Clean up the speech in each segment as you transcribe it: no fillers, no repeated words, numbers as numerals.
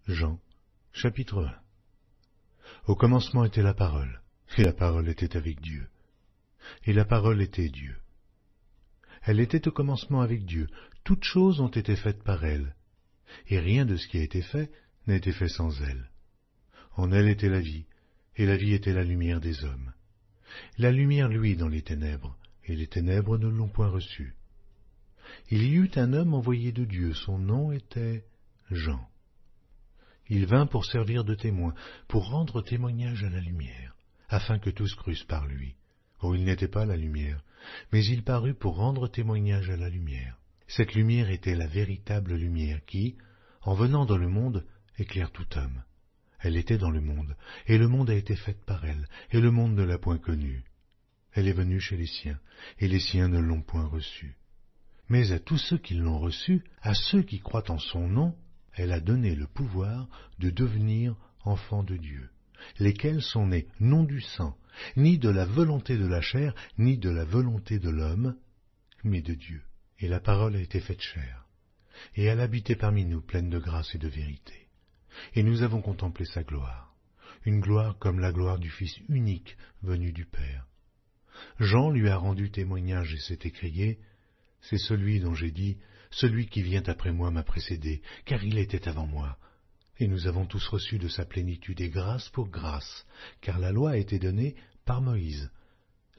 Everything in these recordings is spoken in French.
Jean, chapitre 1. Au commencement était la parole, et la parole était avec Dieu, et la parole était Dieu. Elle était au commencement avec Dieu, toutes choses ont été faites par elle, et rien de ce qui a été fait n'a été fait sans elle. En elle était la vie, et la vie était la lumière des hommes. La lumière luit dans les ténèbres, et les ténèbres ne l'ont point reçue. Il y eut un homme envoyé de Dieu, son nom était Jean. Il vint pour servir de témoin, pour rendre témoignage à la lumière, afin que tous crussent par lui. Oh, il n'était pas la lumière, mais il parut pour rendre témoignage à la lumière. Cette lumière était la véritable lumière qui, en venant dans le monde, éclaire tout homme. Elle était dans le monde, et le monde a été fait par elle, et le monde ne l'a point connue. Elle est venue chez les siens, et les siens ne l'ont point reçue. Mais à tous ceux qui l'ont reçue, à ceux qui croient en son nom, elle a donné le pouvoir de devenir enfants de Dieu, lesquels sont nés non du sang, ni de la volonté de la chair, ni de la volonté de l'homme, mais de Dieu. Et la parole a été faite chair, et elle habitait parmi nous, pleine de grâce et de vérité. Et nous avons contemplé sa gloire, une gloire comme la gloire du Fils unique venu du Père. Jean lui a rendu témoignage et s'est écrié, « C'est celui dont j'ai dit, celui qui vient après moi m'a précédé, car il était avant moi. » Et nous avons tous reçu de sa plénitude et grâce pour grâce, car la loi a été donnée par Moïse.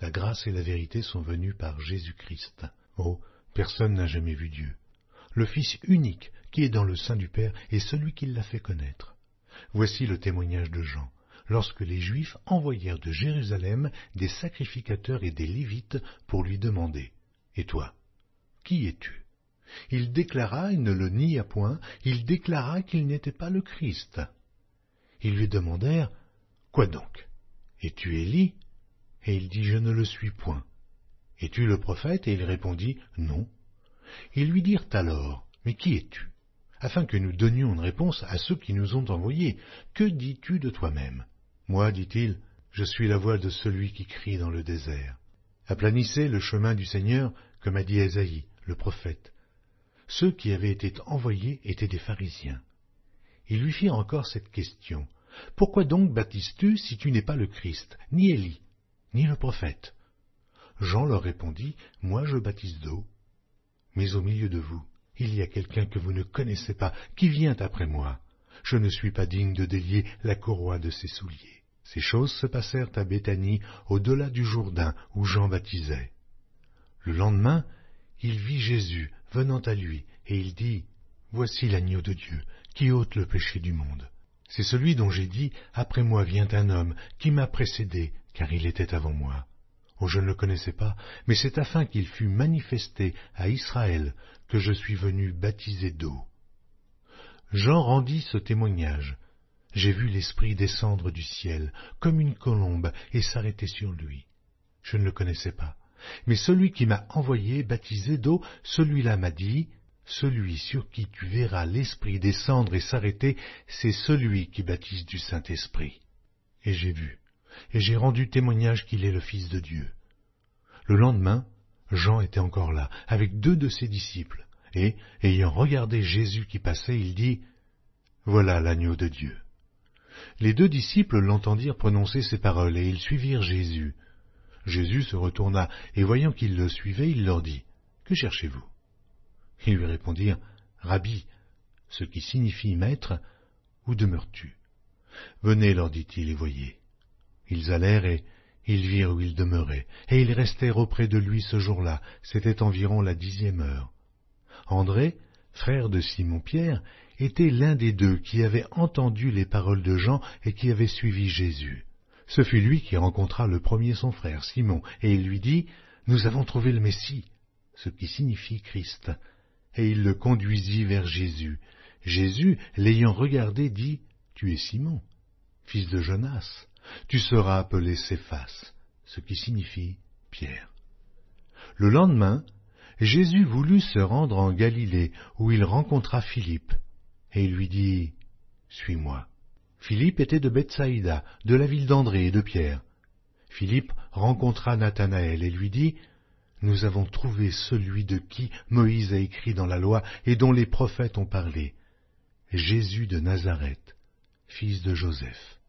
La grâce et la vérité sont venues par Jésus-Christ. Oh, personne n'a jamais vu Dieu. Le Fils unique qui est dans le sein du Père est celui qui l'a fait connaître. Voici le témoignage de Jean, lorsque les Juifs envoyèrent de Jérusalem des sacrificateurs et des Lévites pour lui demander, « Et toi, qui es-tu » Il déclara, il ne le nia point, il déclara qu'il n'était pas le Christ. Ils lui demandèrent, « Quoi donc? Es-tu Élie » Et il dit, « Je ne le suis point. » « Es-tu le prophète » Et il répondit, « Non. » Ils lui dirent alors, « Mais qui es-tu » afin que nous donnions une réponse à ceux qui nous ont envoyés. « Que dis-tu de toi-même » Moi, dit-il, je suis la voix de celui qui crie dans le désert. Aplanissez le chemin du Seigneur, comme a dit Ésaïe, le prophète. Ceux qui avaient été envoyés étaient des pharisiens. Ils lui firent encore cette question. « Pourquoi donc baptises-tu si tu n'es pas le Christ, ni Élie, ni le prophète » Jean leur répondit, « Moi je baptise d'eau, mais au milieu de vous, il y a quelqu'un que vous ne connaissez pas, qui vient après moi. Je ne suis pas digne de délier la courroie de ses souliers. » Ces choses se passèrent à Béthanie, au-delà du Jourdain, où Jean baptisait. Le lendemain, il vit Jésus venant à lui, et il dit, « Voici l'agneau de Dieu, qui ôte le péché du monde. C'est celui dont j'ai dit, après moi vient un homme, qui m'a précédé, car il était avant moi. Oh, je ne le connaissais pas, mais c'est afin qu'il fût manifesté à Israël que je suis venu baptiser d'eau. » Jean rendit ce témoignage. J'ai vu l'Esprit descendre du ciel, comme une colombe, et s'arrêter sur lui. Je ne le connaissais pas. Mais celui qui m'a envoyé baptiser d'eau, celui-là m'a dit, « Celui sur qui tu verras l'Esprit descendre et s'arrêter, c'est celui qui baptise du Saint-Esprit. » Et j'ai vu, et j'ai rendu témoignage qu'il est le Fils de Dieu. Le lendemain, Jean était encore là, avec 2 de ses disciples, et, ayant regardé Jésus qui passait, il dit, « Voilà l'agneau de Dieu. » Les 2 disciples l'entendirent prononcer ces paroles, et ils suivirent Jésus. Jésus se retourna, et voyant qu'ils le suivaient, il leur dit, « Que cherchez-vous » Ils lui répondirent, « Rabbi » ce qui signifie « Maître » où demeures-tu ? Venez, leur dit-il, et voyez. Ils allèrent, et ils virent où il demeurait, et ils restèrent auprès de lui ce jour-là, c'était environ la 10e heure. André, frère de Simon-Pierre, était l'un des 2 qui avait entendu les paroles de Jean et qui avait suivi Jésus. Ce fut lui qui rencontra le premier son frère, Simon, et il lui dit, « Nous avons trouvé le Messie » ce qui signifie Christ. Et il le conduisit vers Jésus. Jésus, l'ayant regardé, dit, « Tu es Simon, fils de Jonas. Tu seras appelé Céphas, ce qui signifie Pierre. » Le lendemain, Jésus voulut se rendre en Galilée, où il rencontra Philippe, et il lui dit, « Suis-moi. » Philippe était de Bethsaïda, de la ville d'André et de Pierre. Philippe rencontra Nathanaël et lui dit, « Nous avons trouvé celui de qui Moïse a écrit dans la loi et dont les prophètes ont parlé, Jésus de Nazareth, fils de Joseph.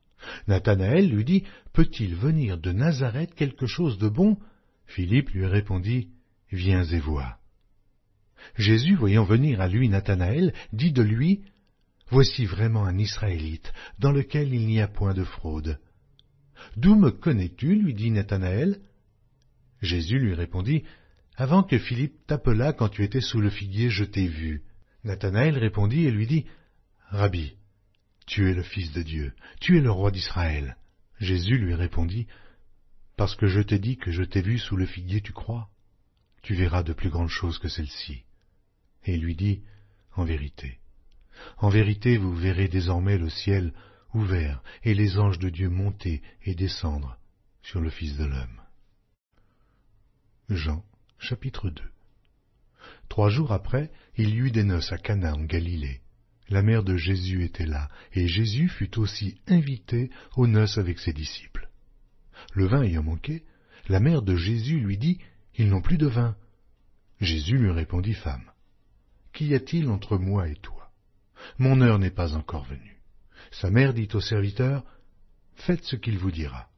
Nathanaël lui dit, peut-il venir de Nazareth quelque chose de bon? Philippe lui répondit, viens et vois. Jésus, voyant venir à lui Nathanaël, dit de lui, voici vraiment un Israélite, dans lequel il n'y a point de fraude. D'où me connais-tu? Lui dit Nathanaël. Jésus lui répondit, avant que Philippe t'appelât quand tu étais sous le figuier, je t'ai vu. Nathanaël répondit et lui dit, Rabbi, tu es le Fils de Dieu, tu es le roi d'Israël. Jésus lui répondit, parce que je t'ai dit que je t'ai vu sous le figuier, tu crois? Tu verras de plus grandes choses que celles-ci. Et il lui dit, en vérité, vous verrez désormais le ciel ouvert et les anges de Dieu monter et descendre sur le Fils de l'homme. Jean, chapitre 2. 3 jours après, il y eut des noces à Cana en Galilée. La mère de Jésus était là, et Jésus fut aussi invité aux noces avec ses disciples. Le vin ayant manqué, la mère de Jésus lui dit, ils n'ont plus de vin. Jésus lui répondit, femme, qu'y a-t-il entre moi et toi? Mon heure n'est pas encore venue. Sa mère dit au serviteur, faites ce qu'il vous dira.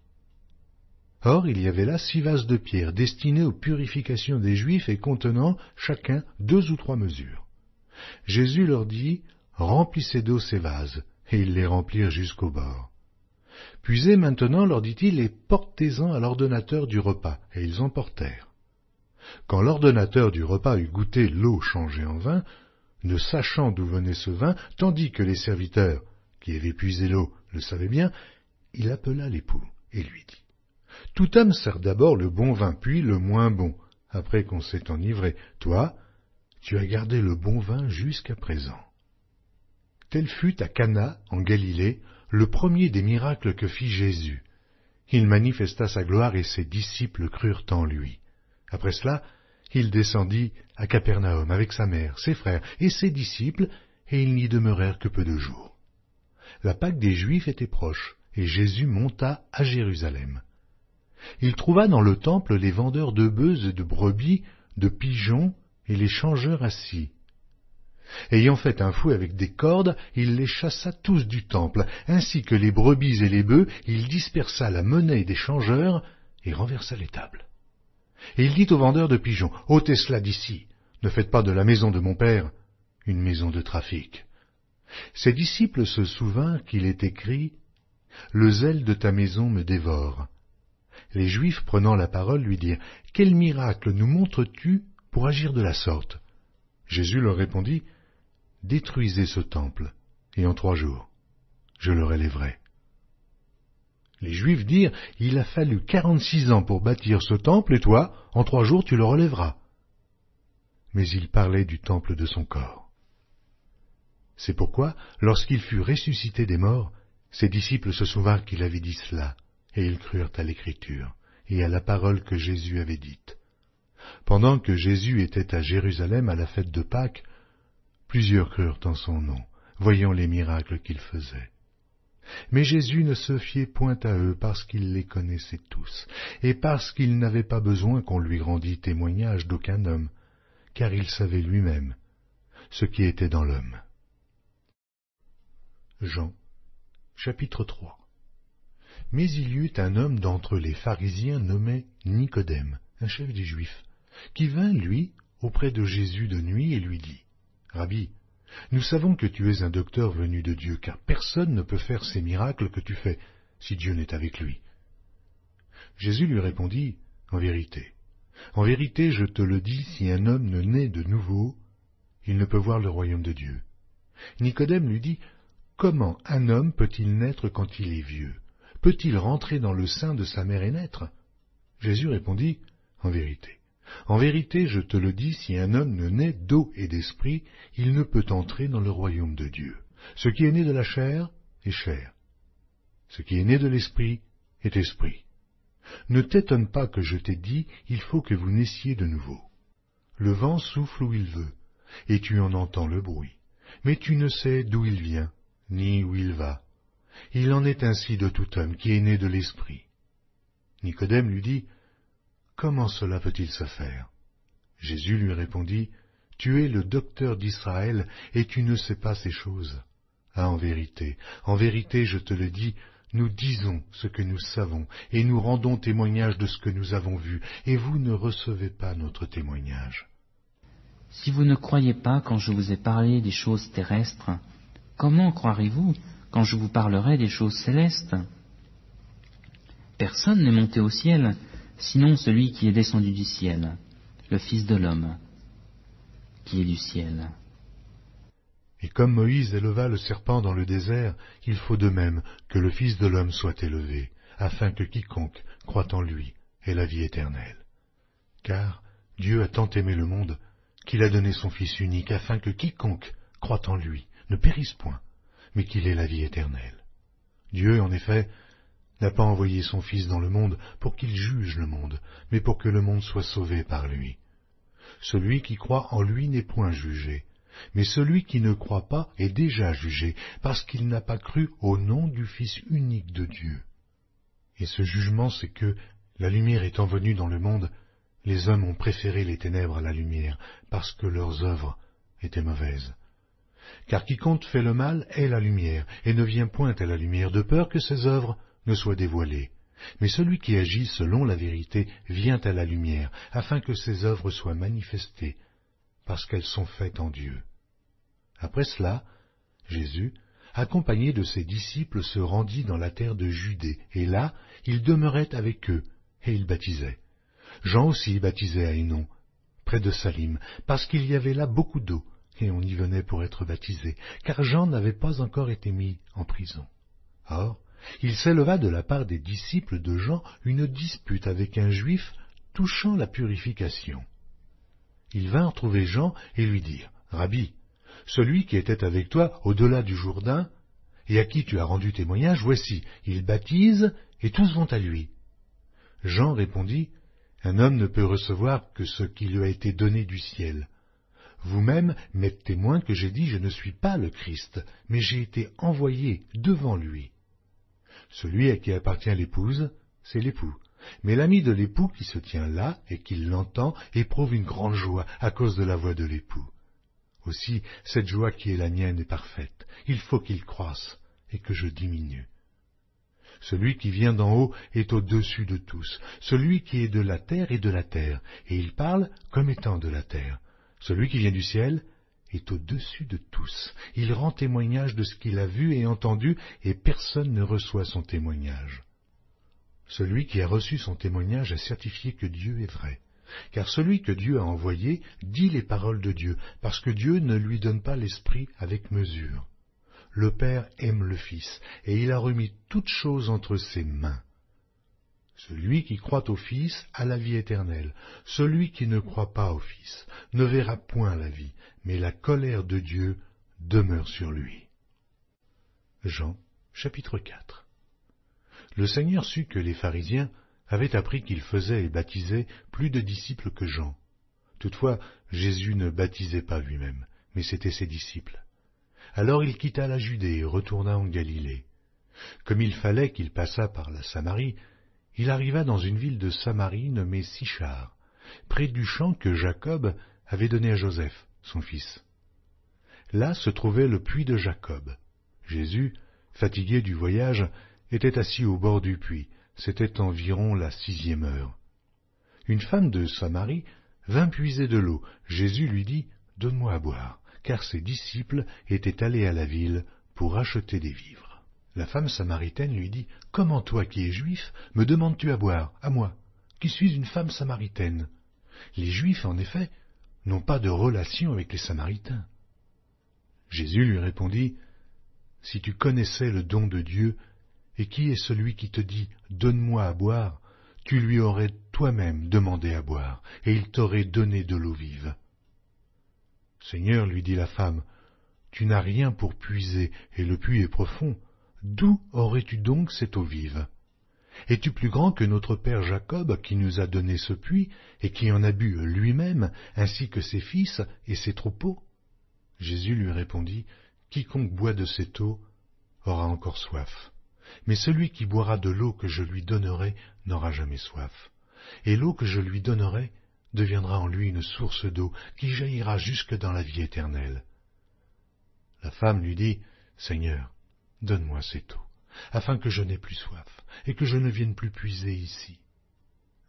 Or, il y avait là 6 vases de pierre destinés aux purifications des Juifs et contenant chacun 2 ou 3 mesures. Jésus leur dit, remplissez d'eau ces vases, et ils les remplirent jusqu'au bord. Puisez maintenant, leur dit-il, et portez-en à l'ordonnateur du repas, et ils en portèrent. Quand l'ordonnateur du repas eut goûté l'eau changée en vin, ne sachant d'où venait ce vin, tandis que les serviteurs, qui avaient puisé l'eau, le savaient bien, il appela l'époux, et lui dit, tout homme sert d'abord le bon vin, puis le moins bon, après qu'on s'est enivré. Toi, tu as gardé le bon vin jusqu'à présent. Tel fut à Cana, en Galilée, le premier des miracles que fit Jésus. Il manifesta sa gloire et ses disciples crurent en lui. Après cela, il descendit à Capernaum avec sa mère, ses frères et ses disciples, et ils n'y demeurèrent que peu de jours. La Pâque des Juifs était proche, et Jésus monta à Jérusalem. Il trouva dans le temple les vendeurs de bœufs et de brebis, de pigeons, et les changeurs assis. Ayant fait un fouet avec des cordes, il les chassa tous du temple, ainsi que les brebis et les bœufs, il dispersa la monnaie des changeurs et renversa les tables. Et il dit aux vendeurs de pigeons, ôtez cela d'ici, ne faites pas de la maison de mon père une maison de trafic. Ses disciples se souvinrent qu'il est écrit, le zèle de ta maison me dévore. Les Juifs, prenant la parole, lui dirent, quel miracle nous montres-tu pour agir de la sorte? Jésus leur répondit, détruisez ce temple, et en 3 jours, je le relèverai. Les Juifs dirent, il a fallu 46 ans pour bâtir ce temple, et toi, en 3 jours, tu le relèveras. Mais il parlait du temple de son corps. C'est pourquoi, lorsqu'il fut ressuscité des morts, ses disciples se souvinrent qu'il avait dit cela, et ils crurent à l'Écriture, et à la parole que Jésus avait dite. Pendant que Jésus était à Jérusalem à la fête de Pâques, plusieurs crurent en son nom, voyant les miracles qu'il faisait. Mais Jésus ne se fiait point à eux parce qu'il les connaissait tous, et parce qu'il n'avait pas besoin qu'on lui rendît témoignage d'aucun homme, car il savait lui-même ce qui était dans l'homme. Jean, chapitre 3. Mais il y eut un homme d'entre les pharisiens nommé Nicodème, un chef des Juifs, qui vint, lui, auprès de Jésus de nuit et lui dit, « Rabbi, nous savons que tu es un docteur venu de Dieu, car personne ne peut faire ces miracles que tu fais, si Dieu n'est avec lui. » Jésus lui répondit, « En vérité, je te le dis, si un homme ne naît de nouveau, il ne peut voir le royaume de Dieu. » Nicodème lui dit, « Comment un homme peut-il naître quand il est vieux? Peut-il rentrer dans le sein de sa mère et naître ?» Jésus répondit, « En vérité, je te le dis, si un homme ne naît d'eau et d'esprit, il ne peut entrer dans le royaume de Dieu. Ce qui est né de la chair est chair. Ce qui est né de l'esprit est esprit. Ne t'étonne pas que je t'ai dit, il faut que vous naissiez de nouveau. Le vent souffle où il veut, et tu en entends le bruit, mais tu ne sais d'où il vient, ni où il va. Il en est ainsi de tout homme qui est né de l'esprit. » Nicodème lui dit, « Comment cela peut-il se faire ?» Jésus lui répondit, « Tu es le docteur d'Israël, et tu ne sais pas ces choses. Ah, en vérité, je te le dis, nous disons ce que nous savons, et nous rendons témoignage de ce que nous avons vu, et vous ne recevez pas notre témoignage. Si vous ne croyez pas quand je vous ai parlé des choses terrestres, comment croirez-vous quand je vous parlerai des choses célestes? Personne n'est monté au ciel, sinon celui qui est descendu du ciel, le Fils de l'homme, qui est du ciel. Et comme Moïse éleva le serpent dans le désert, il faut de même que le Fils de l'homme soit élevé, afin que quiconque croit en lui ait la vie éternelle. Car Dieu a tant aimé le monde qu'il a donné son Fils unique, afin que quiconque croit en lui ne périsse point, mais qu'il ait la vie éternelle. Dieu, en effet, n'a pas envoyé son Fils dans le monde pour qu'il juge le monde, mais pour que le monde soit sauvé par lui. Celui qui croit en lui n'est point jugé, mais celui qui ne croit pas est déjà jugé, parce qu'il n'a pas cru au nom du Fils unique de Dieu. Et ce jugement, c'est que, la lumière étant venue dans le monde, les hommes ont préféré les ténèbres à la lumière, parce que leurs œuvres étaient mauvaises. Car quiconque fait le mal est la lumière, et ne vient point à la lumière, de peur que ses œuvres ne soient dévoilées. Mais celui qui agit selon la vérité vient à la lumière, afin que ses œuvres soient manifestées, parce qu'elles sont faites en Dieu. Après cela, Jésus, accompagné de ses disciples, se rendit dans la terre de Judée, et là, il demeurait avec eux, et il baptisait. Jean aussi baptisait à Hénon, près de Salim, parce qu'il y avait là beaucoup d'eau, et on y venait pour être baptisé, car Jean n'avait pas encore été mis en prison. Or, il s'éleva de la part des disciples de Jean une dispute avec un juif touchant la purification. Ils vinrent trouver Jean et lui dirent, « Rabbi, celui qui était avec toi au-delà du Jourdain, et à qui tu as rendu témoignage, voici, il baptise, et tous vont à lui. » Jean répondit, « Un homme ne peut recevoir que ce qui lui a été donné du ciel. Vous-même m'êtes témoin que j'ai dit, je ne suis pas le Christ, mais j'ai été envoyé devant lui. Celui à qui appartient l'épouse, c'est l'époux. Mais l'ami de l'époux qui se tient là et qui l'entend éprouve une grande joie à cause de la voix de l'époux. Aussi, cette joie qui est la mienne est parfaite. Il faut qu'il croisse et que je diminue. Celui qui vient d'en haut est au-dessus de tous. Celui qui est de la terre est de la terre, et il parle comme étant de la terre. Celui qui vient du ciel est au-dessus de tous. Il rend témoignage de ce qu'il a vu et entendu, et personne ne reçoit son témoignage. Celui qui a reçu son témoignage a certifié que Dieu est vrai. Car celui que Dieu a envoyé dit les paroles de Dieu, parce que Dieu ne lui donne pas l'Esprit avec mesure. Le Père aime le Fils, et il a remis toutes choses entre ses mains. Celui qui croit au Fils a la vie éternelle. Celui qui ne croit pas au Fils ne verra point la vie, mais la colère de Dieu demeure sur lui. Jean, chapitre 4. Le Seigneur sut que les pharisiens avaient appris qu'il faisait et baptisait plus de disciples que Jean. Toutefois, Jésus ne baptisait pas lui-même, mais c'étaient ses disciples. Alors il quitta la Judée et retourna en Galilée. Comme il fallait qu'il passât par la Samarie, il arriva dans une ville de Samarie nommée Sichar, près du champ que Jacob avait donné à Joseph, son fils. Là se trouvait le puits de Jacob. Jésus, fatigué du voyage, était assis au bord du puits. C'était environ la 6e heure. Une femme de Samarie vint puiser de l'eau. Jésus lui dit, « Donne-moi à boire », car ses disciples étaient allés à la ville pour acheter des vivres. La femme samaritaine lui dit, « Comment toi qui es juif, me demandes-tu à boire, à moi, qui suis une femme samaritaine ?» Les Juifs, en effet, n'ont pas de relation avec les Samaritains. Jésus lui répondit, « Si tu connaissais le don de Dieu, et qui est celui qui te dit « Donne-moi à boire », tu lui aurais toi-même demandé à boire, et il t'aurait donné de l'eau vive. » « Seigneur, lui dit la femme, tu n'as rien pour puiser, et le puits est profond. D'où aurais-tu donc cette eau vive? Es-tu plus grand que notre père Jacob, qui nous a donné ce puits, et qui en a bu lui-même, ainsi que ses fils et ses troupeaux? » Jésus lui répondit, « Quiconque boit de cette eau aura encore soif. Mais celui qui boira de l'eau que je lui donnerai n'aura jamais soif. Et l'eau que je lui donnerai deviendra en lui une source d'eau qui jaillira jusque dans la vie éternelle. » La femme lui dit, Seigneur, donne-moi cette eau, afin que je n'aie plus soif, et que je ne vienne plus puiser ici.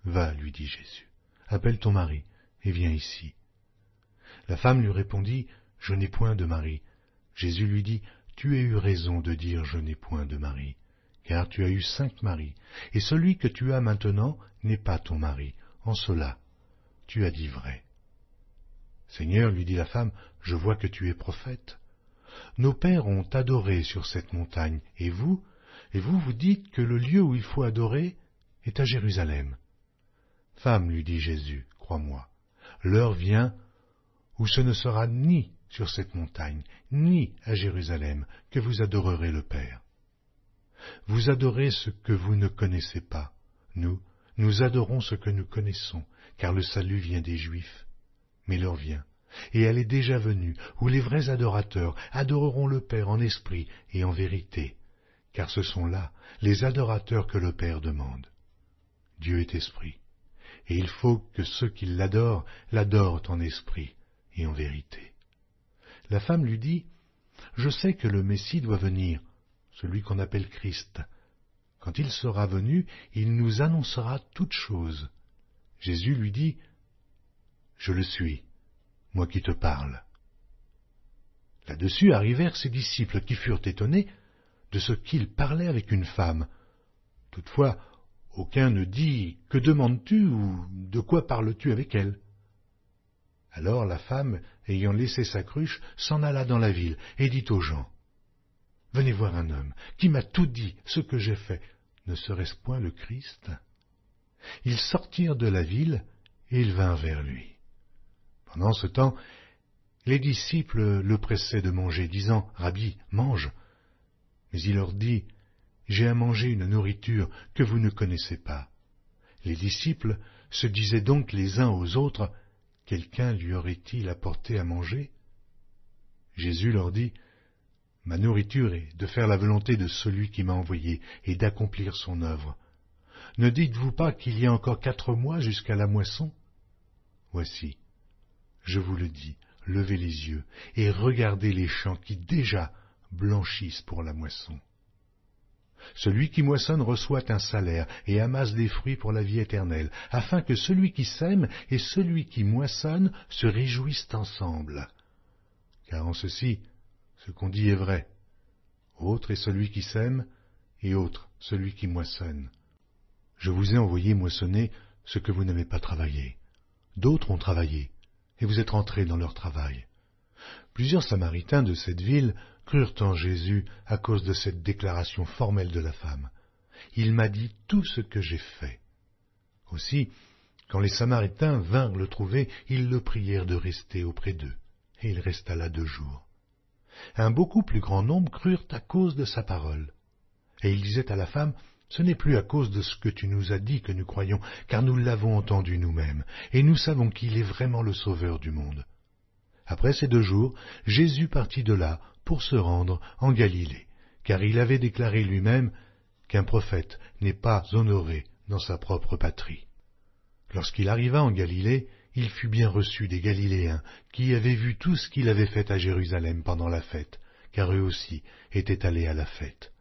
Va, lui dit Jésus, appelle ton mari, et viens ici. La femme lui répondit, je n'ai point de mari. Jésus lui dit, tu as eu raison de dire je n'ai point de mari, car tu as eu 5 maris, et celui que tu as maintenant n'est pas ton mari. En cela, tu as dit vrai. Seigneur, lui dit la femme, je vois que tu es prophète. Nos pères ont adoré sur cette montagne, et vous vous dites que le lieu où il faut adorer est à Jérusalem. Femme, lui dit Jésus, crois-moi, l'heure vient où ce ne sera ni sur cette montagne, ni à Jérusalem, que vous adorerez le Père. Vous adorez ce que vous ne connaissez pas. Nous adorons ce que nous connaissons, car le salut vient des Juifs. Mais l'heure vient, et elle est déjà venue, où les vrais adorateurs adoreront le Père en esprit et en vérité, car ce sont là les adorateurs que le Père demande. Dieu est esprit, et il faut que ceux qui l'adorent en esprit et en vérité. La femme lui dit, « Je sais que le Messie doit venir, celui qu'on appelle Christ. Quand il sera venu, il nous annoncera toutes choses. » Jésus lui dit, « Je le suis, moi qui te parle. » Là-dessus arrivèrent ses disciples qui furent étonnés de ce qu'il parlait avec une femme. Toutefois, aucun ne dit « Que demandes-tu » ou « De quoi parles-tu avec elle ?» Alors la femme, ayant laissé sa cruche, s'en alla dans la ville et dit aux gens, « Venez voir un homme qui m'a tout dit ce que j'ai fait. Ne serait-ce point le Christ ?» Ils sortirent de la ville et ils vinrent vers lui. Pendant ce temps, les disciples le pressaient de manger, disant, « Rabbi, mange !» Mais il leur dit, « J'ai à manger une nourriture que vous ne connaissez pas. » Les disciples se disaient donc les uns aux autres, « Quelqu'un lui aurait-il apporté à manger ?» Jésus leur dit, « Ma nourriture est de faire la volonté de celui qui m'a envoyé et d'accomplir son œuvre. Ne dites-vous pas qu'il y a encore 4 mois jusqu'à la moisson? Voici, je vous le dis, levez les yeux et regardez les champs qui déjà blanchissent pour la moisson. Celui qui moissonne reçoit un salaire et amasse des fruits pour la vie éternelle, afin que celui qui sème et celui qui moissonne se réjouissent ensemble. Car en ceci, ce qu'on dit est vrai. Autre est celui qui sème, et autre celui qui moissonne. Je vous ai envoyé moissonner ce que vous n'avez pas travaillé. D'autres ont travaillé, et vous êtes rentrés dans leur travail. Plusieurs Samaritains de cette ville crurent en Jésus à cause de cette déclaration formelle de la femme. Il m'a dit tout ce que j'ai fait. Aussi, quand les Samaritains vinrent le trouver, ils le prièrent de rester auprès d'eux, et il resta là 2 jours. Un beaucoup plus grand nombre crurent à cause de sa parole. Et il disait à la femme, « Ce n'est plus à cause de ce que tu nous as dit que nous croyons, car nous l'avons entendu nous-mêmes, et nous savons qu'il est vraiment le Sauveur du monde. » Après ces 2 jours, Jésus partit de là pour se rendre en Galilée, car il avait déclaré lui-même qu'un prophète n'est pas honoré dans sa propre patrie. Lorsqu'il arriva en Galilée, il fut bien reçu des Galiléens, qui avaient vu tout ce qu'il avait fait à Jérusalem pendant la fête, car eux aussi étaient allés à la fête.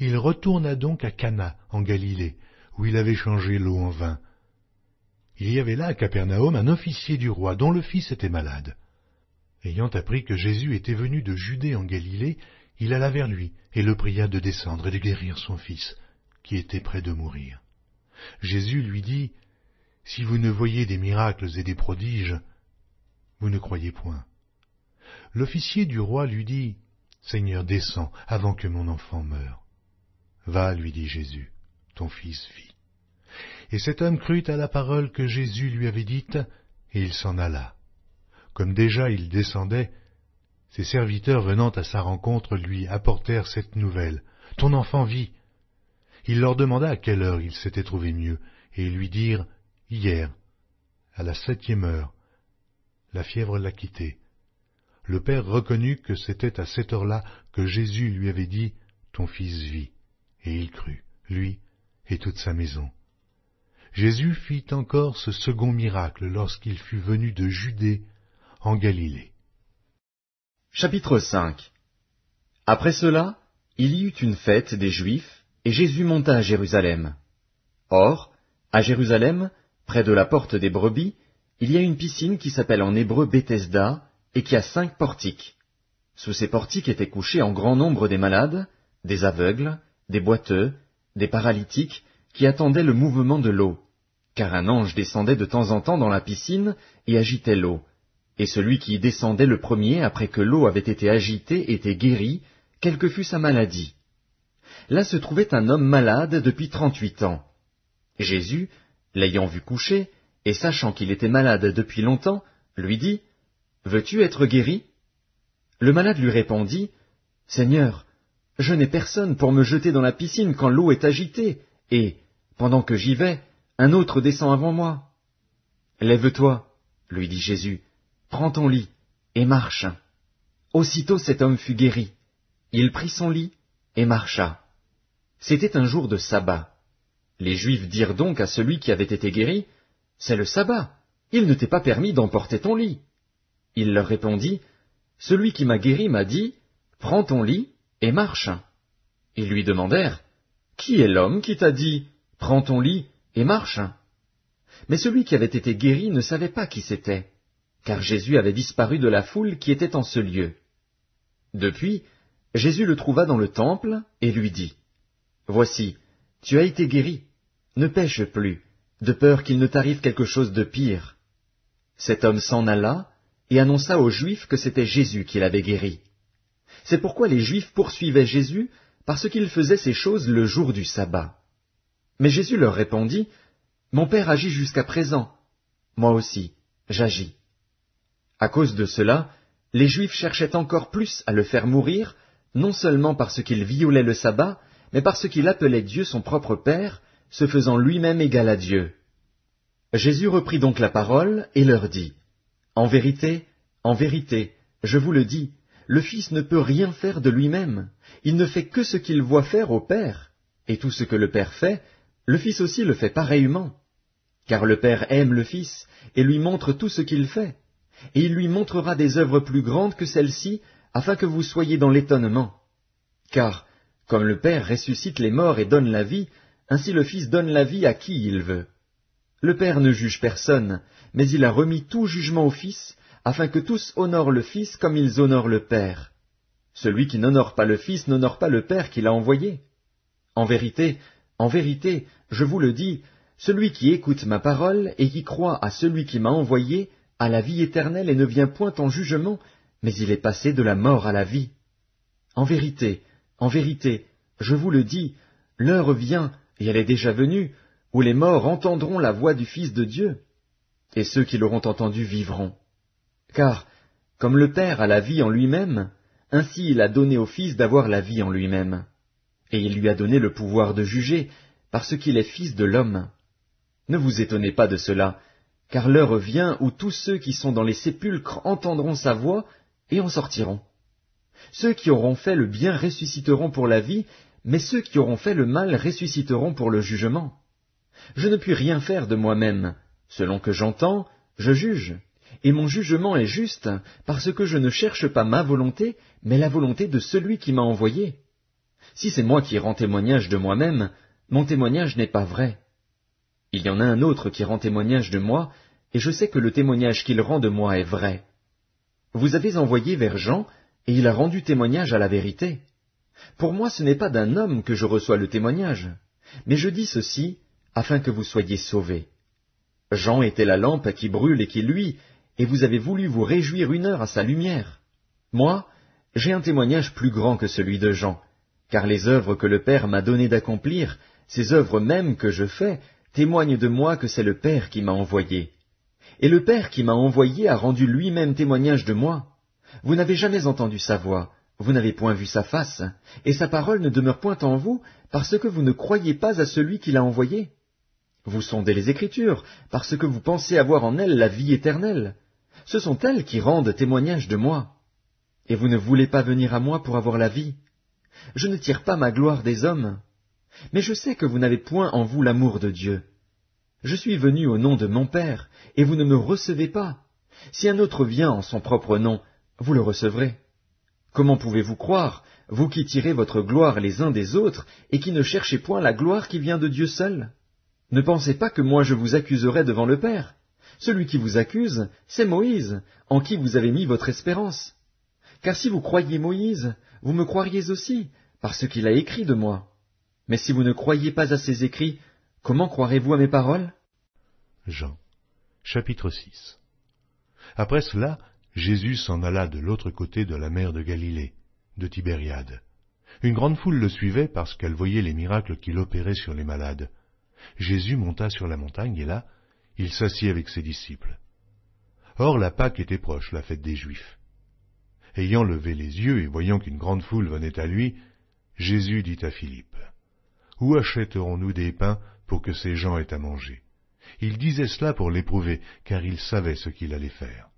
Il retourna donc à Cana, en Galilée, où il avait changé l'eau en vin. Il y avait là à Capernaum un officier du roi, dont le fils était malade. Ayant appris que Jésus était venu de Judée en Galilée, il alla vers lui et le pria de descendre et de guérir son fils, qui était près de mourir. Jésus lui dit, « Si vous ne voyez des miracles et des prodiges, vous ne croyez point. » L'officier du roi lui dit, « Seigneur, descends avant que mon enfant meure. » « Va, lui dit Jésus, ton fils vit. » Et cet homme crut à la parole que Jésus lui avait dite, et il s'en alla. Comme déjà il descendait, ses serviteurs venant à sa rencontre lui apportèrent cette nouvelle, « Ton enfant vit. » Il leur demanda à quelle heure il s'était trouvé mieux, et ils lui dirent, « Hier, à la 7e heure, la fièvre l'a quitté. » Le père reconnut que c'était à cette heure-là que Jésus lui avait dit, « Ton fils vit. » Et il crut, lui et toute sa maison. Jésus fit encore ce second miracle lorsqu'il fut venu de Judée en Galilée. Chapitre 5. Après cela, il y eut une fête des Juifs, et Jésus monta à Jérusalem. Or, à Jérusalem, près de la porte des brebis, il y a une piscine qui s'appelle en hébreu Bethesda, et qui a 5 portiques. Sous ces portiques étaient couchés en grand nombre des malades, des aveugles, des boiteux, des paralytiques, qui attendaient le mouvement de l'eau, car un ange descendait de temps en temps dans la piscine et agitait l'eau, et celui qui y descendait le premier après que l'eau avait été agitée était guéri, quelle que fût sa maladie. Là se trouvait un homme malade depuis 38 ans. Jésus, l'ayant vu coucher, et sachant qu'il était malade depuis longtemps, lui dit, « Veux-tu être guéri ?» Le malade lui répondit, « Seigneur, je n'ai personne pour me jeter dans la piscine quand l'eau est agitée, et, pendant que j'y vais, un autre descend avant moi. »« Lève-toi, lui dit Jésus, prends ton lit, et marche. » Aussitôt cet homme fut guéri. Il prit son lit, et marcha. C'était un jour de sabbat. Les Juifs dirent donc à celui qui avait été guéri, « C'est le sabbat, il ne t'est pas permis d'emporter ton lit. » Il leur répondit, « Celui qui m'a guéri m'a dit, « Prends ton lit et marche. » Ils lui demandèrent, « Qui est l'homme qui t'a dit, « Prends ton lit et marche » ?» Mais celui qui avait été guéri ne savait pas qui c'était, car Jésus avait disparu de la foule qui était en ce lieu. Depuis, Jésus le trouva dans le temple et lui dit, « Voici, tu as été guéri, ne pêche plus, de peur qu'il ne t'arrive quelque chose de pire. » Cet homme s'en alla et annonça aux Juifs que c'était Jésus qui l'avait guéri. C'est pourquoi les Juifs poursuivaient Jésus, parce qu'il faisait ces choses le jour du sabbat. Mais Jésus leur répondit, « Mon Père agit jusqu'à présent, moi aussi, j'agis. » À cause de cela, les Juifs cherchaient encore plus à le faire mourir, non seulement parce qu'il violait le sabbat, mais parce qu'il appelait Dieu son propre Père, se faisant lui-même égal à Dieu. Jésus reprit donc la parole et leur dit, « En vérité, je vous le dis, le Fils ne peut rien faire de lui-même, il ne fait que ce qu'il voit faire au Père, et tout ce que le Père fait, le Fils aussi le fait pareillement. Car le Père aime le Fils, et lui montre tout ce qu'il fait, et il lui montrera des œuvres plus grandes que celles-ci, afin que vous soyez dans l'étonnement. Car, comme le Père ressuscite les morts et donne la vie, ainsi le Fils donne la vie à qui il veut. Le Père ne juge personne, mais il a remis tout jugement au Fils, afin que tous honorent le Fils comme ils honorent le Père. Celui qui n'honore pas le Fils n'honore pas le Père qui l'a envoyé. En vérité, je vous le dis, celui qui écoute ma parole et qui croit à celui qui m'a envoyé a la vie éternelle et ne vient point en jugement, mais il est passé de la mort à la vie. En vérité, je vous le dis, l'heure vient, et elle est déjà venue, où les morts entendront la voix du Fils de Dieu, et ceux qui l'auront entendu vivront. Car, comme le Père a la vie en lui-même, ainsi il a donné au Fils d'avoir la vie en lui-même. Et il lui a donné le pouvoir de juger, parce qu'il est Fils de l'homme. Ne vous étonnez pas de cela, car l'heure vient où tous ceux qui sont dans les sépulcres entendront sa voix et en sortiront. Ceux qui auront fait le bien ressusciteront pour la vie, mais ceux qui auront fait le mal ressusciteront pour le jugement. Je ne puis rien faire de moi-même. Selon que j'entends, je juge, et mon jugement est juste, parce que je ne cherche pas ma volonté, mais la volonté de celui qui m'a envoyé. Si c'est moi qui rends témoignage de moi-même, mon témoignage n'est pas vrai. Il y en a un autre qui rend témoignage de moi, et je sais que le témoignage qu'il rend de moi est vrai. Vous avez envoyé vers Jean, et il a rendu témoignage à la vérité. Pour moi, ce n'est pas d'un homme que je reçois le témoignage, mais je dis ceci, afin que vous soyez sauvés. Jean était la lampe qui brûle et qui luit, et vous avez voulu vous réjouir 1 heure à sa lumière. Moi, j'ai un témoignage plus grand que celui de Jean, car les œuvres que le Père m'a donné d'accomplir, ces œuvres mêmes que je fais, témoignent de moi que c'est le Père qui m'a envoyé. Et le Père qui m'a envoyé a rendu lui-même témoignage de moi. Vous n'avez jamais entendu sa voix, vous n'avez point vu sa face, et sa parole ne demeure point en vous, parce que vous ne croyez pas à celui qui l'a envoyé. Vous sondez les Écritures, parce que vous pensez avoir en elles la vie éternelle. Ce sont elles qui rendent témoignage de moi. Et vous ne voulez pas venir à moi pour avoir la vie. Je ne tire pas ma gloire des hommes. Mais je sais que vous n'avez point en vous l'amour de Dieu. Je suis venu au nom de mon Père, et vous ne me recevez pas. Si un autre vient en son propre nom, vous le recevrez. Comment pouvez-vous croire, vous qui tirez votre gloire les uns des autres, et qui ne cherchez point la gloire qui vient de Dieu seul? Ne pensez pas que moi je vous accuserai devant le Père. Celui qui vous accuse, c'est Moïse, en qui vous avez mis votre espérance. Car si vous croyiez Moïse, vous me croiriez aussi, parce qu'il a écrit de moi. Mais si vous ne croyez pas à ses écrits, comment croirez-vous à mes paroles? Jean, chapitre 6. Après cela, Jésus s'en alla de l'autre côté de la mer de Galilée, de Tibériade. Une grande foule le suivait parce qu'elle voyait les miracles qu'il opérait sur les malades. Jésus monta sur la montagne et là, il s'assit avec ses disciples. Or la Pâque était proche, la fête des Juifs. Ayant levé les yeux et voyant qu'une grande foule venait à lui, Jésus dit à Philippe, « Où achèterons-nous des pains pour que ces gens aient à manger ?» Il disait cela pour l'éprouver, car il savait ce qu'il allait faire.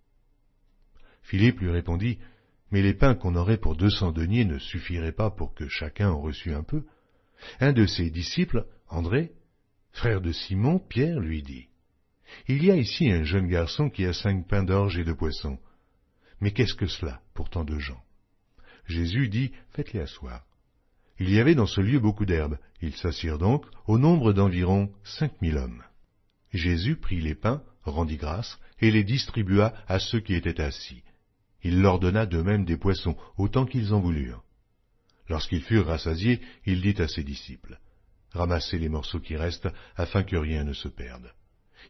Philippe lui répondit, « Mais les pains qu'on aurait pour 200 deniers ne suffiraient pas pour que chacun en reçût un peu. » Un de ses disciples, André, frère de Simon, Pierre, lui dit, « Il y a ici un jeune garçon qui a 5 pains d'orge et 2 poissons. Mais qu'est-ce que cela pour tant de gens ?» Jésus dit, « Faites-les asseoir. » Il y avait dans ce lieu beaucoup d'herbes. Ils s'assirent donc, au nombre d'environ 5000 hommes. Jésus prit les pains, rendit grâce, et les distribua à ceux qui étaient assis. Il leur donna de même des poissons, autant qu'ils en voulurent. Lorsqu'ils furent rassasiés, il dit à ses disciples, « Ramassez les morceaux qui restent, afin que rien ne se perde. »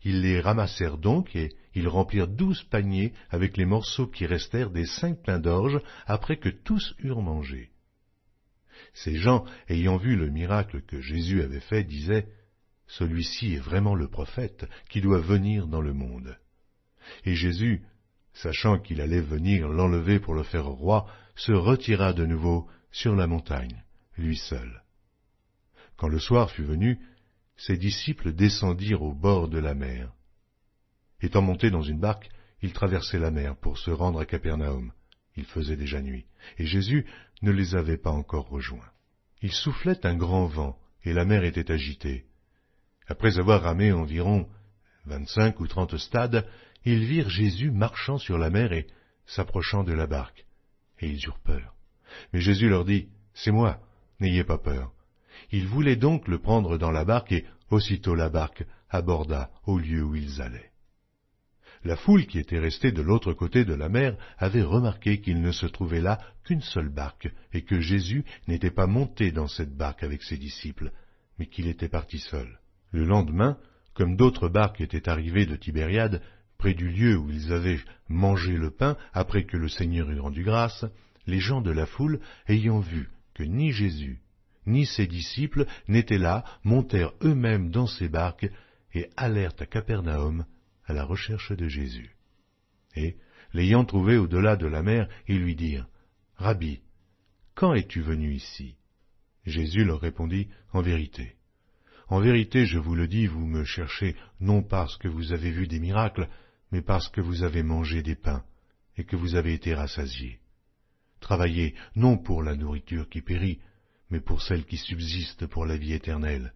Ils les ramassèrent donc, et ils remplirent 12 paniers avec les morceaux qui restèrent des 5 pains d'orge, après que tous eurent mangé. Ces gens, ayant vu le miracle que Jésus avait fait, disaient, « Celui-ci est vraiment le prophète qui doit venir dans le monde. » Et Jésus, sachant qu'il allait venir l'enlever pour le faire roi, se retira de nouveau sur la montagne, lui seul. Quand le soir fut venu, ses disciples descendirent au bord de la mer. Étant montés dans une barque, ils traversaient la mer pour se rendre à Capernaum. Il faisait déjà nuit, et Jésus ne les avait pas encore rejoints. Il soufflait un grand vent, et la mer était agitée. Après avoir ramé environ 25 ou 30 stades, ils virent Jésus marchant sur la mer et s'approchant de la barque, et ils eurent peur. Mais Jésus leur dit, « C'est moi, n'ayez pas peur. » Ils voulaient donc le prendre dans la barque, et aussitôt la barque aborda au lieu où ils allaient. La foule qui était restée de l'autre côté de la mer avait remarqué qu'il ne se trouvait là qu'une seule barque, et que Jésus n'était pas monté dans cette barque avec ses disciples, mais qu'il était parti seul. Le lendemain, comme d'autres barques étaient arrivées de Tibériade, près du lieu où ils avaient mangé le pain après que le Seigneur eut rendu grâce, les gens de la foule, ayant vu que ni Jésus, ni ses disciples n'étaient là, montèrent eux-mêmes dans ces barques et allèrent à Capernaum à la recherche de Jésus. Et, l'ayant trouvé au-delà de la mer, ils lui dirent, « Rabbi, quand es-tu venu ici ?» Jésus leur répondit, « En vérité, je vous le dis, vous me cherchez non parce que vous avez vu des miracles, mais parce que vous avez mangé des pains et que vous avez été rassasiés. Travaillez non pour la nourriture qui périt, mais pour celle qui subsiste pour la vie éternelle,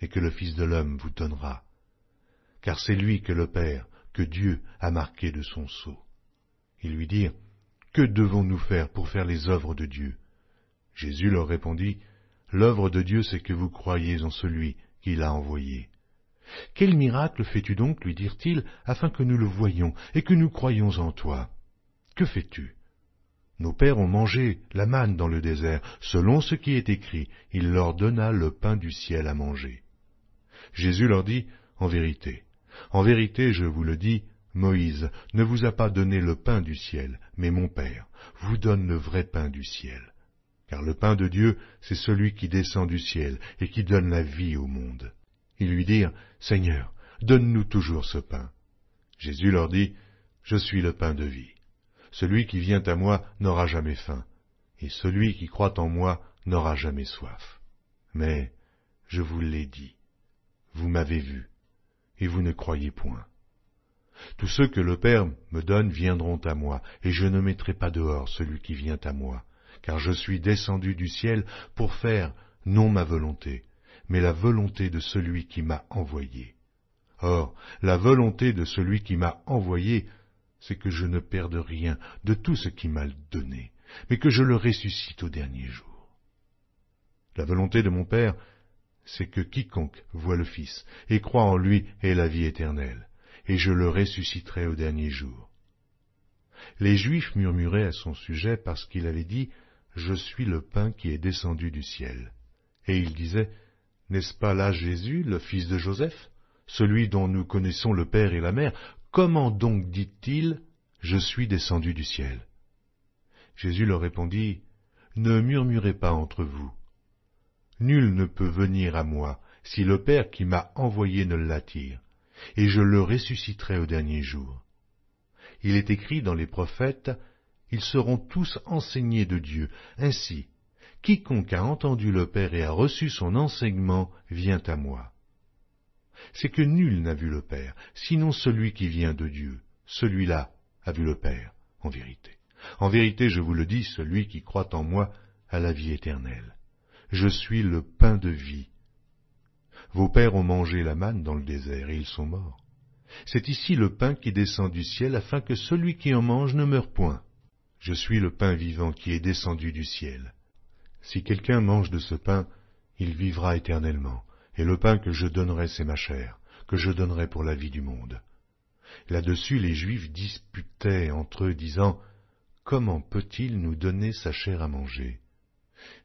et que le Fils de l'homme vous donnera. Car c'est lui que le Père, que Dieu a marqué de son sceau. » Ils lui dirent, « Que devons-nous faire pour faire les œuvres de Dieu ?» Jésus leur répondit, « L'œuvre de Dieu, c'est que vous croyiez en celui qui l'a envoyé. » « Quel miracle fais-tu donc, lui dirent-ils, afin que nous le voyions et que nous croyions en toi? Que fais-tu? Nos pères ont mangé la manne dans le désert, selon ce qui est écrit, il leur donna le pain du ciel à manger. » Jésus leur dit, « En vérité, je vous le dis, Moïse ne vous a pas donné le pain du ciel, mais mon Père vous donne le vrai pain du ciel. Car le pain de Dieu, c'est celui qui descend du ciel et qui donne la vie au monde. » Ils lui dirent, « Seigneur, donne-nous toujours ce pain. » Jésus leur dit, « Je suis le pain de vie. Celui qui vient à moi n'aura jamais faim, et celui qui croit en moi n'aura jamais soif. Mais je vous l'ai dit, vous m'avez vu, et vous ne croyez point. Tous ceux que le Père me donne viendront à moi, et je ne mettrai pas dehors celui qui vient à moi, car je suis descendu du ciel pour faire non ma volonté, mais la volonté de celui qui m'a envoyé. Or, la volonté de celui qui m'a envoyé, c'est que je ne perde rien de tout ce qu'il m'a donné, mais que je le ressuscite au dernier jour. La volonté de mon Père, c'est que quiconque voit le Fils et croit en lui ait la vie éternelle, et je le ressusciterai au dernier jour. » Les Juifs murmuraient à son sujet parce qu'il avait dit « Je suis le pain qui est descendu du ciel ». Et ils disaient « N'est-ce pas là Jésus, le fils de Joseph, celui dont nous connaissons le père et la mère? Comment donc dit-il « Je suis descendu du ciel » ?» Jésus leur répondit « Ne murmurez pas entre vous. Nul ne peut venir à moi si le Père qui m'a envoyé ne l'attire, et je le ressusciterai au dernier jour. Il est écrit dans les prophètes, ils seront tous enseignés de Dieu. Ainsi, quiconque a entendu le Père et a reçu son enseignement vient à moi. C'est que nul n'a vu le Père, sinon celui qui vient de Dieu. Celui-là a vu le Père, en vérité. En vérité, je vous le dis, celui qui croit en moi a la vie éternelle. Je suis le pain de vie. Vos pères ont mangé la manne dans le désert et ils sont morts. C'est ici le pain qui descend du ciel afin que celui qui en mange ne meure point. Je suis le pain vivant qui est descendu du ciel. Si quelqu'un mange de ce pain, il vivra éternellement, et le pain que je donnerai, c'est ma chair, que je donnerai pour la vie du monde. Là-dessus, les Juifs disputaient entre eux, disant, « Comment peut-il nous donner sa chair à manger ?»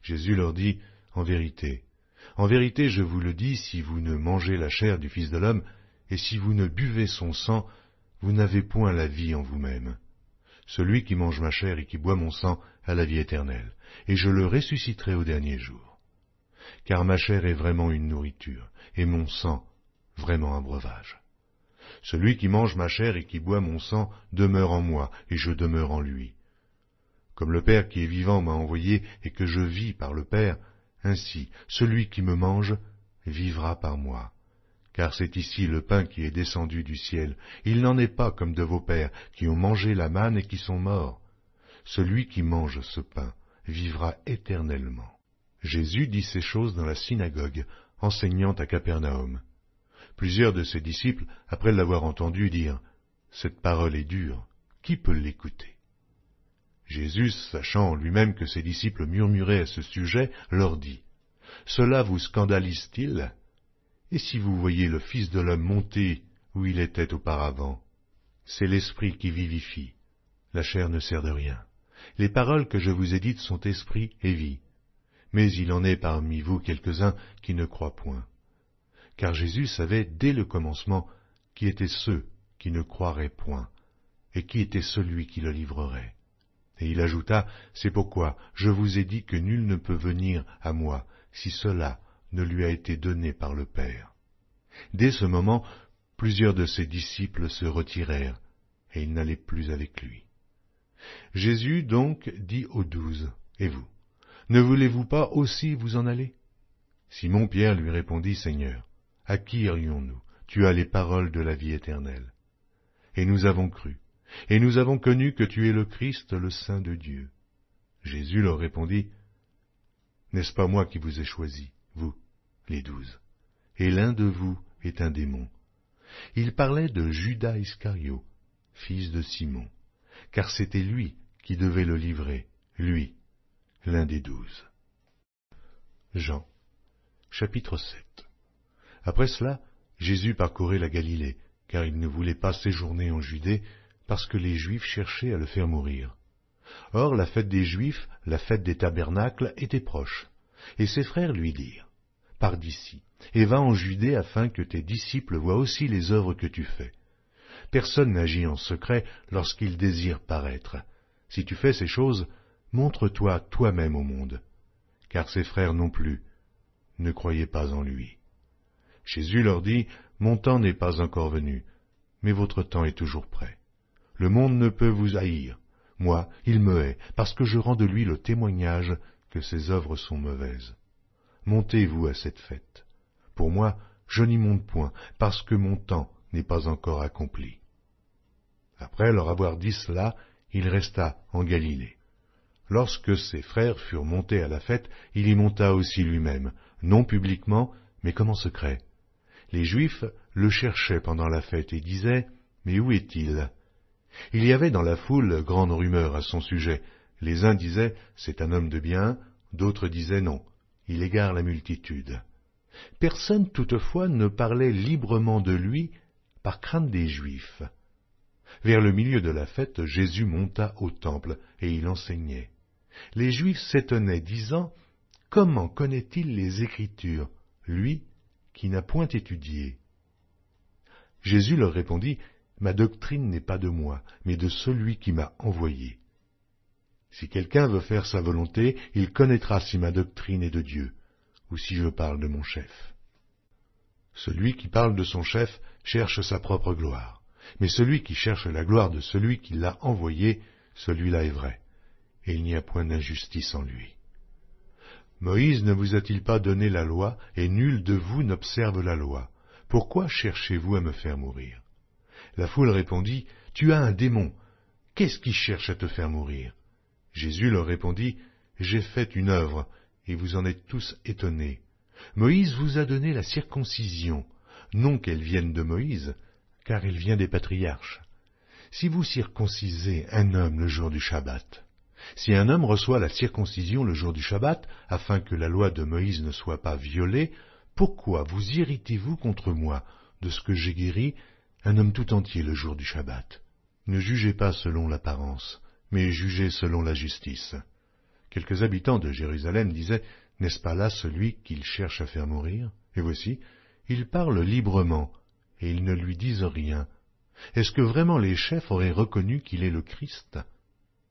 Jésus leur dit, « En vérité, je vous le dis, si vous ne mangez la chair du Fils de l'homme, et si vous ne buvez son sang, vous n'avez point la vie en vous-même. Celui qui mange ma chair et qui boit mon sang a la vie éternelle, et je le ressusciterai au dernier jour. Car ma chair est vraiment une nourriture, et mon sang vraiment un breuvage. Celui qui mange ma chair et qui boit mon sang demeure en moi, et je demeure en lui. Comme le Père qui est vivant m'a envoyé et que je vis par le Père, ainsi celui qui me mange vivra par moi. Car c'est ici le pain qui est descendu du ciel. Il n'en est pas comme de vos pères, qui ont mangé la manne et qui sont morts. Celui qui mange ce pain vivra éternellement. » Jésus dit ces choses dans la synagogue, enseignant à Capernaum. Plusieurs de ses disciples, après l'avoir entendu, dirent « Cette parole est dure, qui peut l'écouter ?» Jésus, sachant en lui-même que ses disciples murmuraient à ce sujet, leur dit « Cela vous scandalise-t-il ? Et si vous voyez le Fils de l'homme monter où il était auparavant? C'est l'Esprit qui vivifie, la chair ne sert de rien. Les paroles que je vous ai dites sont esprit et vie. Mais il en est parmi vous quelques-uns qui ne croient point. » Car Jésus savait dès le commencement qui étaient ceux qui ne croiraient point, et qui était celui qui le livrerait. Et il ajouta, « C'est pourquoi je vous ai dit que nul ne peut venir à moi si cela ne lui a été donné par le Père. » Dès ce moment, plusieurs de ses disciples se retirèrent, et ils n'allaient plus avec lui. Jésus donc dit aux 12, « Et vous, ne voulez-vous pas aussi vous en aller ?» Simon-Pierre lui répondit, « Seigneur, à qui irions-nous? Tu as les paroles de la vie éternelle. Et nous avons cru, et nous avons connu que tu es le Christ, le Saint de Dieu. » Jésus leur répondit, « N'est-ce pas moi qui vous ai choisis, vous, les 12? Et l'un de vous est un démon. » Il parlait de Judas Iscario, fils de Simon, car c'était lui qui devait le livrer, lui, l'un des 12. Jean, chapitre 7. Après cela, Jésus parcourait la Galilée, car il ne voulait pas séjourner en Judée, parce que les Juifs cherchaient à le faire mourir. Or, la fête des Juifs, la fête des tabernacles, était proche, et ses frères lui dirent, « Pars d'ici, et va en Judée afin que tes disciples voient aussi les œuvres que tu fais. Personne n'agit en secret lorsqu'il désire paraître. Si tu fais ces choses, montre-toi toi-même au monde. » Car ses frères non plus ne croyaient pas en lui. Jésus leur dit, « Mon temps n'est pas encore venu, mais votre temps est toujours prêt. Le monde ne peut vous haïr. Moi, il me hait, parce que je rends de lui le témoignage que ses œuvres sont mauvaises. Montez-vous à cette fête. Pour moi, je n'y monte point, parce que mon temps n'est pas encore accompli. » Après leur avoir dit cela, il resta en Galilée. Lorsque ses frères furent montés à la fête, il y monta aussi lui-même, non publiquement, mais comme en secret. Les Juifs le cherchaient pendant la fête et disaient, « Mais où est-il » Il y avait dans la foule grande rumeur à son sujet. Les uns disaient « c'est un homme de bien », d'autres disaient « non, il égare la multitude ». Personne toutefois ne parlait librement de lui par crainte des Juifs. Vers le milieu de la fête, Jésus monta au temple et il enseignait. Les Juifs s'étonnaient, disant « Comment connaît-il les Écritures, lui qui n'a point étudié ?» Jésus leur répondit « Ma doctrine n'est pas de moi, mais de celui qui m'a envoyé. Si quelqu'un veut faire sa volonté, il connaîtra si ma doctrine est de Dieu, ou si je parle de mon chef. Celui qui parle de son chef cherche sa propre gloire, mais celui qui cherche la gloire de celui qui l'a envoyé, celui-là est vrai, et il n'y a point d'injustice en lui. Moïse ne vous a-t-il pas donné la loi, et nul de vous n'observe la loi? Pourquoi cherchez-vous à me faire mourir? La foule répondit, « Tu as un démon. Qu'est-ce qui cherche à te faire mourir ?» Jésus leur répondit, « J'ai fait une œuvre, et vous en êtes tous étonnés. Moïse vous a donné la circoncision, non qu'elle vienne de Moïse, car elle vient des patriarches. Si vous circoncisez un homme le jour du Shabbat, si un homme reçoit la circoncision le jour du Shabbat, afin que la loi de Moïse ne soit pas violée, pourquoi vous irritez-vous contre moi de ce que j'ai guéri un homme tout entier le jour du Shabbat? Ne jugez pas selon l'apparence, mais jugez selon la justice. » Quelques habitants de Jérusalem disaient, « N'est-ce pas là celui qu'il cherche à faire mourir? Et voici, il parle librement, et ils ne lui disent rien. Est-ce que vraiment les chefs auraient reconnu qu'il est le Christ?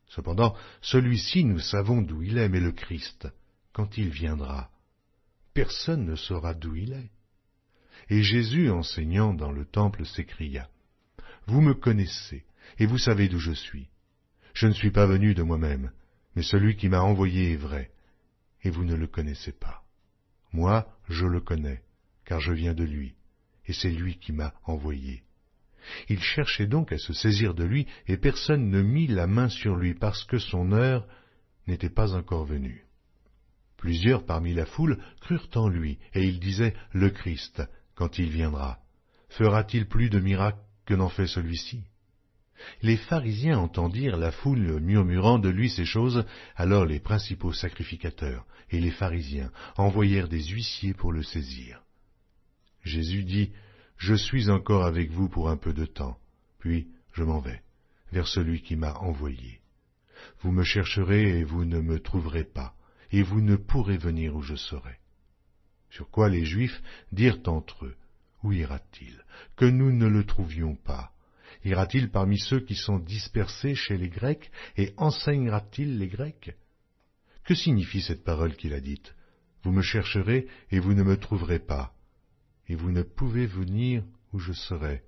Cependant, celui-ci, nous savons d'où il est, mais le Christ, quand il viendra, personne ne saura d'où il est. » Et Jésus, enseignant dans le temple, s'écria, « Vous me connaissez, et vous savez d'où je suis. Je ne suis pas venu de moi-même, mais celui qui m'a envoyé est vrai, et vous ne le connaissez pas. Moi, je le connais, car je viens de lui, et c'est lui qui m'a envoyé. » Il cherchait donc à se saisir de lui, et personne ne mit la main sur lui, parce que son heure n'était pas encore venue. Plusieurs parmi la foule crurent en lui, et ils disaient, « Le Christ, quand il viendra, fera-t-il plus de miracles que n'en fait celui-ci » Les pharisiens entendirent la foule murmurant de lui ces choses, alors les principaux sacrificateurs et les pharisiens envoyèrent des huissiers pour le saisir. Jésus dit, « Je suis encore avec vous pour un peu de temps, puis je m'en vais, vers celui qui m'a envoyé. Vous me chercherez et vous ne me trouverez pas, et vous ne pourrez venir où je serai. » Sur quoi les Juifs dirent entre eux, « Où ira-t-il, que nous ne le trouvions pas? Ira-t-il parmi ceux qui sont dispersés chez les Grecs, et enseignera-t-il les Grecs? Que signifie cette parole qu'il a dite? Vous me chercherez et vous ne me trouverez pas, et vous ne pouvez venir où je serai. »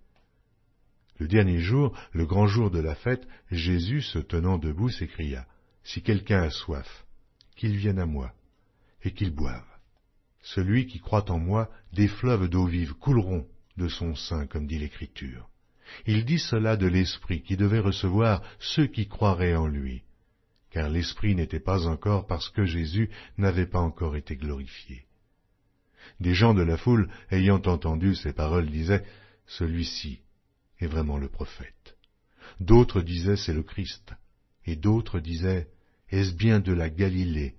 Le dernier jour, le grand jour de la fête, Jésus, se tenant debout, s'écria, « Si quelqu'un a soif, qu'il vienne à moi, et qu'il boive. Celui qui croit en moi, des fleuves d'eau vive couleront de son sein, comme dit l'Écriture. » Il dit cela de l'Esprit qui devait recevoir ceux qui croiraient en lui, car l'Esprit n'était pas encore parce que Jésus n'avait pas encore été glorifié. Des gens de la foule, ayant entendu ces paroles, disaient, « Celui-ci est vraiment le prophète. » D'autres disaient, « C'est le Christ. » Et d'autres disaient, « Est-ce bien de la Galilée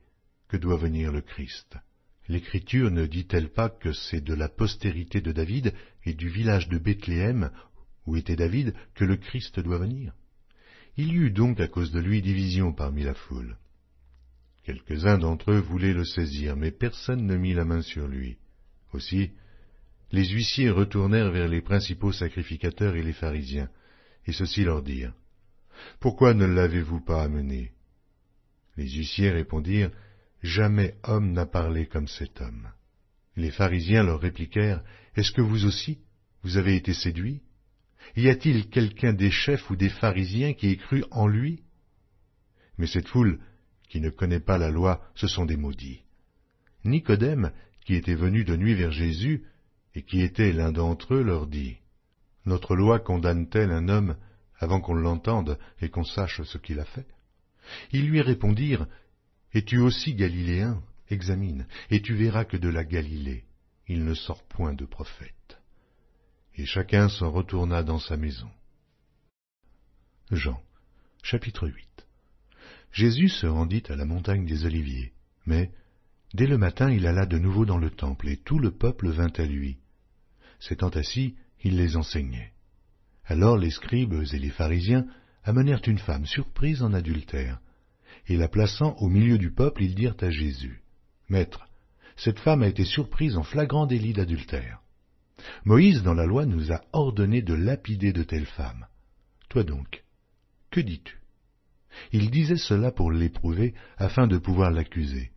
que doit venir le Christ? L'Écriture ne dit-elle pas que c'est de la postérité de David et du village de Bethléem, où était David, que le Christ doit venir? » Il y eut donc à cause de lui division parmi la foule. Quelques-uns d'entre eux voulaient le saisir, mais personne ne mit la main sur lui. Aussi, les huissiers retournèrent vers les principaux sacrificateurs et les pharisiens, et ceux-ci leur dirent, « Pourquoi ne l'avez-vous pas amené ?» Les huissiers répondirent, « Jamais homme n'a parlé comme cet homme. » Les pharisiens leur répliquèrent, « Est-ce que vous aussi, vous avez été séduits? Y a-t-il quelqu'un des chefs ou des pharisiens qui ait cru en lui? » Mais cette foule, qui ne connaît pas la loi, ce sont des maudits. Nicodème, qui était venu de nuit vers Jésus, et qui était l'un d'entre eux, leur dit, « Notre loi condamne-t-elle un homme avant qu'on l'entende et qu'on sache ce qu'il a fait? » Ils lui répondirent, « Es-tu aussi galiléen? Examine, et tu verras que de la Galilée, il ne sort point de prophète. » Et chacun s'en retourna dans sa maison. Jean, chapitre 8. Jésus se rendit à la montagne des Oliviers, mais dès le matin il alla de nouveau dans le temple, et tout le peuple vint à lui. S'étant assis, il les enseignait. Alors les scribes et les pharisiens amenèrent une femme surprise en adultère, et la plaçant au milieu du peuple, ils dirent à Jésus, « Maître, cette femme a été surprise en flagrant délit d'adultère. Moïse, dans la loi, nous a ordonné de lapider de telles femmes. Toi donc, que dis-tu » Il disait cela pour l'éprouver, afin de pouvoir l'accuser.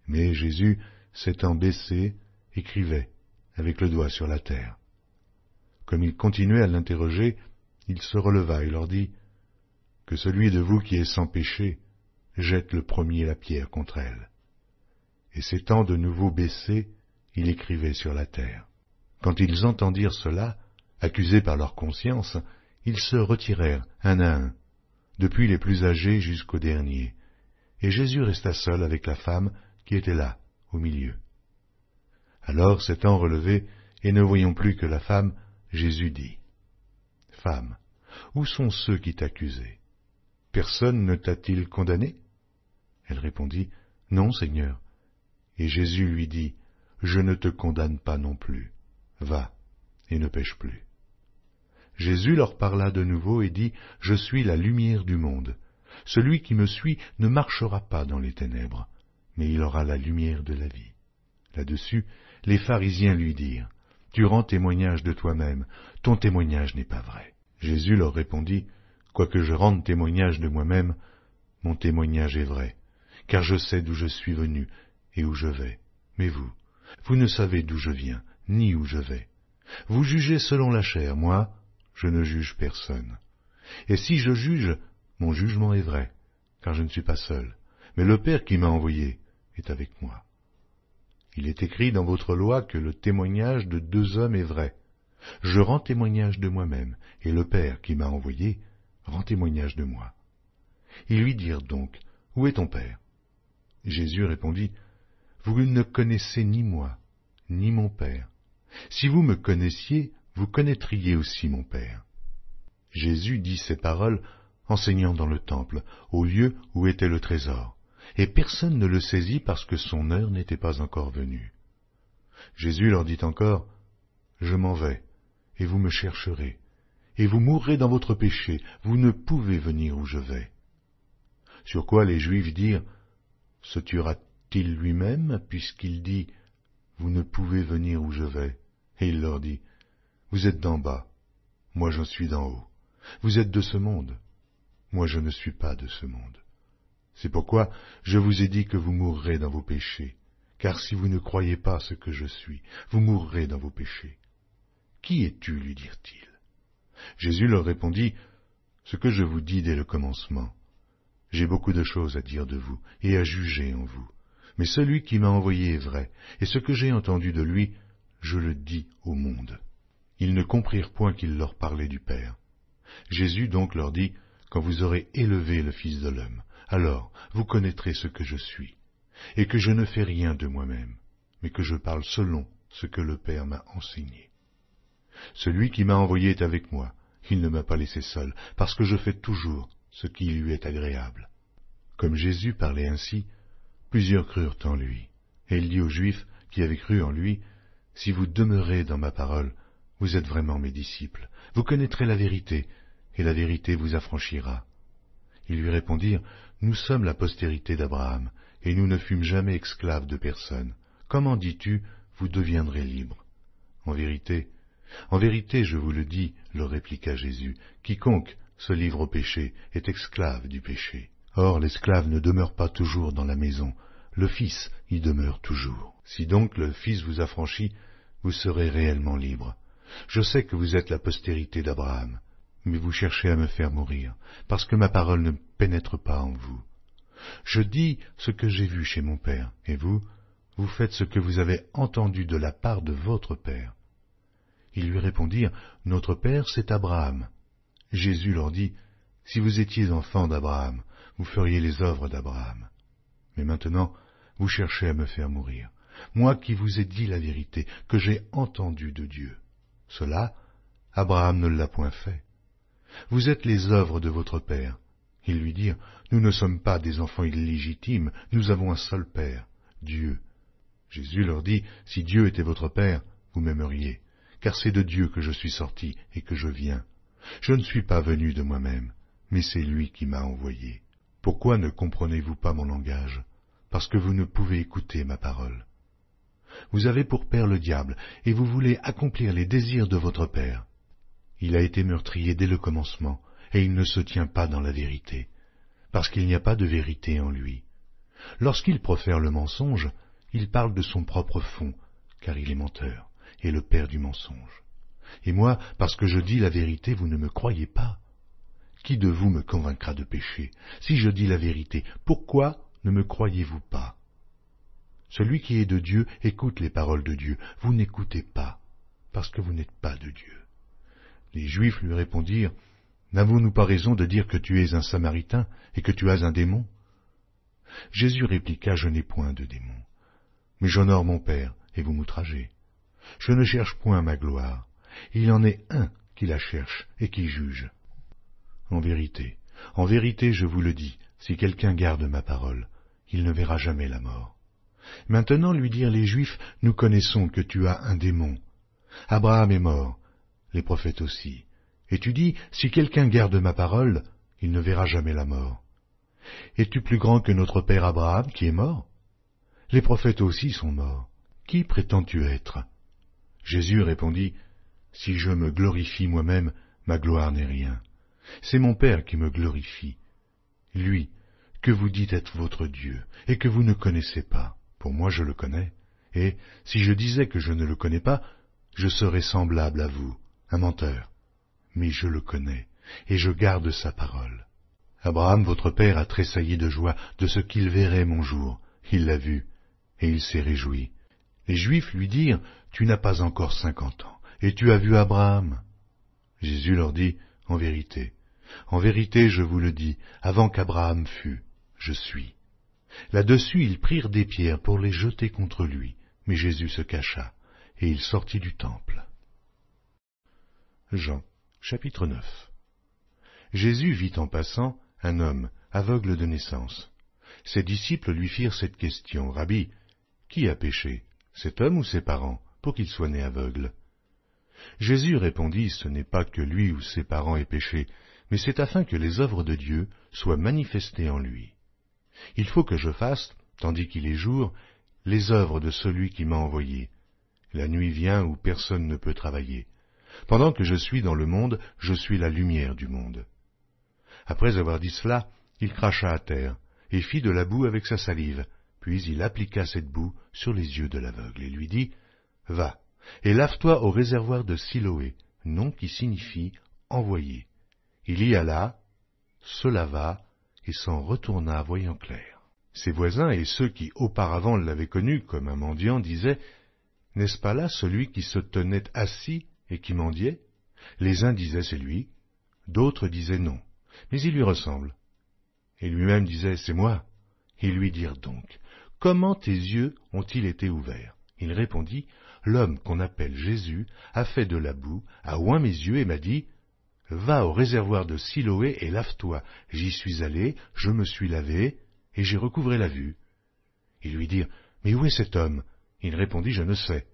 Mais Jésus, s'étant baissé, écrivait, avec le doigt sur la terre. Comme il continuait à l'interroger, il se releva et leur dit, « Que celui de vous qui est sans péché jette le premier la pierre contre elle. » Et s'étant de nouveau baissé, il écrivait sur la terre. Quand ils entendirent cela, accusés par leur conscience, ils se retirèrent un à un, depuis les plus âgés jusqu'aux derniers, et Jésus resta seul avec la femme qui était là, au milieu. Alors, s'étant relevé, et ne voyant plus que la femme, Jésus dit, « Femme, où sont ceux qui t'accusaient? Personne ne t'a-t-il condamné » Elle répondit, « Non, Seigneur. » Et Jésus lui dit, « Je ne te condamne pas non plus. Va, et ne pêche plus. » Jésus leur parla de nouveau et dit, « Je suis la lumière du monde. Celui qui me suit ne marchera pas dans les ténèbres, mais il aura la lumière de la vie. » Là-dessus, les pharisiens lui dirent, « Tu rends témoignage de toi-même, ton témoignage n'est pas vrai. » Jésus leur répondit, « Quoique je rende témoignage de moi-même, mon témoignage est vrai, car je sais d'où je suis venu et où je vais. Mais vous, vous ne savez d'où je viens, ni où je vais. Vous jugez selon la chair, moi, je ne juge personne. Et si je juge, mon jugement est vrai, car je ne suis pas seul, mais le Père qui m'a envoyé est avec moi. Il est écrit dans votre loi que le témoignage de deux hommes est vrai. Je rends témoignage de moi-même, et le Père qui m'a envoyé rend témoignage de moi. » Ils lui dirent donc, « Où est ton Père » Jésus répondit, « Vous ne connaissez ni moi, ni mon Père. Si vous me connaissiez, vous connaîtriez aussi mon Père. » Jésus dit ces paroles, enseignant dans le temple, au lieu où était le trésor, et personne ne le saisit parce que son heure n'était pas encore venue. Jésus leur dit encore, « Je m'en vais, et vous me chercherez, et vous mourrez dans votre péché, vous ne pouvez venir où je vais. » Sur quoi les Juifs dirent, « Se tuera-t-il lui-même, puisqu'il dit, vous ne pouvez venir où je vais ?» Et il leur dit, « Vous êtes d'en bas, moi je suis d'en haut. Vous êtes de ce monde, moi je ne suis pas de ce monde. C'est pourquoi je vous ai dit que vous mourrez dans vos péchés, car si vous ne croyez pas ce que je suis, vous mourrez dans vos péchés. Qui es-tu, lui dirent-ils. Jésus leur répondit, ce que je vous dis dès le commencement. J'ai beaucoup de choses à dire de vous et à juger en vous, mais celui qui m'a envoyé est vrai, et ce que j'ai entendu de lui, je le dis au monde. Ils ne comprirent point qu'il leur parlait du Père. Jésus donc leur dit, quand vous aurez élevé le Fils de l'homme, alors vous connaîtrez ce que je suis, et que je ne fais rien de moi-même, mais que je parle selon ce que le Père m'a enseigné. Celui qui m'a envoyé est avec moi, il ne m'a pas laissé seul, parce que je fais toujours ce qui lui est agréable. » Comme Jésus parlait ainsi, plusieurs crurent en lui, et il dit aux Juifs qui avaient cru en lui, « Si vous demeurez dans ma parole, vous êtes vraiment mes disciples, vous connaîtrez la vérité, et la vérité vous affranchira. » Ils lui répondirent, « Nous sommes la postérité d'Abraham, et nous ne fûmes jamais esclaves de personne. Comment dis-tu, vous deviendrez libres ? » En vérité, je vous le dis, leur répliqua Jésus, quiconque se livre au péché est esclave du péché. Or l'esclave ne demeure pas toujours dans la maison, le Fils y demeure toujours. Si donc le Fils vous affranchit, vous serez réellement libres. Je sais que vous êtes la postérité d'Abraham, mais vous cherchez à me faire mourir, parce que ma parole ne pénètre pas en vous. Je dis ce que j'ai vu chez mon Père, et vous, vous faites ce que vous avez entendu de la part de votre Père. Ils lui répondirent, « Notre Père, c'est Abraham. » Jésus leur dit, « Si vous étiez enfants d'Abraham, vous feriez les œuvres d'Abraham. Mais maintenant, vous cherchez à me faire mourir, moi qui vous ai dit la vérité, que j'ai entendue de Dieu. Cela, Abraham ne l'a point fait. Vous êtes les œuvres de votre Père. Ils lui dirent, « Nous ne sommes pas des enfants illégitimes, nous avons un seul Père, Dieu. » Jésus leur dit, « Si Dieu était votre Père, vous m'aimeriez, car c'est de Dieu que je suis sorti et que je viens. Je ne suis pas venu de moi-même, mais c'est lui qui m'a envoyé. Pourquoi ne comprenez-vous pas mon langage? Parce que vous ne pouvez écouter ma parole. Vous avez pour père le diable, et vous voulez accomplir les désirs de votre père. Il a été meurtrier dès le commencement, et il ne se tient pas dans la vérité, parce qu'il n'y a pas de vérité en lui. Lorsqu'il profère le mensonge, il parle de son propre fond, car il est menteur, et le père du mensonge. Et moi, parce que je dis la vérité, vous ne me croyez pas. Qui de vous me convaincra de péché? Si je dis la vérité, pourquoi ne me croyez-vous pas? Celui qui est de Dieu écoute les paroles de Dieu. Vous n'écoutez pas, parce que vous n'êtes pas de Dieu. Les Juifs lui répondirent, « N'avons-nous pas raison de dire que tu es un Samaritain et que tu as un démon ?» Jésus répliqua, « Je n'ai point de démon, mais j'honore mon Père, et vous m'outragez. Je ne cherche point ma gloire. Il en est un qui la cherche et qui juge. En vérité, je vous le dis, si quelqu'un garde ma parole, il ne verra jamais la mort. » Maintenant lui dirent les Juifs, « Nous connaissons que tu as un démon. Abraham est mort, les prophètes aussi. Et tu dis, si quelqu'un garde ma parole, il ne verra jamais la mort. Es-tu plus grand que notre père Abraham qui est mort? Les prophètes aussi sont morts. Qui prétends-tu être? » Jésus répondit, « Si je me glorifie moi-même, ma gloire n'est rien. C'est mon Père qui me glorifie. Lui, que vous dites être votre Dieu, et que vous ne connaissez pas. Pour moi je le connais, et si je disais que je ne le connais pas, je serais semblable à vous, un menteur. Mais je le connais, et je garde sa parole. Abraham, votre père, a tressailli de joie de ce qu'il verrait mon jour. Il l'a vu, et il s'est réjoui. Les Juifs lui dirent, « Tu n'as pas encore 50 ans, et tu as vu Abraham. » Jésus leur dit, « En vérité, je vous le dis, avant qu'Abraham fût, je suis. » Là-dessus, ils prirent des pierres pour les jeter contre lui, mais Jésus se cacha, et il sortit du temple. Jean, chapitre 9. Jésus vit en passant un homme aveugle de naissance. Ses disciples lui firent cette question, « Rabbi, qui a péché, cet homme ou ses parents, pour qu'il soit né aveugle ?» Jésus répondit, « Ce n'est pas que lui ou ses parents aient péché, mais c'est afin que les œuvres de Dieu soient manifestées en lui. Il faut que je fasse, tandis qu'il est jour, les œuvres de celui qui m'a envoyé. La nuit vient où personne ne peut travailler. Pendant que je suis dans le monde, je suis la lumière du monde. » Après avoir dit cela, il cracha à terre, et fit de la boue avec sa salive, puis il appliqua cette boue sur les yeux de l'aveugle, et lui dit, « Va, et lave-toi au réservoir de Siloé, nom qui signifie « envoyé ». Il y alla, se lava, et s'en retourna voyant clair. Ses voisins et ceux qui auparavant l'avaient connu comme un mendiant disaient, « N'est-ce pas là celui qui se tenait assis et qui mendiait ?» Les uns disaient, « C'est lui », d'autres disaient, « Non, mais il lui ressemble. » Et lui-même disait, « C'est moi. » Ils lui dirent donc, « Comment tes yeux ont-ils été ouverts ?» Il répondit, « L'homme qu'on appelle Jésus a fait de la boue, a oint mes yeux et m'a dit, « Va au réservoir de Siloé et lave-toi. » J'y suis allé, je me suis lavé, et j'ai recouvré la vue. Ils lui dirent, « Mais où est cet homme ?» Il répondit, « Je ne sais. »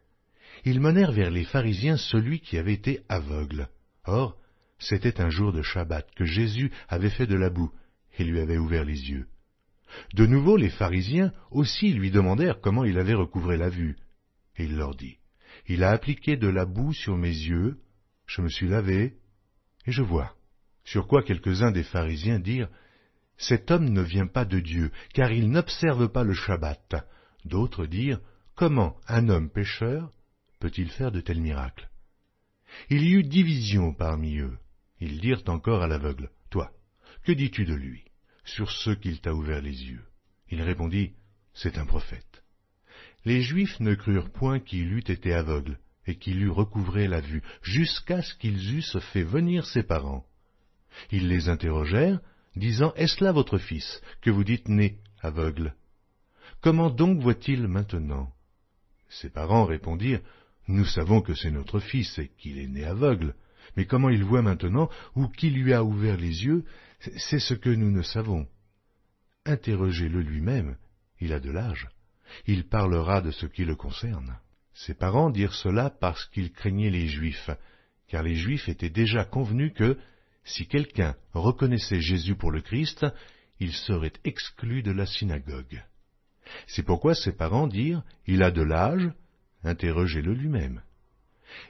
Ils menèrent vers les pharisiens celui qui avait été aveugle. Or, c'était un jour de Shabbat que Jésus avait fait de la boue, et lui avait ouvert les yeux. De nouveau, les pharisiens aussi lui demandèrent comment il avait recouvré la vue. Et il leur dit, « Il a appliqué de la boue sur mes yeux, je me suis lavé, et je vois. » Sur quoi quelques-uns des pharisiens dirent, « Cet homme ne vient pas de Dieu, car il n'observe pas le Shabbat. » D'autres dirent, « Comment un homme pécheur peut-il faire de tels miracles ?» Il y eut division parmi eux. Ils dirent encore à l'aveugle, « Toi, que dis-tu de lui, sur ce qu'il t'a ouvert les yeux ?» Il répondit, « C'est un prophète. » Les Juifs ne crurent point qu'il eût été aveugle, et qu'il eût recouvré la vue, jusqu'à ce qu'ils eussent fait venir ses parents. Ils les interrogèrent, disant, « Est-ce là votre fils, que vous dites né aveugle? Comment donc voit-il maintenant ?» Ses parents répondirent, « Nous savons que c'est notre fils et qu'il est né aveugle, Mais comment il voit maintenant, ou qui lui a ouvert les yeux, c'est ce que nous ne savons. Interrogez-le lui-même, il a de l'âge. Il parlera de ce qui le concerne. Ses parents dirent cela parce qu'ils craignaient les Juifs, car les Juifs étaient déjà convenus que, si quelqu'un reconnaissait Jésus pour le Christ, il serait exclu de la synagogue. C'est pourquoi ses parents dirent, « Il a de l'âge, interrogez-le lui-même. »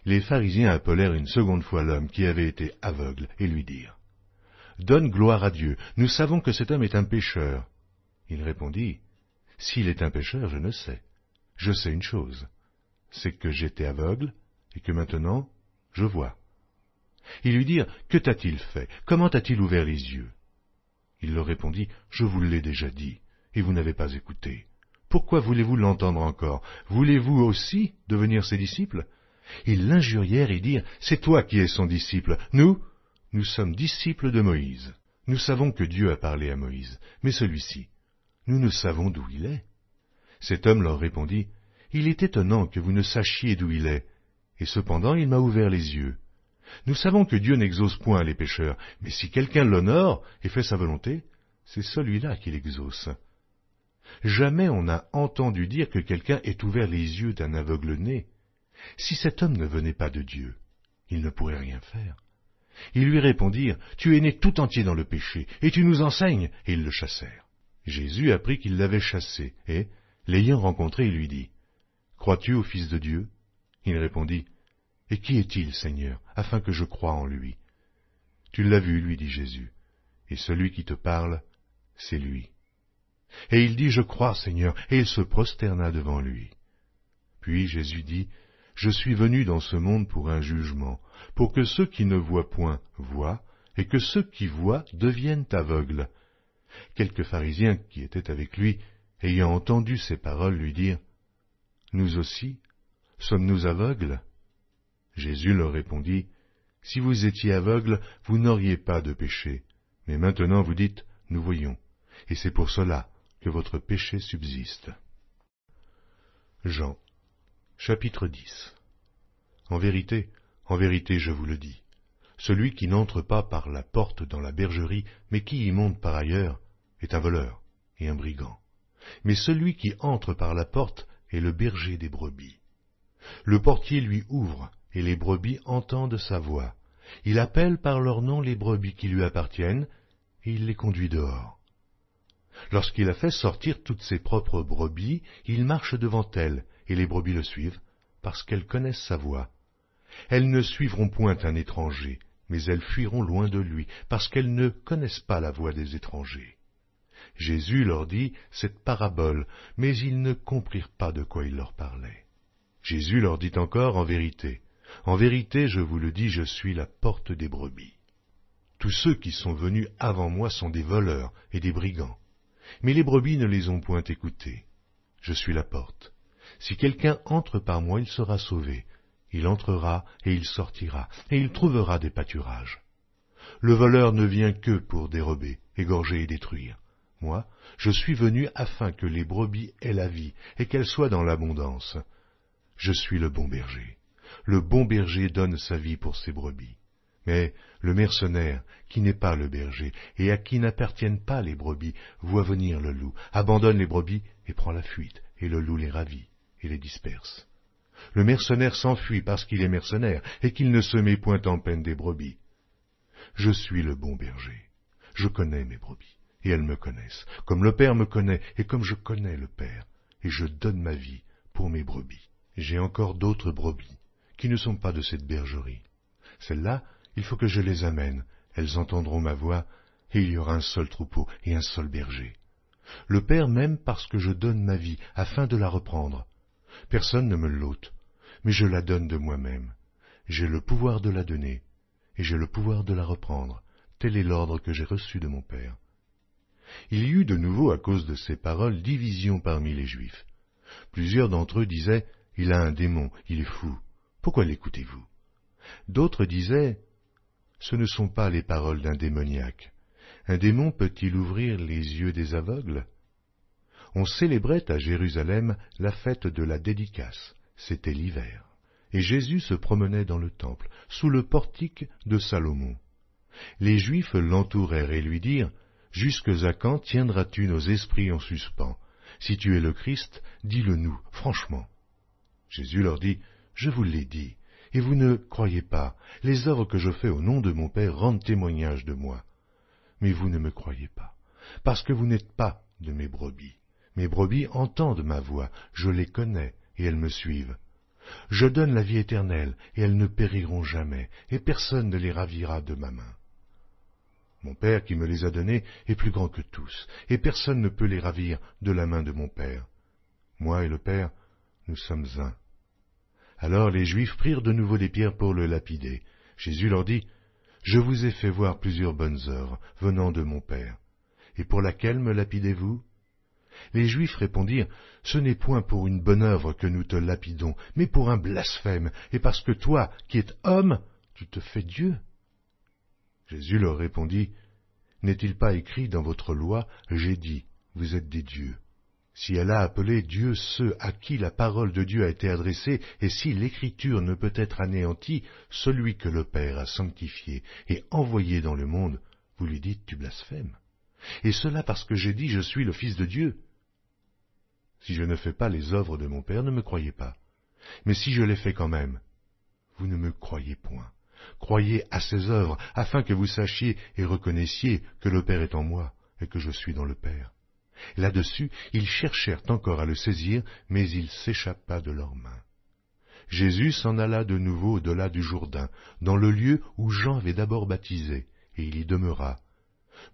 Les pharisiens appelèrent une seconde fois l'homme qui avait été aveugle et lui dirent, « Donne gloire à Dieu, nous savons que cet homme est un pécheur. » Il répondit, « S'il est un pécheur, je ne sais. Je sais une chose, c'est que j'étais aveugle et que maintenant je vois. » Ils lui dirent, « Que t'a-t-il fait? Comment t'a-t-il ouvert les yeux ?» Il leur répondit, « Je vous l'ai déjà dit, et vous n'avez pas écouté. Pourquoi voulez-vous l'entendre encore? Voulez-vous aussi devenir ses disciples ?» Ils l'injurièrent et dirent, « C'est toi qui es son disciple. Nous sommes disciples de Moïse. Nous savons que Dieu a parlé à Moïse, mais celui-ci, nous ne savons d'où il est. » Cet homme leur répondit, « Il est étonnant que vous ne sachiez d'où il est, et cependant il m'a ouvert les yeux. Nous savons que Dieu n'exauce point les pécheurs, mais si quelqu'un l'honore et fait sa volonté, c'est celui-là qui l'exauce. Jamais on n'a entendu dire que quelqu'un ait ouvert les yeux d'un aveugle-né. Si cet homme ne venait pas de Dieu, il ne pourrait rien faire. » Ils lui répondirent, « Tu es né tout entier dans le péché, et tu nous enseignes. » Et ils le chassèrent. Jésus apprit qu'ils l'avaient chassé, et, l'ayant rencontré, il lui dit, « Crois-tu au Fils de Dieu ?» Il répondit, « Et qui est-il, Seigneur, afin que je croie en lui ?» Tu l'as vu, lui dit Jésus, et celui qui te parle, c'est lui. Et il dit, « Je crois, Seigneur, » et il se prosterna devant lui. Puis Jésus dit, « Je suis venu dans ce monde pour un jugement, pour que ceux qui ne voient point voient, et que ceux qui voient deviennent aveugles. » Quelques pharisiens qui étaient avec lui, ayant entendu ces paroles, lui dirent, « Nous aussi, sommes-nous aveugles ?» Jésus leur répondit, « Si vous étiez aveugles, vous n'auriez pas de péché, mais maintenant vous dites, nous voyons, et c'est pour cela que votre péché subsiste. » Jean, chapitre 10. En vérité, je vous le dis, celui qui n'entre pas par la porte dans la bergerie, mais qui y monte par ailleurs, est un voleur et un brigand. Mais celui qui entre par la porte est le berger des brebis. Le portier lui ouvre, et les brebis entendent sa voix. Il appelle par leur nom les brebis qui lui appartiennent, et il les conduit dehors. Lorsqu'il a fait sortir toutes ses propres brebis, il marche devant elles, et les brebis le suivent, parce qu'elles connaissent sa voix. Elles ne suivront point un étranger, mais elles fuiront loin de lui, parce qu'elles ne connaissent pas la voix des étrangers. Jésus leur dit cette parabole, mais ils ne comprirent pas de quoi il leur parlait. Jésus leur dit encore, en vérité, je vous le dis, je suis la porte des brebis. Tous ceux qui sont venus avant moi sont des voleurs et des brigands, mais les brebis ne les ont point écoutés. Je suis la porte. Si quelqu'un entre par moi, il sera sauvé. Il entrera et il sortira, et il trouvera des pâturages. Le voleur ne vient que pour dérober, égorger et détruire. Moi, je suis venu afin que les brebis aient la vie, et qu'elles soient dans l'abondance. Je suis le bon berger. Le bon berger donne sa vie pour ses brebis. Mais le mercenaire, qui n'est pas le berger, et à qui n'appartiennent pas les brebis, voit venir le loup, abandonne les brebis et prend la fuite, et le loup les ravit et les disperse. Le mercenaire s'enfuit parce qu'il est mercenaire, et qu'il ne se met point en peine des brebis. Je suis le bon berger. Je connais mes brebis, et elles me connaissent, comme le Père me connaît, et comme je connais le Père, et je donne ma vie pour mes brebis. J'ai encore d'autres brebis, qui ne sont pas de cette bergerie. Celles-là, il faut que je les amène, elles entendront ma voix, et il y aura un seul troupeau et un seul berger. Le Père m'aime parce que je donne ma vie, afin de la reprendre. Personne ne me l'ôte, mais je la donne de moi-même. J'ai le pouvoir de la donner, et j'ai le pouvoir de la reprendre. Tel est l'ordre que j'ai reçu de mon Père. Il y eut de nouveau, à cause de ces paroles, division parmi les Juifs. Plusieurs d'entre eux disaient, « Il a un démon, il est fou. Pourquoi l'écoutez-vous » D'autres disaient, « Ce ne sont pas les paroles d'un démoniaque. Un démon peut-il ouvrir les yeux des aveugles » On célébrait à Jérusalem la fête de la dédicace, c'était l'hiver. et Jésus se promenait dans le temple, sous le portique de Salomon. Les Juifs l'entourèrent et lui dirent, « Jusque à quand tiendras-tu nos esprits en suspens? Si tu es le Christ, dis-le-nous, franchement. » Jésus leur dit, « Je vous l'ai dit, et vous ne croyez pas. Les œuvres que je fais au nom de mon Père rendent témoignage de moi. Mais vous ne me croyez pas, parce que vous n'êtes pas de mes brebis. Mes brebis entendent ma voix, je les connais, et elles me suivent. Je donne la vie éternelle, et elles ne périront jamais, et personne ne les ravira de ma main. Mon Père qui me les a donnés est plus grand que tous, et personne ne peut les ravir de la main de mon Père. Moi et le Père, nous sommes un. » Alors les Juifs prirent de nouveau des pierres pour le lapider. Jésus leur dit, « Je vous ai fait voir plusieurs bonnes œuvres venant de mon Père. Et pour laquelle me lapidez-vous » Les Juifs répondirent, « Ce n'est point pour une bonne œuvre que nous te lapidons, mais pour un blasphème, et parce que toi, qui es homme, tu te fais Dieu. » Jésus leur répondit, « N'est-il pas écrit dans votre loi, j'ai dit, vous êtes des dieux. Si elle a appelé Dieu ceux à qui la parole de Dieu a été adressée, et si l'Écriture ne peut être anéantie, celui que le Père a sanctifié et envoyé dans le monde, vous lui dites, tu blasphèmes. Et cela parce que j'ai dit, je suis le Fils de Dieu. Si je ne fais pas les œuvres de mon Père, ne me croyez pas. Mais si je les fais quand même, vous ne me croyez point. Croyez à ces œuvres, afin que vous sachiez et reconnaissiez que le Père est en moi, et que je suis dans le Père. » Là-dessus, ils cherchèrent encore à le saisir, mais il s'échappa de leurs mains. Jésus s'en alla de nouveau au-delà du Jourdain, dans le lieu où Jean avait d'abord baptisé, et il y demeura.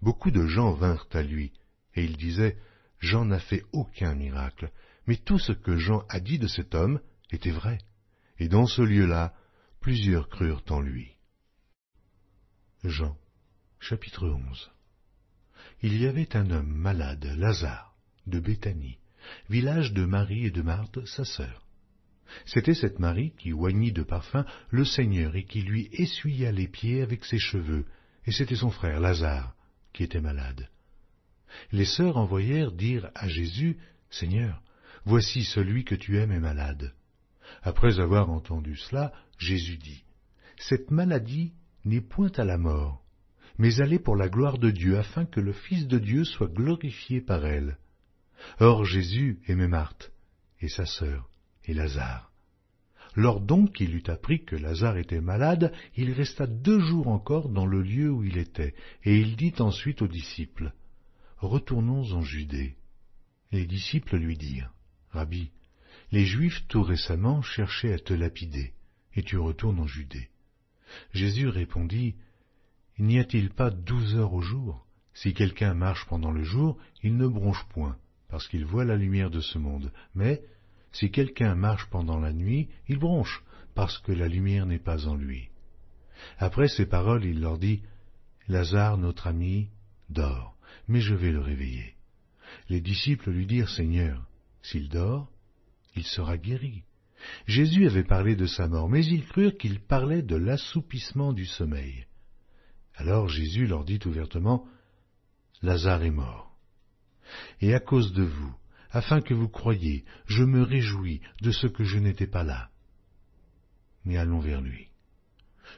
Beaucoup de gens vinrent à lui, et ils disaient, « Jean n'a fait aucun miracle, mais tout ce que Jean a dit de cet homme était vrai. » Et dans ce lieu-là, plusieurs crurent en lui. Jean, chapitre 11. Il y avait un homme malade, Lazare, de Béthanie, village de Marie et de Marthe, sa sœur. C'était cette Marie qui oignit de parfum le Seigneur et qui lui essuya les pieds avec ses cheveux, et c'était son frère Lazare qui était malade. Les sœurs envoyèrent dire à Jésus, « Seigneur, voici celui que tu aimes est malade. » Après avoir entendu cela, Jésus dit, « Cette maladie n'est point à la mort, mais elle est pour la gloire de Dieu, afin que le Fils de Dieu soit glorifié par elle. » Or Jésus aimait Marthe, et sa sœur, et Lazare. Lors donc qu'il eut appris que Lazare était malade, il resta 2 jours encore dans le lieu où il était, et il dit ensuite aux disciples, « Retournons en Judée. » Les disciples lui dirent, « Rabbi, les Juifs tout récemment cherchaient à te lapider, et tu retournes en Judée. » Jésus répondit, « N'y a-t-il pas 12 heures au jour? Si quelqu'un marche pendant le jour, il ne bronche point, parce qu'il voit la lumière de ce monde. Mais si quelqu'un marche pendant la nuit, il bronche, parce que la lumière n'est pas en lui. » Après ces paroles, il leur dit, « Lazare, notre ami, dort, mais je vais le réveiller. » Les disciples lui dirent, « Seigneur, s'il dort, il sera guéri. » Jésus avait parlé de sa mort, mais ils crurent qu'il parlait de l'assoupissement du sommeil. Alors Jésus leur dit ouvertement, « Lazare est mort. Et à cause de vous, afin que vous croyiez, je me réjouis de ce que je n'étais pas là. Mais allons vers lui. »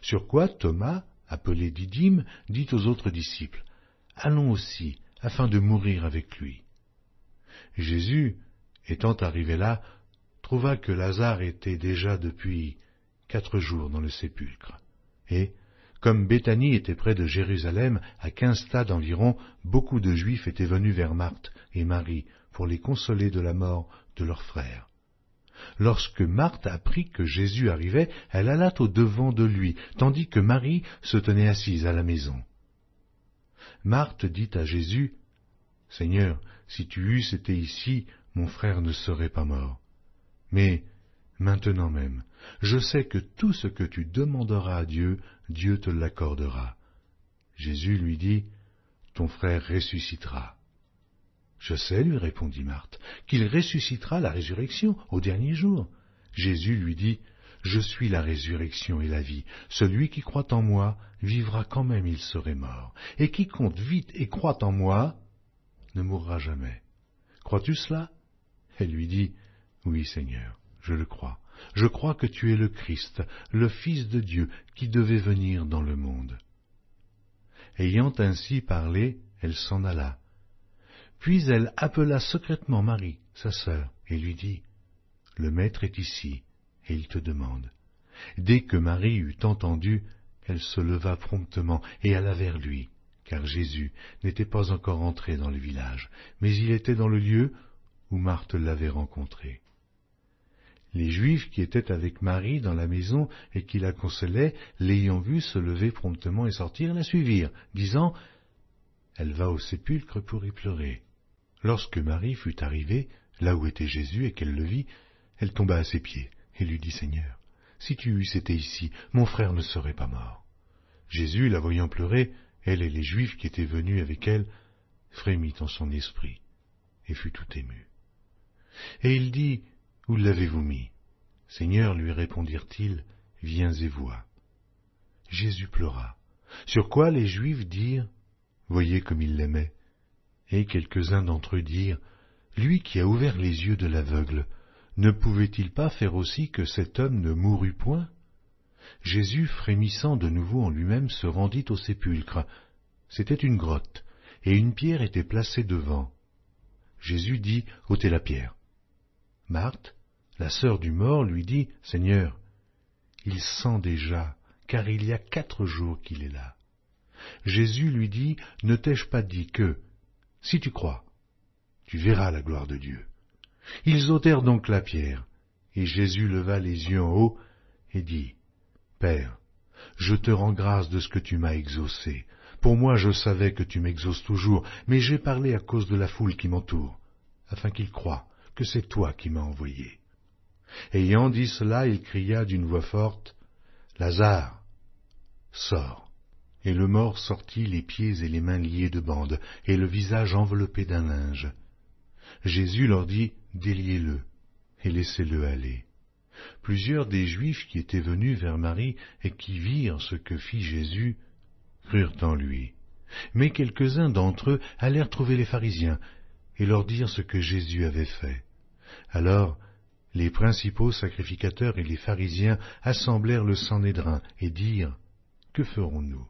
Sur quoi Thomas, appelé Didyme, dit aux autres disciples, « Allons aussi, afin de mourir avec lui. » Jésus, étant arrivé là, trouva que Lazare était déjà depuis 4 jours dans le sépulcre. Et, comme Béthanie était près de Jérusalem, à 15 stades environ, beaucoup de Juifs étaient venus vers Marthe et Marie pour les consoler de la mort de leur frère. Lorsque Marthe apprit que Jésus arrivait, elle alla au-devant de lui, tandis que Marie se tenait assise à la maison. Marthe dit à Jésus, « Seigneur, si tu eusses été ici, mon frère ne serait pas mort. Mais maintenant même, je sais que tout ce que tu demanderas à Dieu, Dieu te l'accordera. » Jésus lui dit, « Ton frère ressuscitera. » « Je sais, lui répondit Marthe, qu'il ressuscitera la résurrection au dernier jour. » Jésus lui dit, « Je suis la résurrection et la vie. Celui qui croit en moi vivra quand même il serait mort. Et quiconque vit et croit en moi ne mourra jamais. Crois-tu cela ?» Elle lui dit, « Oui, Seigneur, je le crois, je crois que tu es le Christ, le Fils de Dieu, qui devait venir dans le monde. » Ayant ainsi parlé, elle s'en alla. Puis elle appela secrètement Marie, sa sœur, et lui dit, « Le Maître est ici, et il te demande. » Dès que Marie eut entendu, elle se leva promptement et alla vers lui, car Jésus n'était pas encore entré dans le village, mais il était dans le lieu où Marthe l'avait rencontré. Les Juifs qui étaient avec Marie dans la maison et qui la consolaient, l'ayant vue se lever promptement et sortir, la suivirent, disant, « Elle va au sépulcre pour y pleurer. » Lorsque Marie fut arrivée, là où était Jésus, et qu'elle le vit, elle tomba à ses pieds et lui dit, « Seigneur, si tu eusses été ici, mon frère ne serait pas mort. » Jésus, la voyant pleurer, elle et les Juifs qui étaient venus avec elle, frémit en son esprit et fut tout ému. Et il dit, « Où l'avez-vous mis ?» « Seigneur, lui répondirent-ils, viens et vois. » Jésus pleura, sur quoi les Juifs dirent, « Voyez comme il l'aimait. » Et quelques-uns d'entre eux dirent, « Lui qui a ouvert les yeux de l'aveugle, ne pouvait-il pas faire aussi que cet homme ne mourût point ?» Jésus, frémissant de nouveau en lui-même, se rendit au sépulcre. C'était une grotte, et une pierre était placée devant. Jésus dit, « ôtez la pierre. » Marthe, la sœur du mort, lui dit, « Seigneur, il sent déjà, car il y a 4 jours qu'il est là. » Jésus lui dit, « Ne t'ai-je pas dit que, si tu crois, tu verras la gloire de Dieu. » Ils ôtèrent donc la pierre, et Jésus leva les yeux en haut et dit, « Père, je te rends grâce de ce que tu m'as exaucé. Pour moi je savais que tu m'exauces toujours, mais j'ai parlé à cause de la foule qui m'entoure, afin qu'ils croient que c'est toi qui m'as envoyé. » Ayant dit cela, il cria d'une voix forte, « Lazare, sors !» Et le mort sortit, les pieds et les mains liés de bandes, et le visage enveloppé d'un linge. Jésus leur dit, « Déliez-le, et laissez-le aller. » Plusieurs des Juifs qui étaient venus vers Marie et qui virent ce que fit Jésus, crurent en lui. Mais quelques-uns d'entre eux allèrent trouver les pharisiens, et leur dirent ce que Jésus avait fait. Alors, les principaux sacrificateurs et les pharisiens assemblèrent le Sanhédrin et dirent, « Que ferons-nous?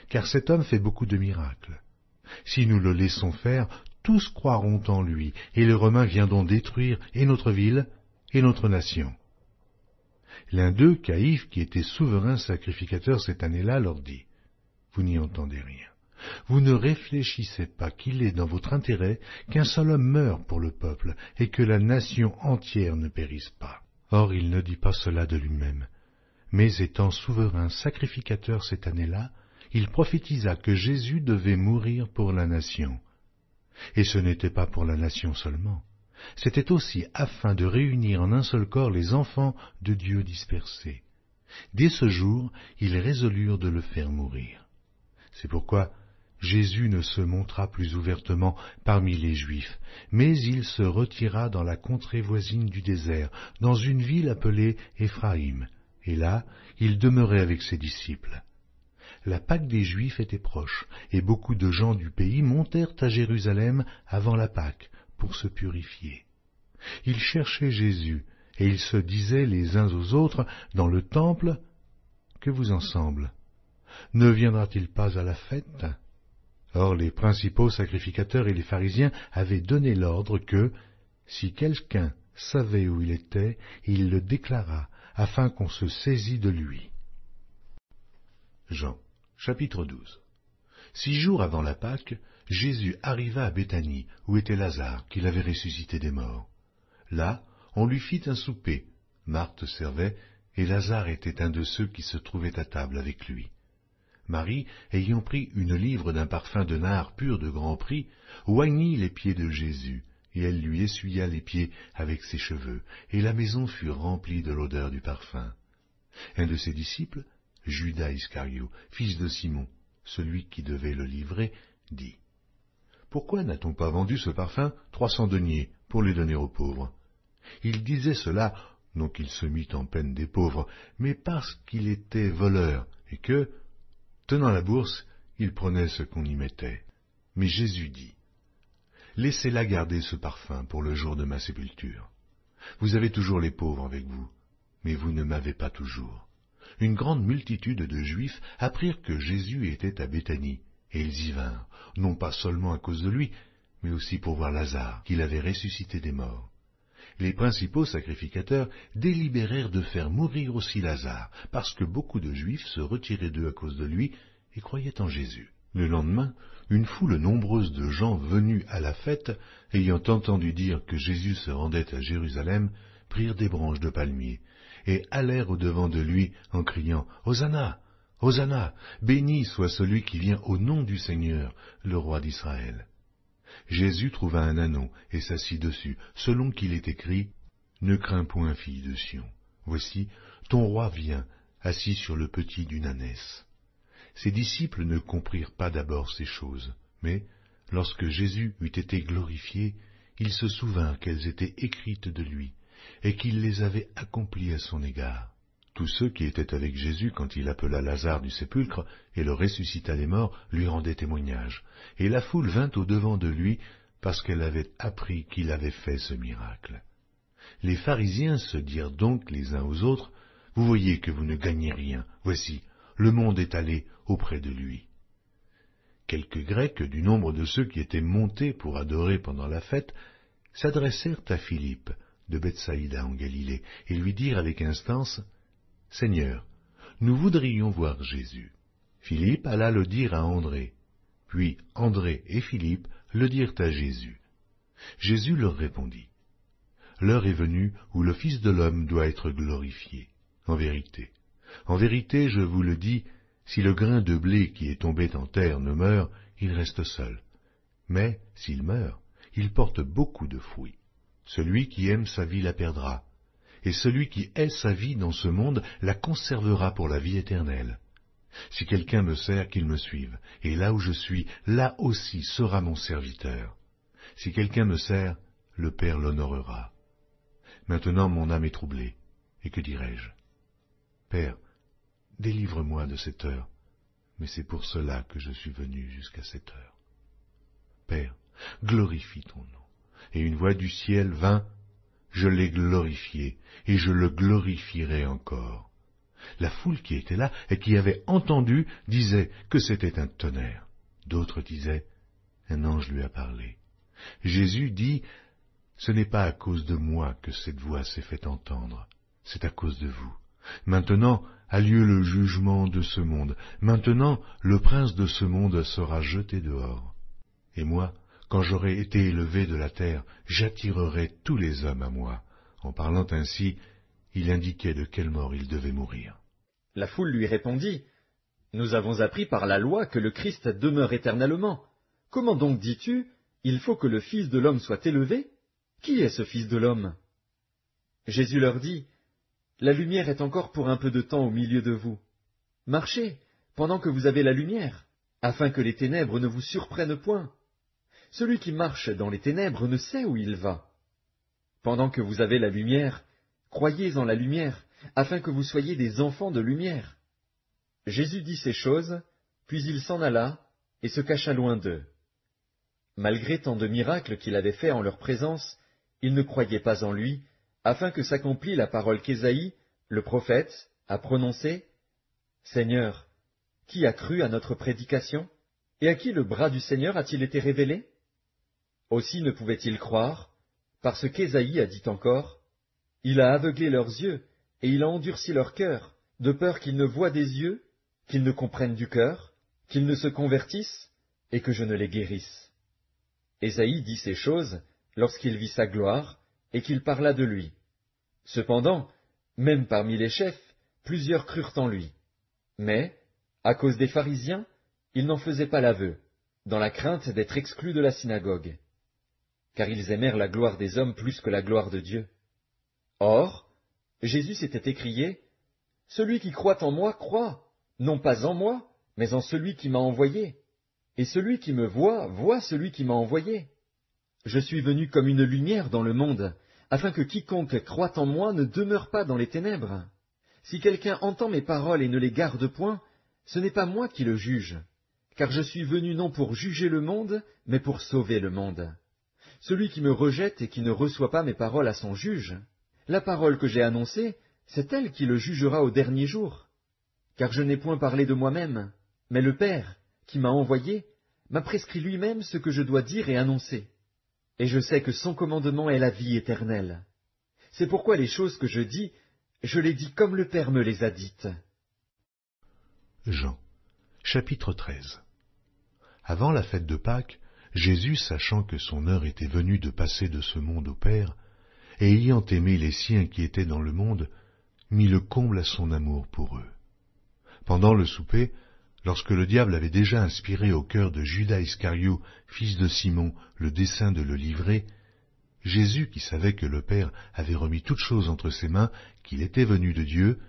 Car cet homme fait beaucoup de miracles. Si nous le laissons faire, tous croiront en lui, et les Romains viendront détruire et notre ville et notre nation. » L'un d'eux, Caïphe, qui était souverain sacrificateur cette année-là, leur dit, « Vous n'y entendez rien. Vous ne réfléchissez pas qu'il est dans votre intérêt qu'un seul homme meure pour le peuple et que la nation entière ne périsse pas. » Or il ne dit pas cela de lui-même, mais étant souverain sacrificateur cette année-là, il prophétisa que Jésus devait mourir pour la nation. Et ce n'était pas pour la nation seulement, c'était aussi afin de réunir en un seul corps les enfants de Dieu dispersés. Dès ce jour, ils résolurent de le faire mourir. C'est pourquoi Jésus ne se montra plus ouvertement parmi les Juifs, mais il se retira dans la contrée voisine du désert, dans une ville appelée Éphraïm, et là il demeurait avec ses disciples. La Pâque des Juifs était proche, et beaucoup de gens du pays montèrent à Jérusalem avant la Pâque pour se purifier. Ils cherchaient Jésus, et ils se disaient les uns aux autres dans le temple, « Que vous en semble? Ne viendra-t-il pas à la fête ?» Or les principaux sacrificateurs et les pharisiens avaient donné l'ordre que, si quelqu'un savait où il était, il le déclarât, afin qu'on se saisît de lui. Jean, chapitre 12. 6 jours avant la Pâque, Jésus arriva à Béthanie, où était Lazare, qu'il avait ressuscité des morts. Là, on lui fit un souper. Marthe servait, et Lazare était un de ceux qui se trouvaient à table avec lui. Marie, ayant pris une livre d'un parfum de nard pur de grand prix, oignit les pieds de Jésus, et elle lui essuya les pieds avec ses cheveux, et la maison fut remplie de l'odeur du parfum. Un de ses disciples, Judas Iscario, fils de Simon, celui qui devait le livrer, dit, « Pourquoi n'a-t-on pas vendu ce parfum 300 deniers pour les donner aux pauvres ?» Il disait cela, non qu'il se mît en peine des pauvres, mais parce qu'il était voleur, et que, tenant la bourse, il prenait ce qu'on y mettait. Mais Jésus dit, « Laissez-la garder ce parfum pour le jour de ma sépulture. Vous avez toujours les pauvres avec vous, mais vous ne m'avez pas toujours. » Une grande multitude de Juifs apprirent que Jésus était à Béthanie, et ils y vinrent, non pas seulement à cause de lui, mais aussi pour voir Lazare, qu'il avait ressuscité des morts. Les principaux sacrificateurs délibérèrent de faire mourir aussi Lazare, parce que beaucoup de Juifs se retiraient d'eux à cause de lui et croyaient en Jésus. Le lendemain, une foule nombreuse de gens venus à la fête, ayant entendu dire que Jésus se rendait à Jérusalem, prirent des branches de palmier et allèrent au-devant de lui en criant « Hosanna! Hosanna! Béni soit celui qui vient au nom du Seigneur, le roi d'Israël !» Jésus trouva un ânon et s'assit dessus, selon qu'il est écrit « Ne crains point, fille de Sion, voici, ton roi vient, assis sur le petit d'une ânesse. » Ses disciples ne comprirent pas d'abord ces choses, mais, lorsque Jésus eut été glorifié, ils se souvinrent qu'elles étaient écrites de lui, et qu'il les avait accomplies à son égard. Tous ceux qui étaient avec Jésus quand il appela Lazare du sépulcre et le ressuscita des morts lui rendaient témoignage, et la foule vint au-devant de lui parce qu'elle avait appris qu'il avait fait ce miracle. Les pharisiens se dirent donc les uns aux autres, « Vous voyez que vous ne gagnez rien, voici, le monde est allé auprès de lui. » Quelques Grecs du nombre de ceux qui étaient montés pour adorer pendant la fête s'adressèrent à Philippe de Bethsaïda en Galilée et lui dirent avec instance « Seigneur, nous voudrions voir Jésus. » Philippe alla le dire à André. Puis André et Philippe le dirent à Jésus. Jésus leur répondit « L'heure est venue où le Fils de l'homme doit être glorifié. En vérité, je vous le dis, si le grain de blé qui est tombé en terre ne meurt, il reste seul. Mais s'il meurt, il porte beaucoup de fruits. Celui qui aime sa vie la perdra, et celui qui hait sa vie dans ce monde la conservera pour la vie éternelle. Si quelqu'un me sert, qu'il me suive, et là où je suis, là aussi sera mon serviteur. Si quelqu'un me sert, le Père l'honorera. Maintenant mon âme est troublée, et que dirai-je? Père, délivre-moi de cette heure, mais c'est pour cela que je suis venu jusqu'à cette heure. Père, glorifie ton nom. Et une voix du ciel vint, je l'ai glorifié, et je le glorifierai encore. La foule qui était là et qui avait entendu disait que c'était un tonnerre. D'autres disaient, un ange lui a parlé. Jésus dit, ce n'est pas à cause de moi que cette voix s'est fait entendre, c'est à cause de vous. Maintenant a lieu le jugement de ce monde. Maintenant le prince de ce monde sera jeté dehors. Et moi, quand j'aurai été élevé de la terre, j'attirerai tous les hommes à moi. En parlant ainsi, il indiquait de quelle mort il devait mourir. La foule lui répondit, « Nous avons appris par la loi que le Christ demeure éternellement. Comment donc dis-tu, il faut que le Fils de l'homme soit élevé? Qui est ce Fils de l'homme » Jésus leur dit, « La lumière est encore pour un peu de temps au milieu de vous. Marchez, pendant que vous avez la lumière, afin que les ténèbres ne vous surprennent point. Celui qui marche dans les ténèbres ne sait où il va. Pendant que vous avez la lumière, croyez en la lumière, afin que vous soyez des enfants de lumière. » Jésus dit ces choses, puis il s'en alla et se cacha loin d'eux. Malgré tant de miracles qu'il avait faits en leur présence, ils ne croyaient pas en lui, afin que s'accomplît la parole qu'Ésaïe, le prophète, a prononcée. « Seigneur, qui a cru à notre prédication? Et à qui le bras du Seigneur a-t-il été révélé? » Aussi ne pouvaient-ils croire, parce qu'Ésaïe a dit encore, « Il a aveuglé leurs yeux, et il a endurci leur cœur, de peur qu'ils ne voient des yeux, qu'ils ne comprennent du cœur, qu'ils ne se convertissent, et que je ne les guérisse. » Ésaïe dit ces choses lorsqu'il vit sa gloire, et qu'il parla de lui. Cependant, même parmi les chefs, plusieurs crurent en lui. Mais, à cause des pharisiens, ils n'en faisaient pas l'aveu, dans la crainte d'être exclus de la synagogue. Car ils aimèrent la gloire des hommes plus que la gloire de Dieu. Or, Jésus s'était écrié, « Celui qui croit en moi croit, non pas en moi, mais en celui qui m'a envoyé. Et celui qui me voit, voit celui qui m'a envoyé. Je suis venu comme une lumière dans le monde, afin que quiconque croit en moi ne demeure pas dans les ténèbres. Si quelqu'un entend mes paroles et ne les garde point, ce n'est pas moi qui le juge, car je suis venu non pour juger le monde, mais pour sauver le monde. Celui qui me rejette et qui ne reçoit pas mes paroles à son juge, la parole que j'ai annoncée, c'est elle qui le jugera au dernier jour. Car je n'ai point parlé de moi-même, mais le Père, qui m'a envoyé, m'a prescrit lui-même ce que je dois dire et annoncer. Et je sais que son commandement est la vie éternelle. C'est pourquoi les choses que je dis, je les dis comme le Père me les a dites. Jean, chapitre 13. Avant la fête de Pâques, Jésus, sachant que son heure était venue de passer de ce monde au Père, et ayant aimé les siens qui étaient dans le monde, mit le comble à son amour pour eux. Pendant le souper, lorsque le diable avait déjà inspiré au cœur de Judas Iscario, fils de Simon, le dessein de le livrer, Jésus, qui savait que le Père avait remis toutes choses entre ses mains, qu'il était venu de Dieu,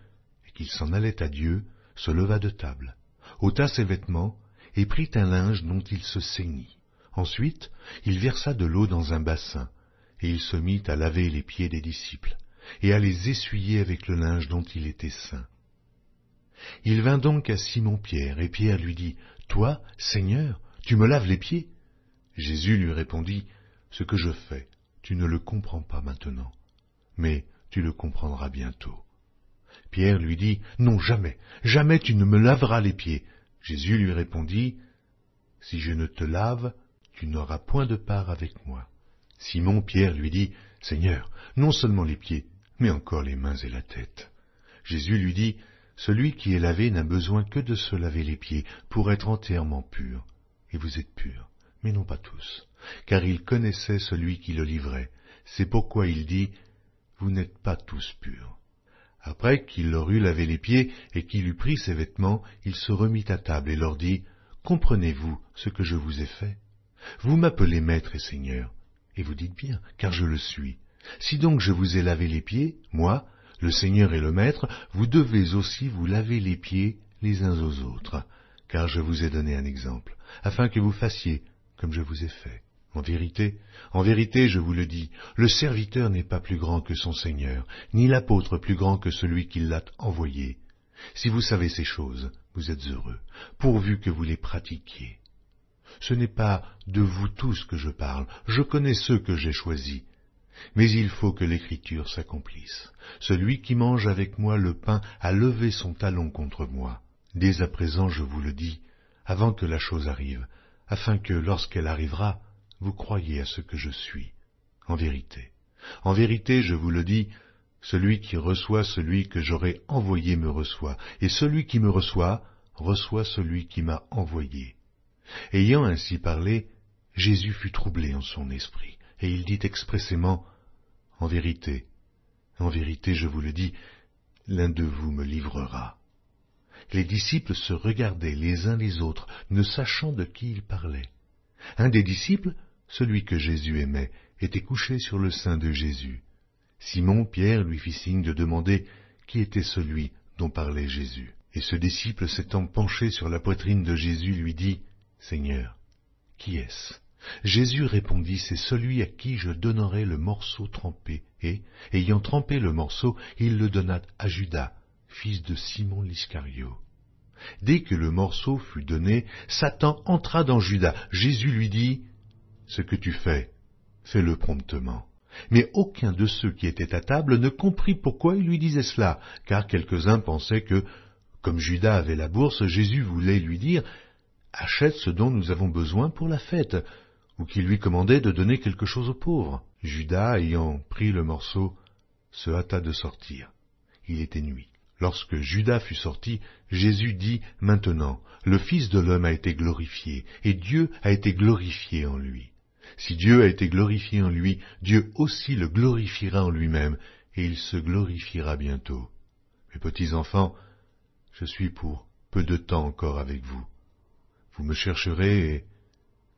et qu'il s'en allait à Dieu, se leva de table, ôta ses vêtements, et prit un linge dont il se ceignit. Ensuite, il versa de l'eau dans un bassin, et il se mit à laver les pieds des disciples, et à les essuyer avec le linge dont il était ceint. Il vint donc à Simon-Pierre, et Pierre lui dit, « Toi, Seigneur, tu me laves les pieds ?» Jésus lui répondit, « Ce que je fais, tu ne le comprends pas maintenant, mais tu le comprendras bientôt. » Pierre lui dit, « Non, jamais, jamais tu ne me laveras les pieds. » Jésus lui répondit, « Si je ne te lave, tu n'auras point de part avec moi. » Simon Pierre lui dit, « Seigneur, non seulement les pieds, mais encore les mains et la tête. » Jésus lui dit, « Celui qui est lavé n'a besoin que de se laver les pieds pour être entièrement pur. Et vous êtes purs, mais non pas tous. » Car il connaissait celui qui le livrait. C'est pourquoi il dit, « Vous n'êtes pas tous purs. » Après qu'il leur eut lavé les pieds et qu'il eut pris ses vêtements, il se remit à table et leur dit, « Comprenez-vous ce que je vous ai fait? Vous m'appelez Maître et Seigneur, et vous dites bien, car je le suis. Si donc je vous ai lavé les pieds, moi, le Seigneur et le Maître, vous devez aussi vous laver les pieds les uns aux autres, car je vous ai donné un exemple, afin que vous fassiez comme je vous ai fait. En vérité, je vous le dis, le serviteur n'est pas plus grand que son Seigneur, ni l'apôtre plus grand que celui qui l'a envoyé. Si vous savez ces choses, vous êtes heureux, pourvu que vous les pratiquiez. Ce n'est pas de vous tous que je parle, je connais ceux que j'ai choisis. Mais il faut que l'Écriture s'accomplisse. Celui qui mange avec moi le pain a levé son talon contre moi. Dès à présent je vous le dis, avant que la chose arrive, afin que, lorsqu'elle arrivera, vous croyez à ce que je suis. En vérité, je vous le dis, celui qui reçoit celui que j'aurai envoyé me reçoit, et celui qui me reçoit, reçoit celui qui m'a envoyé. » Ayant ainsi parlé, Jésus fut troublé en son esprit, et il dit expressément, « En vérité, je vous le dis, l'un de vous me livrera. » Les disciples se regardaient les uns les autres, ne sachant de qui ils parlaient. Un des disciples, celui que Jésus aimait, était couché sur le sein de Jésus. Simon Pierre lui fit signe de demander qui était celui dont parlait Jésus. Et ce disciple s'étant penché sur la poitrine de Jésus lui dit, « Seigneur, qui est-ce » Jésus répondit, « C'est celui à qui je donnerai le morceau trempé. » Et, ayant trempé le morceau, il le donna à Judas, fils de Simon l'Iscario. Dès que le morceau fut donné, Satan entra dans Judas. Jésus lui dit, « Ce que tu fais, fais-le promptement. » Mais aucun de ceux qui étaient à table ne comprit pourquoi il lui disait cela, car quelques-uns pensaient que, comme Judas avait la bourse, Jésus voulait lui dire, « Achète ce dont nous avons besoin pour la fête », ou qu'il lui commandait de donner quelque chose aux pauvres. Judas, ayant pris le morceau, se hâta de sortir. Il était nuit. Lorsque Judas fut sorti, Jésus dit, « Maintenant, le Fils de l'homme a été glorifié, et Dieu a été glorifié en lui. Si Dieu a été glorifié en lui, Dieu aussi le glorifiera en lui-même, et il se glorifiera bientôt. Mes petits enfants, je suis pour peu de temps encore avec vous. Vous me chercherez et,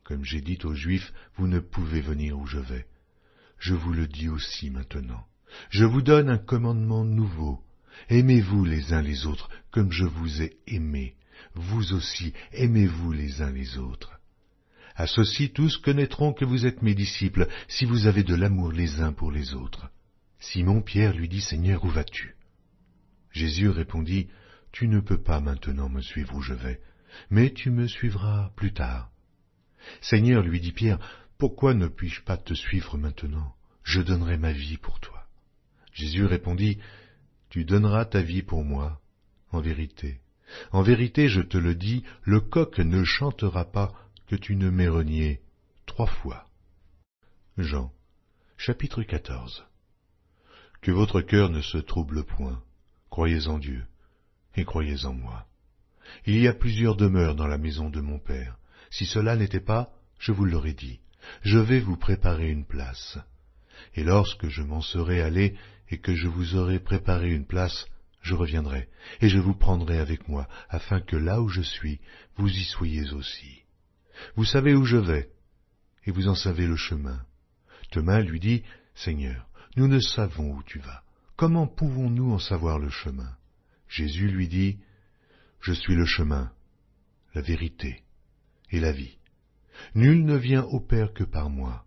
comme j'ai dit aux Juifs, vous ne pouvez venir où je vais. Je vous le dis aussi maintenant. Je vous donne un commandement nouveau. Aimez-vous les uns les autres comme je vous ai aimés. Vous aussi, aimez-vous les uns les autres. À ceci tous connaîtront que vous êtes mes disciples, si vous avez de l'amour les uns pour les autres. » Simon Pierre lui dit, « Seigneur, où vas-tu » Jésus répondit, « Tu ne peux pas maintenant me suivre où je vais, mais tu me suivras plus tard. » « Seigneur, lui dit Pierre, pourquoi ne puis-je pas te suivre maintenant? Je donnerai ma vie pour toi. » Jésus répondit, « tu donneras ta vie pour moi. En vérité, je te le dis, le coq ne chantera pas que tu ne m'aies renié 3 fois. Jean, chapitre 14. Que votre cœur ne se trouble point. Croyez en Dieu, et croyez en moi. Il y a plusieurs demeures dans la maison de mon Père. Si cela n'était pas, je vous l'aurais dit. Je vais vous préparer une place. Et lorsque je m'en serai allé, et que je vous aurai préparé une place, je reviendrai, et je vous prendrai avec moi, afin que là où je suis, vous y soyez aussi. Vous savez où je vais, et vous en savez le chemin. Thomas lui dit, Seigneur, nous ne savons où tu vas. Comment pouvons-nous en savoir le chemin? Jésus lui dit, Je suis le chemin, la vérité et la vie. Nul ne vient au Père que par moi.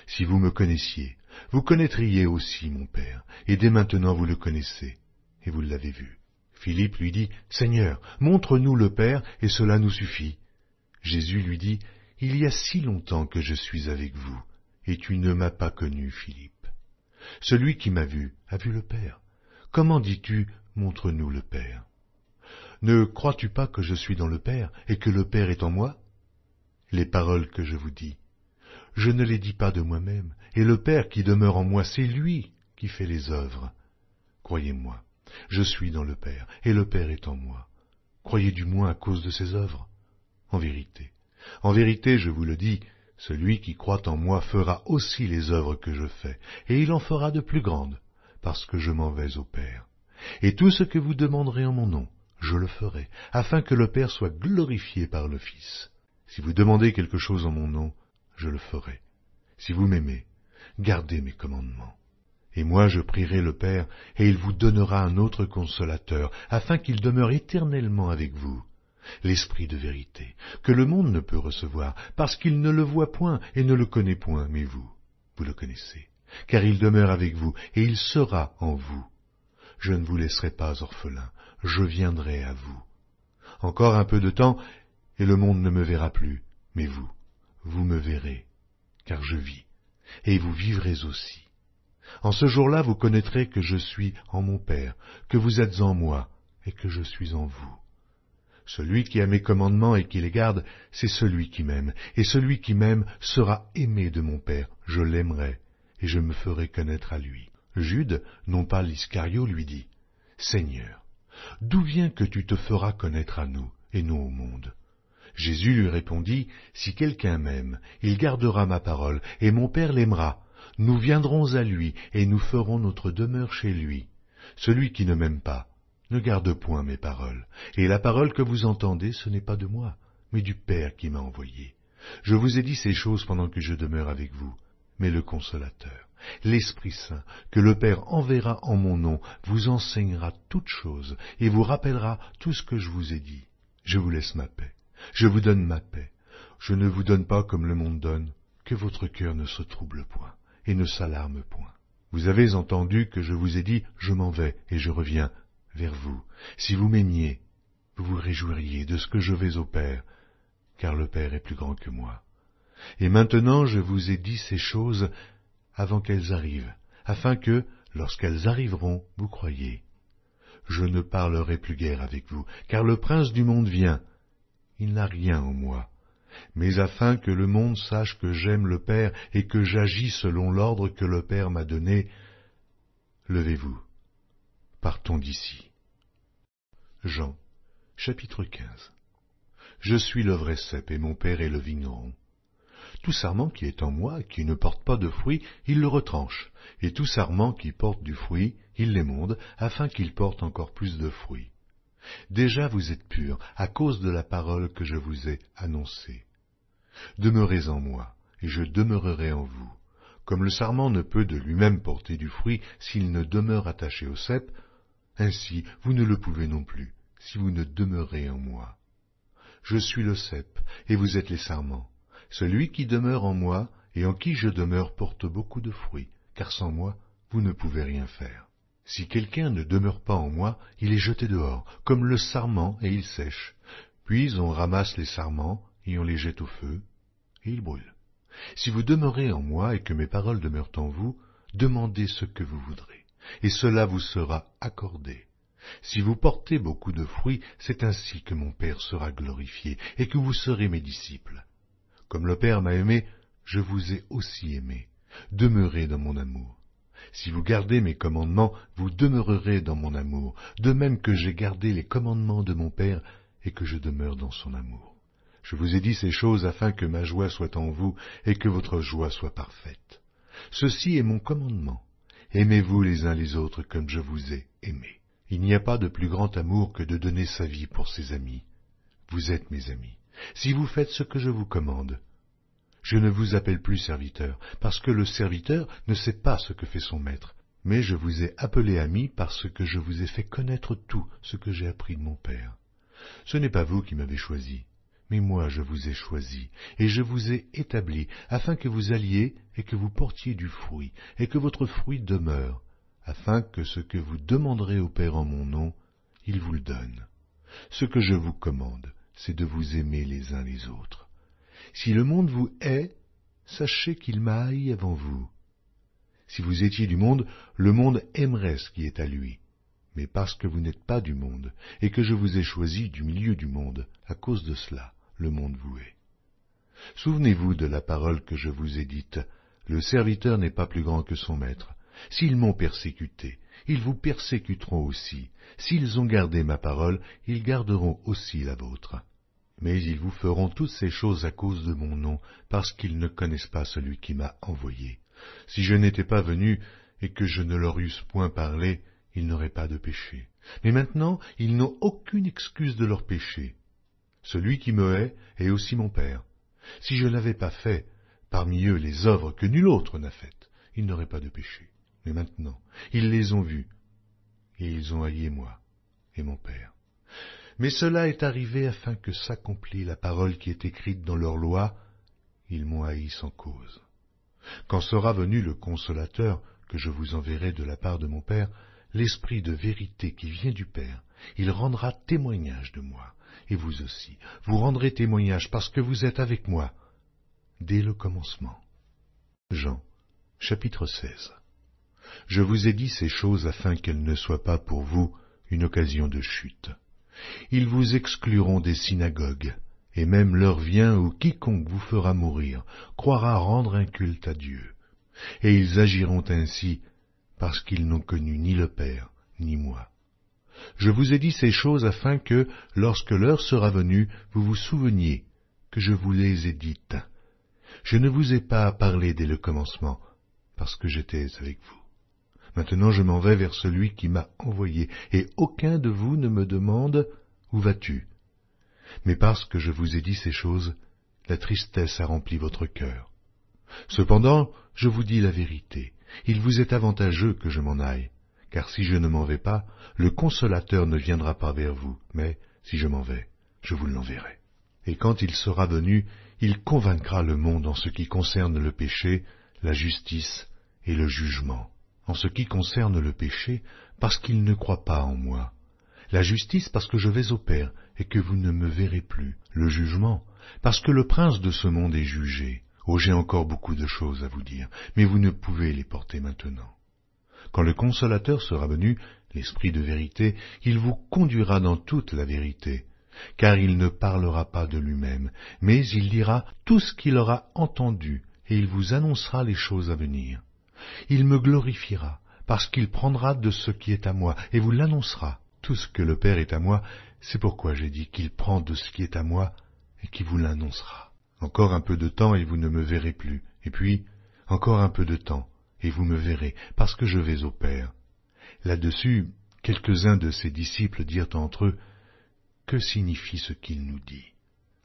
Si vous me connaissiez, vous connaîtriez aussi mon Père, et dès maintenant vous le connaissez, et vous l'avez vu. Philippe lui dit, Seigneur, montre-nous le Père, et cela nous suffit. Jésus lui dit, Il y a si longtemps que je suis avec vous, et tu ne m'as pas connu, Philippe. Celui qui m'a vu a vu le Père. Comment dis-tu, montre-nous le Père? Ne crois-tu pas que je suis dans le Père, et que le Père est en moi? Les paroles que je vous dis, je ne les dis pas de moi-même, et le Père qui demeure en moi, c'est lui qui fait les œuvres. Croyez-moi, je suis dans le Père, et le Père est en moi. Croyez du moins à cause de ses œuvres. En vérité, je vous le dis, celui qui croit en moi fera aussi les œuvres que je fais, et il en fera de plus grandes, parce que je m'en vais au Père. Et tout ce que vous demanderez en mon nom, je le ferai, afin que le Père soit glorifié par le Fils. Si vous demandez quelque chose en mon nom, je le ferai. Si vous m'aimez, gardez mes commandements. Et moi je prierai le Père, et il vous donnera un autre consolateur, afin qu'il demeure éternellement avec vous, l'Esprit de vérité, que le monde ne peut recevoir, parce qu'il ne le voit point et ne le connaît point, mais vous le connaissez, car il demeure avec vous, et il sera en vous. Je ne vous laisserai pas orphelin, je viendrai à vous. Encore un peu de temps, et le monde ne me verra plus, mais vous me verrez, car je vis, et vous vivrez aussi. En ce jour-là, vous connaîtrez que je suis en mon Père, que vous êtes en moi, et que je suis en vous. Celui qui a mes commandements et qui les garde, c'est celui qui m'aime, et celui qui m'aime sera aimé de mon Père, je l'aimerai, et je me ferai connaître à lui. Jude, non pas l'Iscario, lui dit, Seigneur, d'où vient que tu te feras connaître à nous, et non au monde? Jésus lui répondit, Si quelqu'un m'aime, il gardera ma parole, et mon Père l'aimera. Nous viendrons à lui, et nous ferons notre demeure chez lui. Celui qui ne m'aime pas ne garde point mes paroles, et la parole que vous entendez, ce n'est pas de moi, mais du Père qui m'a envoyé. Je vous ai dit ces choses pendant que je demeure avec vous, mais le Consolateur, l'Esprit Saint, que le Père enverra en mon nom, vous enseignera toutes choses, et vous rappellera tout ce que je vous ai dit. Je vous laisse ma paix. Je vous donne ma paix. Je ne vous donne pas comme le monde donne, que votre cœur ne se trouble point, et ne s'alarme point. Vous avez entendu que je vous ai dit, je m'en vais, et je reviens vers vous. Si vous m'aimiez, vous vous réjouiriez de ce que je vais au Père, car le Père est plus grand que moi. Et maintenant je vous ai dit ces choses avant qu'elles arrivent, afin que, lorsqu'elles arriveront, vous croyiez. Je ne parlerai plus guère avec vous, car le prince du monde vient. Il n'a rien en moi, mais afin que le monde sache que j'aime le Père et que j'agis selon l'ordre que le Père m'a donné, levez-vous, partons d'ici. Jean, chapitre 15. Je suis le vrai cep et mon Père est le vigneron. Tout sarment qui est en moi et qui ne porte pas de fruit, il le retranche, et tout sarment qui porte du fruit, il l'émonde, afin qu'il porte encore plus de fruits. Déjà vous êtes purs, à cause de la parole que je vous ai annoncée. Demeurez en moi, et je demeurerai en vous. Comme le sarment ne peut de lui-même porter du fruit s'il ne demeure attaché au cep, ainsi vous ne le pouvez non plus, si vous ne demeurez en moi. Je suis le cep, et vous êtes les sarments. Celui qui demeure en moi, et en qui je demeure, porte beaucoup de fruits, car sans moi, vous ne pouvez rien faire. Si quelqu'un ne demeure pas en moi, il est jeté dehors, comme le sarment, et il sèche. Puis on ramasse les sarments, et on les jette au feu, et ils brûlent. Si vous demeurez en moi, et que mes paroles demeurent en vous, demandez ce que vous voudrez, et cela vous sera accordé. Si vous portez beaucoup de fruits, c'est ainsi que mon Père sera glorifié, et que vous serez mes disciples. Comme le Père m'a aimé, je vous ai aussi aimé. Demeurez dans mon amour. Si vous gardez mes commandements, vous demeurerez dans mon amour, de même que j'ai gardé les commandements de mon Père, et que je demeure dans son amour. Je vous ai dit ces choses afin que ma joie soit en vous, et que votre joie soit parfaite. Ceci est mon commandement. Aimez-vous les uns les autres comme je vous ai aimés. Il n'y a pas de plus grand amour que de donner sa vie pour ses amis. Vous êtes mes amis, si vous faites ce que je vous commande. Je ne vous appelle plus serviteur, parce que le serviteur ne sait pas ce que fait son maître, mais je vous ai appelé ami parce que je vous ai fait connaître tout ce que j'ai appris de mon Père. Ce n'est pas vous qui m'avez choisi, mais moi je vous ai choisi, et je vous ai établi, afin que vous alliez et que vous portiez du fruit, et que votre fruit demeure, afin que ce que vous demanderez au Père en mon nom, il vous le donne. Ce que je vous commande, c'est de vous aimer les uns les autres. Si le monde vous hait, sachez qu'il m'a haï avant vous. Si vous étiez du monde, le monde aimerait ce qui est à lui. Mais parce que vous n'êtes pas du monde, et que je vous ai choisi du milieu du monde, à cause de cela, le monde vous hait. Souvenez-vous de la parole que je vous ai dite, le serviteur n'est pas plus grand que son maître. S'ils m'ont persécuté, ils vous persécuteront aussi. S'ils ont gardé ma parole, ils garderont aussi la vôtre. Mais ils vous feront toutes ces choses à cause de mon nom, parce qu'ils ne connaissent pas celui qui m'a envoyé. Si je n'étais pas venu, et que je ne leur eusse point parlé, ils n'auraient pas de péché. Mais maintenant, ils n'ont aucune excuse de leur péché. Celui qui me hait est aussi mon Père. Si je n'avais pas fait parmi eux les œuvres que nul autre n'a faites, ils n'auraient pas de péché. Mais maintenant, ils les ont vus, et ils ont haï moi et mon Père. Mais cela est arrivé afin que s'accomplît la parole qui est écrite dans leur loi, ils m'ont haï sans cause. Quand sera venu le Consolateur, que je vous enverrai de la part de mon Père, l'Esprit de vérité qui vient du Père, il rendra témoignage de moi, et vous aussi, vous rendrez témoignage parce que vous êtes avec moi, dès le commencement. Jean, chapitre 16. Je vous ai dit ces choses afin qu'elles ne soient pas pour vous une occasion de chute. Ils vous excluront des synagogues, et même l'heure vient où quiconque vous fera mourir croira rendre un culte à Dieu. Et ils agiront ainsi parce qu'ils n'ont connu ni le Père, ni moi. Je vous ai dit ces choses afin que, lorsque l'heure sera venue, vous vous souveniez que je vous les ai dites. Je ne vous ai pas parlé dès le commencement, parce que j'étais avec vous. Maintenant je m'en vais vers celui qui m'a envoyé, et aucun de vous ne me demande « Où vas-tu » Mais parce que je vous ai dit ces choses, la tristesse a rempli votre cœur. Cependant, je vous dis la vérité, il vous est avantageux que je m'en aille, car si je ne m'en vais pas, le Consolateur ne viendra pas vers vous, mais si je m'en vais, je vous l'enverrai. Et quand il sera venu, il convaincra le monde en ce qui concerne le péché, la justice et le jugement. En ce qui concerne le péché, parce qu'il ne croit pas en moi. La justice, parce que je vais au Père, et que vous ne me verrez plus. Le jugement, parce que le prince de ce monde est jugé. Oh, j'ai encore beaucoup de choses à vous dire, mais vous ne pouvez les porter maintenant. Quand le Consolateur sera venu, l'Esprit de vérité, il vous conduira dans toute la vérité, car il ne parlera pas de lui-même, mais il dira tout ce qu'il aura entendu, et il vous annoncera les choses à venir. Il me glorifiera, parce qu'il prendra de ce qui est à moi, et vous l'annoncera. Tout ce que le Père est à moi, c'est pourquoi j'ai dit qu'il prend de ce qui est à moi, et qu'il vous l'annoncera. Encore un peu de temps, et vous ne me verrez plus. Et puis, encore un peu de temps, et vous me verrez, parce que je vais au Père. Là-dessus, quelques-uns de ses disciples dirent entre eux, « Que signifie ce qu'il nous dit?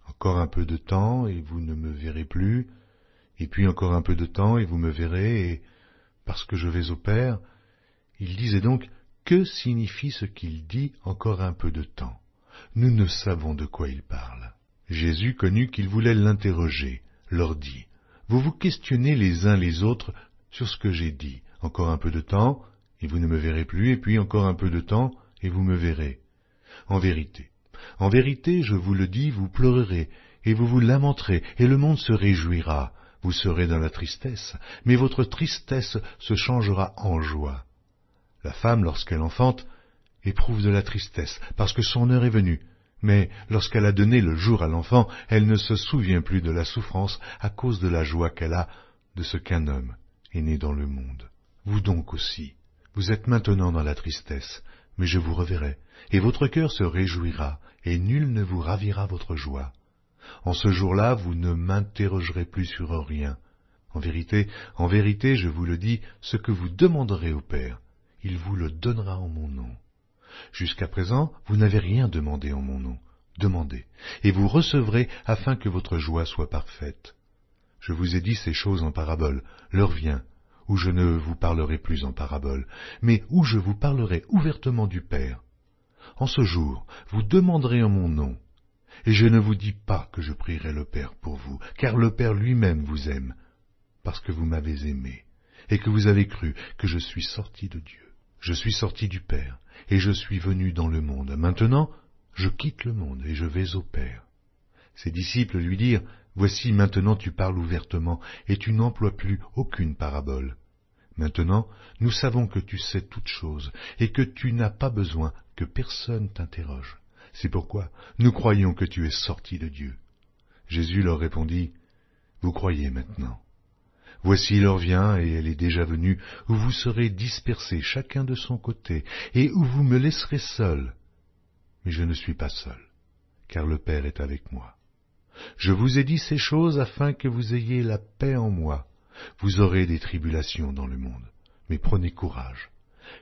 Encore un peu de temps, et vous ne me verrez plus, et puis encore un peu de temps, et vous me verrez, et parce que je vais au Père. » Il disait donc, « Que signifie ce qu'il dit encore un peu de temps? Nous ne savons de quoi il parle. » Jésus connut qu'ils voulaient l'interroger, leur dit, « Vous vous questionnez les uns les autres sur ce que j'ai dit. Encore un peu de temps, et vous ne me verrez plus, et puis encore un peu de temps, et vous me verrez. En vérité, je vous le dis, vous pleurerez, et vous vous lamenterez, et le monde se réjouira. Vous serez dans la tristesse, mais votre tristesse se changera en joie. La femme, lorsqu'elle enfante, éprouve de la tristesse, parce que son heure est venue. Mais lorsqu'elle a donné le jour à l'enfant, elle ne se souvient plus de la souffrance à cause de la joie qu'elle a de ce qu'un homme est né dans le monde. Vous donc aussi, vous êtes maintenant dans la tristesse, mais je vous reverrai, et votre cœur se réjouira, et nul ne vous ravira votre joie. En ce jour-là, vous ne m'interrogerez plus sur rien. En vérité, je vous le dis, ce que vous demanderez au Père, il vous le donnera en mon nom. Jusqu'à présent, vous n'avez rien demandé en mon nom. Demandez, et vous recevrez afin que votre joie soit parfaite. Je vous ai dit ces choses en parabole. L'heure vient où je ne vous parlerai plus en parabole, mais où je vous parlerai ouvertement du Père. En ce jour, vous demanderez en mon nom. Et je ne vous dis pas que je prierai le Père pour vous, car le Père lui-même vous aime, parce que vous m'avez aimé, et que vous avez cru que je suis sorti de Dieu. Je suis sorti du Père, et je suis venu dans le monde. Maintenant, je quitte le monde, et je vais au Père. Ses disciples lui dirent, « Voici, maintenant tu parles ouvertement, et tu n'emploies plus aucune parabole. Maintenant, nous savons que tu sais toutes choses, et que tu n'as pas besoin que personne t'interroge. C'est pourquoi nous croyons que tu es sorti de Dieu. » Jésus leur répondit, « Vous croyez maintenant. Voici l'heure vient, et elle est déjà venue, où vous serez dispersés chacun de son côté, et où vous me laisserez seul. Mais je ne suis pas seul, car le Père est avec moi. Je vous ai dit ces choses afin que vous ayez la paix en moi. Vous aurez des tribulations dans le monde, mais prenez courage,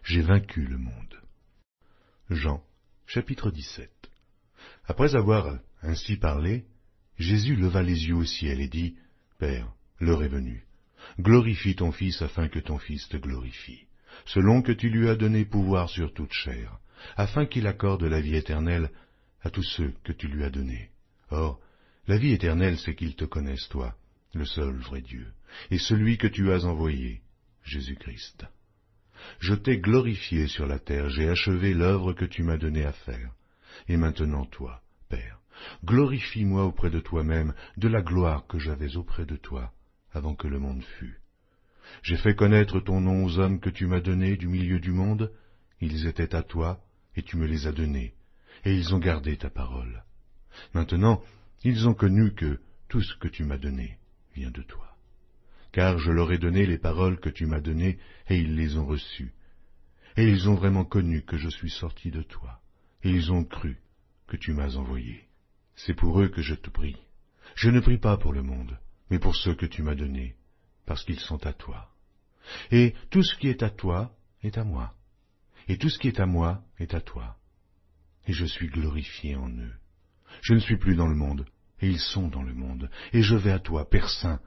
j'ai vaincu le monde. » Jean, chapitre 17. Après avoir ainsi parlé, Jésus leva les yeux au ciel et dit, « Père, l'heure est venue. Glorifie ton Fils afin que ton Fils te glorifie, selon que tu lui as donné pouvoir sur toute chair, afin qu'il accorde la vie éternelle à tous ceux que tu lui as donnés. Or, la vie éternelle, c'est qu'ils te connaissent, toi, le seul vrai Dieu, et celui que tu as envoyé, Jésus-Christ. Je t'ai glorifié sur la terre, j'ai achevé l'œuvre que tu m'as donnée à faire. Et maintenant, toi, Père, glorifie-moi auprès de toi-même de la gloire que j'avais auprès de toi, avant que le monde fût. J'ai fait connaître ton nom aux hommes que tu m'as donnés du milieu du monde. Ils étaient à toi, et tu me les as donnés, et ils ont gardé ta parole. Maintenant, ils ont connu que tout ce que tu m'as donné vient de toi. Car je leur ai donné les paroles que tu m'as données, et ils les ont reçues. Et ils ont vraiment connu que je suis sorti de toi, et ils ont cru que tu m'as envoyé. C'est pour eux que je te prie. Je ne prie pas pour le monde, mais pour ceux que tu m'as donnés, parce qu'ils sont à toi. Et tout ce qui est à toi est à moi, et tout ce qui est à moi est à toi. Et je suis glorifié en eux. Je ne suis plus dans le monde, et ils sont dans le monde, et je vais à toi, Père Saint.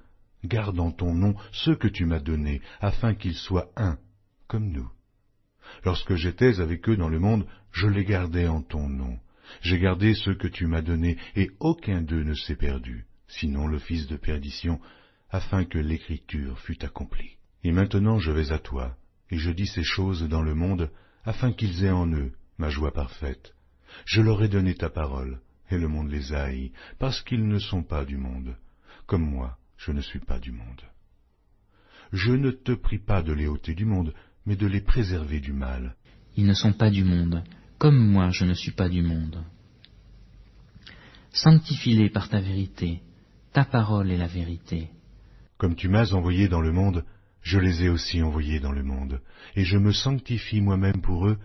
Garde en ton nom ceux que tu m'as donnés, afin qu'ils soient un, comme nous. Lorsque j'étais avec eux dans le monde, je les gardais en ton nom. J'ai gardé ceux que tu m'as donnés, et aucun d'eux ne s'est perdu, sinon le fils de perdition, afin que l'écriture fût accomplie. Et maintenant je vais à toi, et je dis ces choses dans le monde, afin qu'ils aient en eux ma joie parfaite. Je leur ai donné ta parole, et le monde les a haïs, parce qu'ils ne sont pas du monde, comme moi je ne suis pas du monde. Je ne te prie pas de les ôter du monde, mais de les préserver du mal. Ils ne sont pas du monde, comme moi je ne suis pas du monde. Sanctifie-les par ta vérité, ta parole est la vérité. Comme tu m'as envoyé dans le monde, je les ai aussi envoyés dans le monde, et je me sanctifie moi-même pour eux,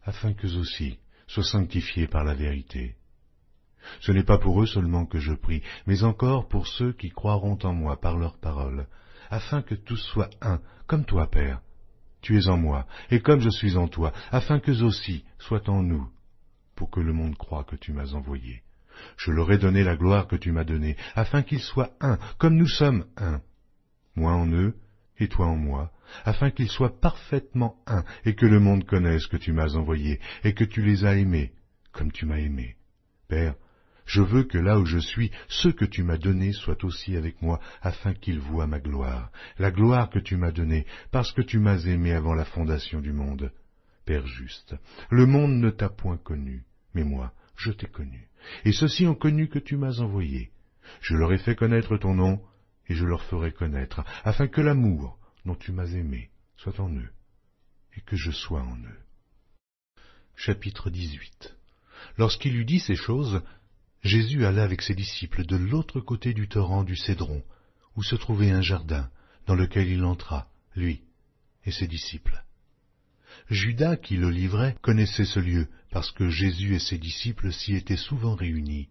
afin qu'eux aussi soient sanctifiés par la vérité. Ce n'est pas pour eux seulement que je prie, mais encore pour ceux qui croiront en moi par leur parole, afin que tous soient un, comme toi, Père. Tu es en moi, et comme je suis en toi, afin qu'eux aussi soient en nous, pour que le monde croie que tu m'as envoyé. Je leur ai donné la gloire que tu m'as donnée, afin qu'ils soient un, comme nous sommes un. Moi en eux, et toi en moi, afin qu'ils soient parfaitement un, et que le monde connaisse que tu m'as envoyé, et que tu les as aimés, comme tu m'as aimé. Père, je veux que là où je suis, ceux que tu m'as donnés soient aussi avec moi, afin qu'ils voient ma gloire, la gloire que tu m'as donnée, parce que tu m'as aimé avant la fondation du monde. Père juste, le monde ne t'a point connu, mais moi, je t'ai connu, et ceux-ci ont connu que tu m'as envoyé. Je leur ai fait connaître ton nom, et je leur ferai connaître, afin que l'amour dont tu m'as aimé soit en eux, et que je sois en eux. Chapitre 18. Lorsqu'il eut dit ces choses, Jésus alla avec ses disciples de l'autre côté du torrent du Cédron, où se trouvait un jardin, dans lequel il entra, lui et ses disciples. Judas, qui le livrait, connaissait ce lieu, parce que Jésus et ses disciples s'y étaient souvent réunis.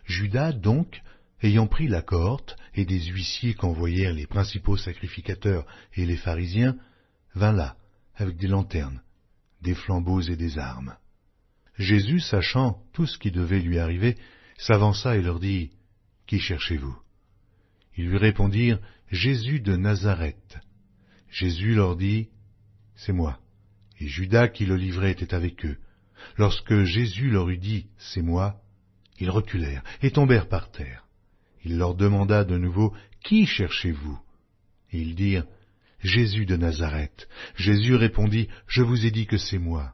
Judas, donc, ayant pris la cohorte et des huissiers qu'envoyèrent les principaux sacrificateurs et les pharisiens, vint là, avec des lanternes, des flambeaux et des armes. Jésus, sachant tout ce qui devait lui arriver, s'avança et leur dit, « Qui cherchez-vous » Ils lui répondirent, « Jésus de Nazareth. » Jésus leur dit, « C'est moi. » Et Judas qui le livrait était avec eux. Lorsque Jésus leur eut dit, « C'est moi », ils reculèrent et tombèrent par terre. Il leur demanda de nouveau, « Qui cherchez-vous » Et ils dirent, « Jésus de Nazareth. » Jésus répondit, « Je vous ai dit que c'est moi.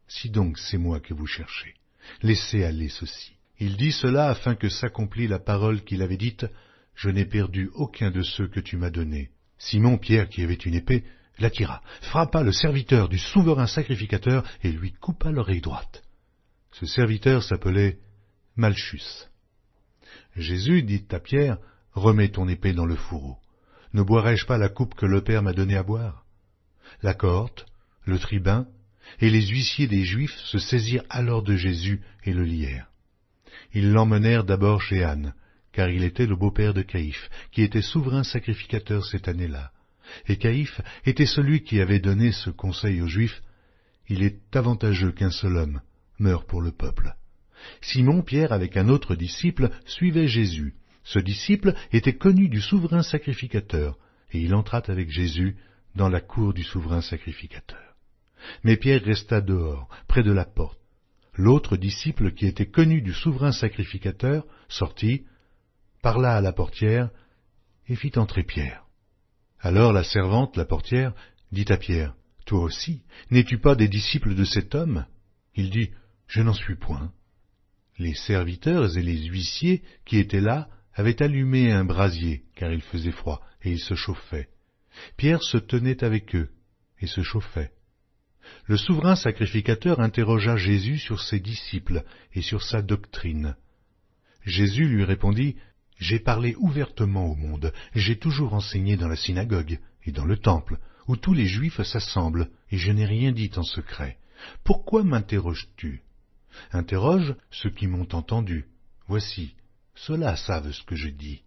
Si donc c'est moi que vous cherchez, laissez aller ceci. » Il dit cela afin que s'accomplît la parole qu'il avait dite, « Je n'ai perdu aucun de ceux que tu m'as donnés. » Simon Pierre, qui avait une épée, la tira, frappa le serviteur du souverain sacrificateur et lui coupa l'oreille droite. Ce serviteur s'appelait Malchus. Jésus dit à Pierre, « Remets ton épée dans le fourreau. Ne boirai-je pas la coupe que le Père m'a donnée à boire ?» La cohorte, le tribun et les huissiers des Juifs se saisirent alors de Jésus et le lièrent. Ils l'emmenèrent d'abord chez Anne, car il était le beau-père de Caïphe, qui était souverain sacrificateur cette année-là. Et Caïphe était celui qui avait donné ce conseil aux Juifs, « Il est avantageux qu'un seul homme meure pour le peuple. » Simon Pierre, avec un autre disciple, suivait Jésus. Ce disciple était connu du souverain sacrificateur, et il entra avec Jésus dans la cour du souverain sacrificateur. Mais Pierre resta dehors, près de la porte. L'autre disciple, qui était connu du souverain sacrificateur, sortit, parla à la portière, et fit entrer Pierre. Alors la servante, la portière, dit à Pierre, « Toi aussi, n'es-tu pas des disciples de cet homme ?» Il dit, « Je n'en suis point. » Les serviteurs et les huissiers qui étaient là avaient allumé un brasier, car il faisait froid, et ils se chauffaient. Pierre se tenait avec eux, et se chauffait. Le souverain sacrificateur interrogea Jésus sur ses disciples et sur sa doctrine. Jésus lui répondit, « J'ai parlé ouvertement au monde, j'ai toujours enseigné dans la synagogue et dans le temple, où tous les Juifs s'assemblent, et je n'ai rien dit en secret. Pourquoi m'interroges-tu ? Interroge ceux qui m'ont entendu. Voici, ceux-là savent ce que je dis. »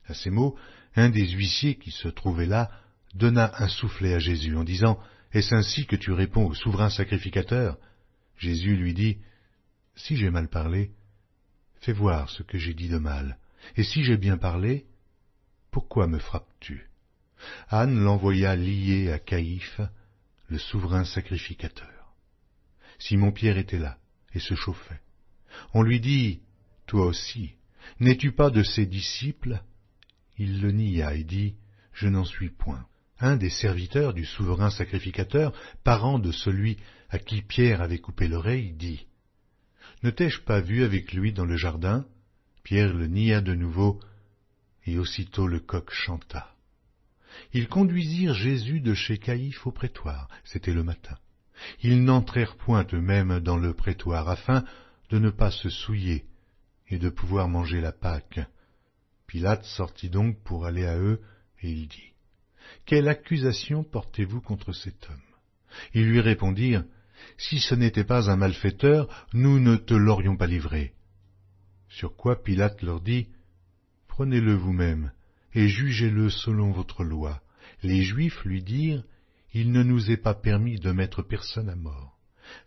À ces mots, un des huissiers qui se trouvait là donna un soufflet à Jésus en disant, « Est-ce ainsi que tu réponds au souverain sacrificateur ?» Jésus lui dit, « Si j'ai mal parlé, fais voir ce que j'ai dit de mal. Et si j'ai bien parlé, pourquoi me frappes-tu » Anne l'envoya lié à Caïphe, le souverain sacrificateur. Simon-Pierre était là et se chauffait. On lui dit, « Toi aussi, n'es-tu pas de ses disciples ?» Il le nia et dit, « Je n'en suis point. » Un des serviteurs du souverain sacrificateur, parent de celui à qui Pierre avait coupé l'oreille, dit, « Ne t'ai-je pas vu avec lui dans le jardin ?» Pierre le nia de nouveau, et aussitôt le coq chanta. Ils conduisirent Jésus de chez Caïphe au prétoire, c'était le matin. Ils n'entrèrent point eux-mêmes dans le prétoire, afin de ne pas se souiller et de pouvoir manger la Pâque. Pilate sortit donc pour aller à eux, et il dit, « Quelle accusation portez-vous contre cet homme ?» Ils lui répondirent, « Si ce n'était pas un malfaiteur, nous ne te l'aurions pas livré. » Sur quoi Pilate leur dit, « Prenez-le vous-même, et jugez-le selon votre loi. » Les Juifs lui dirent, « Il ne nous est pas permis de mettre personne à mort. »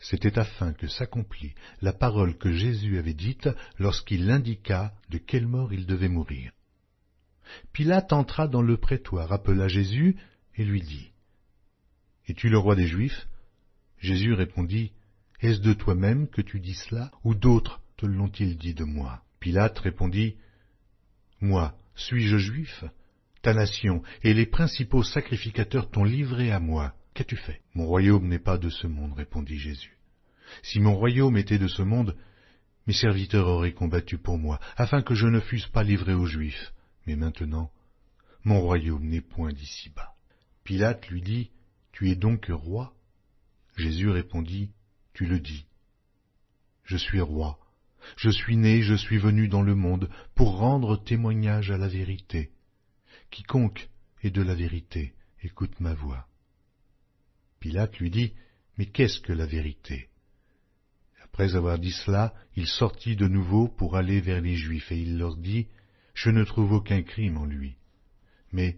C'était afin que s'accomplît la parole que Jésus avait dite lorsqu'il indiqua de quelle mort il devait mourir. Pilate entra dans le prétoire, appela Jésus et lui dit, « Es-tu le roi des Juifs ?» Jésus répondit, « Est-ce de toi-même que tu dis cela, ou d'autres te l'ont-ils dit de moi ?» Pilate répondit, « Moi, suis-je juif ? Ta nation et les principaux sacrificateurs t'ont livré à moi. Qu'as-tu fait ? » « Mon royaume n'est pas de ce monde, répondit Jésus. Si mon royaume était de ce monde, mes serviteurs auraient combattu pour moi, afin que je ne fusse pas livré aux Juifs. Mais maintenant, mon royaume n'est point d'ici-bas. Pilate lui dit, « Tu es donc roi ?» Jésus répondit, « Tu le dis. Je suis roi. Je suis né, je suis venu dans le monde pour rendre témoignage à la vérité. Quiconque est de la vérité, écoute ma voix. » Pilate lui dit, « Mais qu'est-ce que la vérité ?» Après avoir dit cela, il sortit de nouveau pour aller vers les Juifs, et il leur dit, « Je ne trouve aucun crime en lui. Mais,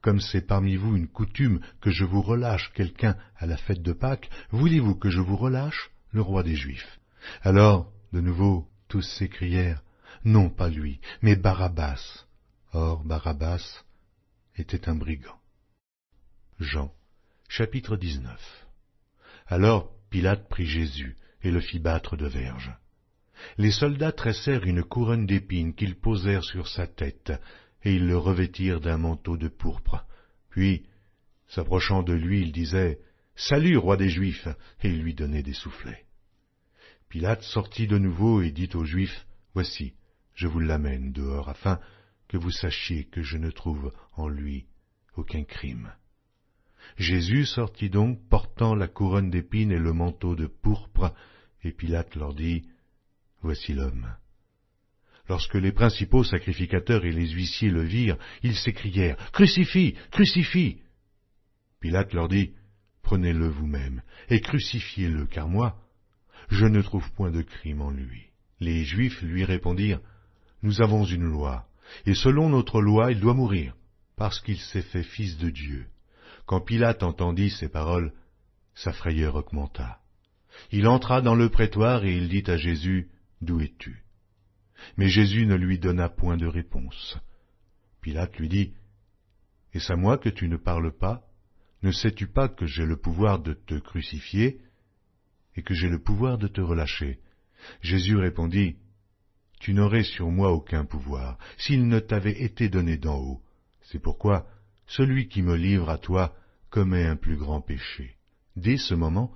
comme c'est parmi vous une coutume que je vous relâche quelqu'un à la fête de Pâques, voulez-vous que je vous relâche le roi des Juifs ?» Alors, de nouveau, tous s'écrièrent, « Non, pas lui, mais Barabbas. » Or, Barabbas était un brigand. Jean, chapitre 19. Alors Pilate prit Jésus et le fit battre de verges. Les soldats tressèrent une couronne d'épines qu'ils posèrent sur sa tête, et ils le revêtirent d'un manteau de pourpre. Puis, s'approchant de lui, ils disaient, « Salut, roi des Juifs !» et ils lui donnaient des soufflets. Pilate sortit de nouveau et dit aux Juifs, « Voici, je vous l'amène dehors, afin que vous sachiez que je ne trouve en lui aucun crime. » Jésus sortit donc, portant la couronne d'épines et le manteau de pourpre, et Pilate leur dit, « Voici l'homme. » Lorsque les principaux sacrificateurs et les huissiers le virent, ils s'écrièrent, « Crucifie, crucifie !» Pilate leur dit, « Prenez-le vous-même, et crucifiez-le, car moi, je ne trouve point de crime en lui. » Les Juifs lui répondirent, « Nous avons une loi, et selon notre loi, il doit mourir, parce qu'il s'est fait fils de Dieu. » Quand Pilate entendit ces paroles, sa frayeur augmenta. Il entra dans le prétoire et il dit à Jésus, « D'où es-tu » Mais Jésus ne lui donna point de réponse. Pilate lui dit, « Est-ce à moi que tu ne parles pas? Ne sais-tu pas que j'ai le pouvoir de te crucifier et que j'ai le pouvoir de te relâcher ?» Jésus répondit, « Tu n'aurais sur moi aucun pouvoir, s'il ne t'avait été donné d'en haut. C'est pourquoi celui qui me livre à toi commet un plus grand péché. » Dès ce moment,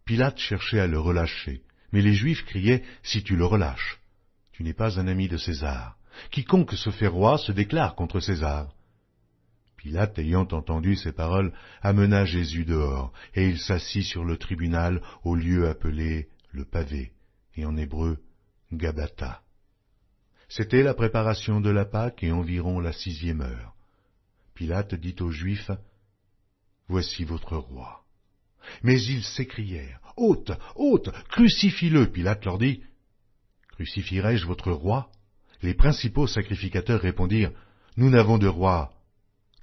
Pilate cherchait à le relâcher, mais les Juifs criaient, « Si tu le relâches, tu n'es pas un ami de César. Quiconque se fait roi se déclare contre César. » Pilate, ayant entendu ces paroles, amena Jésus dehors, et il s'assit sur le tribunal au lieu appelé le pavé, et en hébreu, Gabbatha. C'était la préparation de la Pâque et environ la 6e heure. Pilate dit aux Juifs, « Voici votre roi. » Mais ils s'écrièrent, « Ôte, ôte, crucifie-le » Pilate leur dit, « Crucifierai-je votre roi ?» Les principaux sacrificateurs répondirent, « Nous n'avons de roi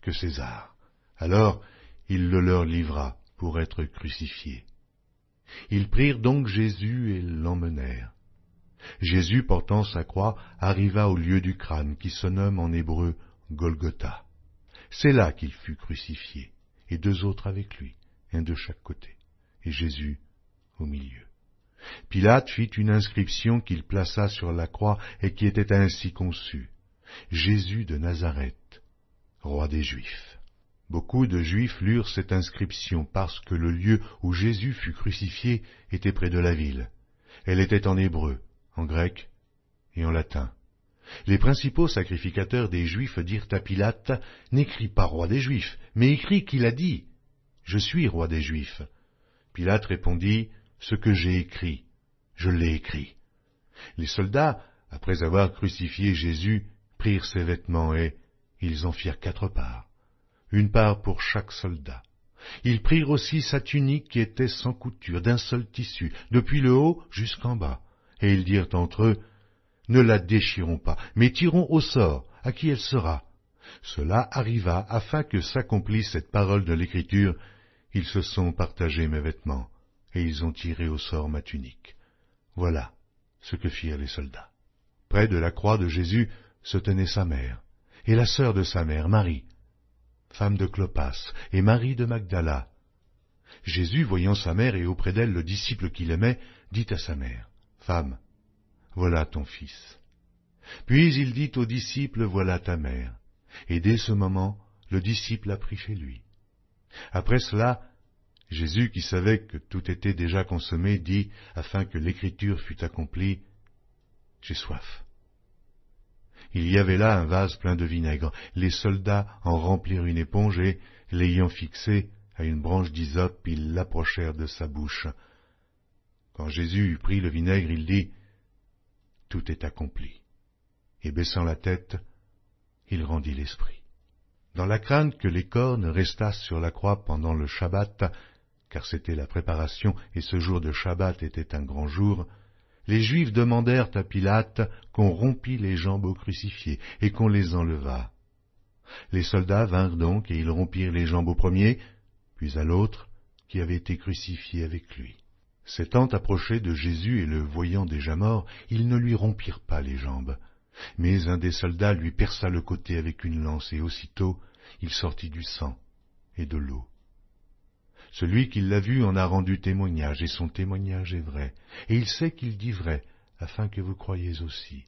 que César. » Alors il le leur livra pour être crucifié. Ils prirent donc Jésus et l'emmenèrent. Jésus, portant sa croix, arriva au lieu du crâne, qui se nomme en hébreu Golgotha. C'est là qu'il fut crucifié, et 2 autres avec lui, un de chaque côté, et Jésus au milieu. Pilate fit une inscription qu'il plaça sur la croix et qui était ainsi conçue, « Jésus de Nazareth, roi des Juifs. » Beaucoup de Juifs lurent cette inscription parce que le lieu où Jésus fut crucifié était près de la ville. Elle était en hébreu, en grec et en latin. Les principaux sacrificateurs des Juifs dirent à Pilate, « N'écris pas roi des Juifs, mais écris qu'il a dit, « Je suis roi des Juifs. » Pilate répondit, « Ce que j'ai écrit, je l'ai écrit. » Les soldats, après avoir crucifié Jésus, prirent ses vêtements et ils en firent 4 parts, une part pour chaque soldat. Ils prirent aussi sa tunique qui était sans couture, d'un seul tissu, depuis le haut jusqu'en bas, et ils dirent entre eux, « Ne la déchirons pas, mais tirons au sort, à qui elle sera. » Cela arriva afin que s'accomplisse cette parole de l'Écriture, « Ils se sont partagés mes vêtements, et ils ont tiré au sort ma tunique. » Voilà ce que firent les soldats. Près de la croix de Jésus se tenait sa mère, et la sœur de sa mère, Marie, femme de Clopas, et Marie de Magdala. Jésus, voyant sa mère et auprès d'elle le disciple qu'il aimait, dit à sa mère, « Femme, voilà ton fils. » Puis il dit au disciple, « Voilà ta mère. » Et dès ce moment, le disciple la prit chez lui. Après cela, Jésus, qui savait que tout était déjà consommé, dit, afin que l'écriture fût accomplie, « J'ai soif. » Il y avait là un vase plein de vinaigre. Les soldats en remplirent une éponge et, l'ayant fixée, À une branche d'hysope, ils l'approchèrent de sa bouche. Quand Jésus eut pris le vinaigre, il dit, « Tout est accompli. » Et baissant la tête, il rendit l'esprit. Dans la crainte que les corps ne restassent sur la croix pendant le Shabbat, car c'était la préparation et ce jour de Shabbat était un grand jour, les Juifs demandèrent à Pilate qu'on rompît les jambes au crucifié et qu'on les enlevât. Les soldats vinrent donc et ils rompirent les jambes au premier, puis à l'autre qui avait été crucifié avec lui. S'étant approchés de Jésus et le voyant déjà mort, ils ne lui rompirent pas les jambes. Mais un des soldats lui perça le côté avec une lance, et aussitôt il sortit du sang et de l'eau. Celui qui l'a vu en a rendu témoignage, et son témoignage est vrai, et il sait qu'il dit vrai, afin que vous croyiez aussi.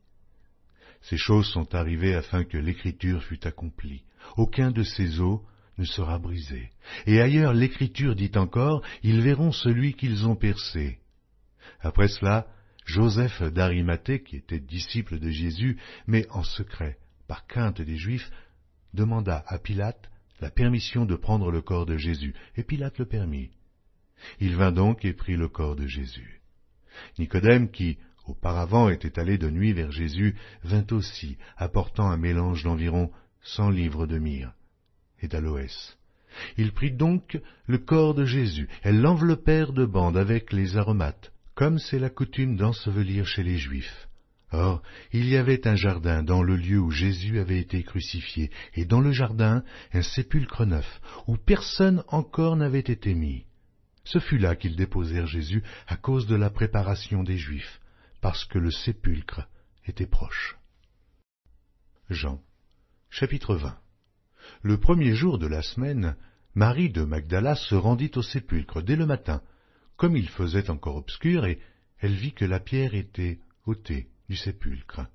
Ces choses sont arrivées afin que l'Écriture fût accomplie. Aucun de ces os ne sera brisé. Et ailleurs l'Écriture dit encore, ils verront celui qu'ils ont percé. Après cela, Joseph d'Arimathée, qui était disciple de Jésus, mais en secret, par crainte des Juifs, demanda à Pilate la permission de prendre le corps de Jésus, et Pilate le permit. Il vint donc et prit le corps de Jésus. Nicodème, qui auparavant était allé de nuit vers Jésus, vint aussi, apportant un mélange d'environ 100 livres de myrrhe et d'aloès. Il prit donc le corps de Jésus, elles l'enveloppèrent de bandes avec les aromates, comme c'est la coutume d'ensevelir chez les Juifs. Or, il y avait un jardin dans le lieu où Jésus avait été crucifié, et dans le jardin, un sépulcre neuf, où personne encore n'avait été mis. Ce fut là qu'ils déposèrent Jésus à cause de la préparation des Juifs, parce que le sépulcre était proche. Jean, chapitre 20. Le premier jour de la semaine, Marie de Magdala se rendit au sépulcre dès le matin, comme il faisait encore obscur, et elle vit que la pierre était ôtée du sépulcre.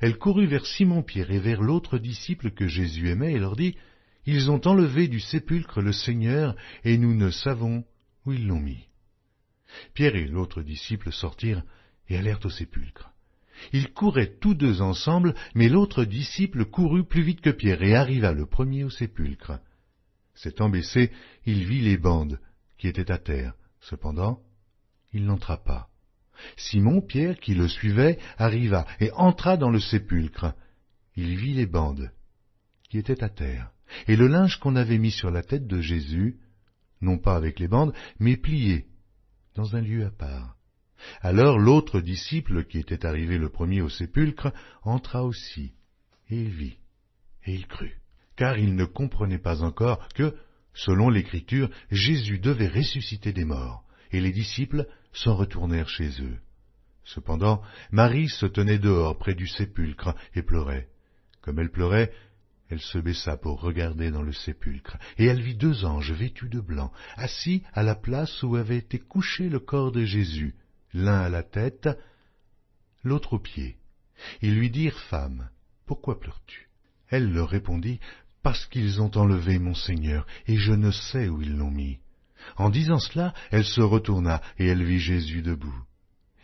Elle courut vers Simon-Pierre et vers l'autre disciple que Jésus aimait et leur dit, « Ils ont enlevé du sépulcre le Seigneur, et nous ne savons où ils l'ont mis. » Pierre et l'autre disciple sortirent et allèrent au sépulcre. Ils couraient tous deux ensemble, mais l'autre disciple courut plus vite que Pierre et arriva le premier au sépulcre. S'étant baissé, il vit les bandes qui étaient à terre. Cependant, il n'entra pas. Simon, Pierre, qui le suivait, arriva et entra dans le sépulcre. Il vit les bandes qui étaient à terre, et le linge qu'on avait mis sur la tête de Jésus, non pas avec les bandes, mais plié, dans un lieu à part. Alors l'autre disciple, qui était arrivé le premier au sépulcre, entra aussi, et il vit, et il crut, car il ne comprenait pas encore que, selon l'Écriture, Jésus devait ressusciter des morts, et les disciples s'en retournèrent chez eux. Cependant, Marie se tenait dehors près du sépulcre et pleurait. Comme elle pleurait, elle se baissa pour regarder dans le sépulcre, et elle vit deux anges vêtus de blanc, assis à la place où avait été couché le corps de Jésus, l'un à la tête, l'autre aux pieds. Ils lui dirent, « Femme, pourquoi pleures-tu » Elle leur répondit, « Parce qu'ils ont enlevé mon Seigneur, et je ne sais où ils l'ont mis. » En disant cela, elle se retourna, et elle vit Jésus debout.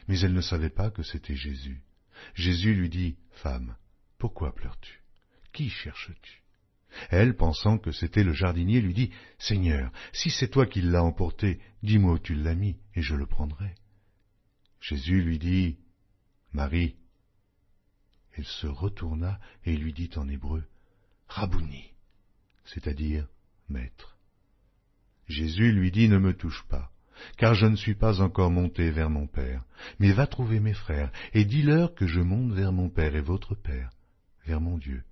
Mais elle ne savait pas que c'était Jésus. Jésus lui dit, « Femme, pourquoi pleures-tu ? Qui cherches-tu » Elle, pensant que c'était le jardinier, lui dit, « Seigneur, si c'est toi qui l'as emporté, dis-moi où tu l'as mis, et je le prendrai. » Jésus lui dit, « Marie. » Elle se retourna et lui dit en hébreu, « Rabouni », c'est-à-dire « Maître. » Jésus lui dit, « Ne me touche pas, car je ne suis pas encore monté vers mon Père, mais va trouver mes frères, et dis-leur que je monte vers mon Père et votre Père, vers mon Dieu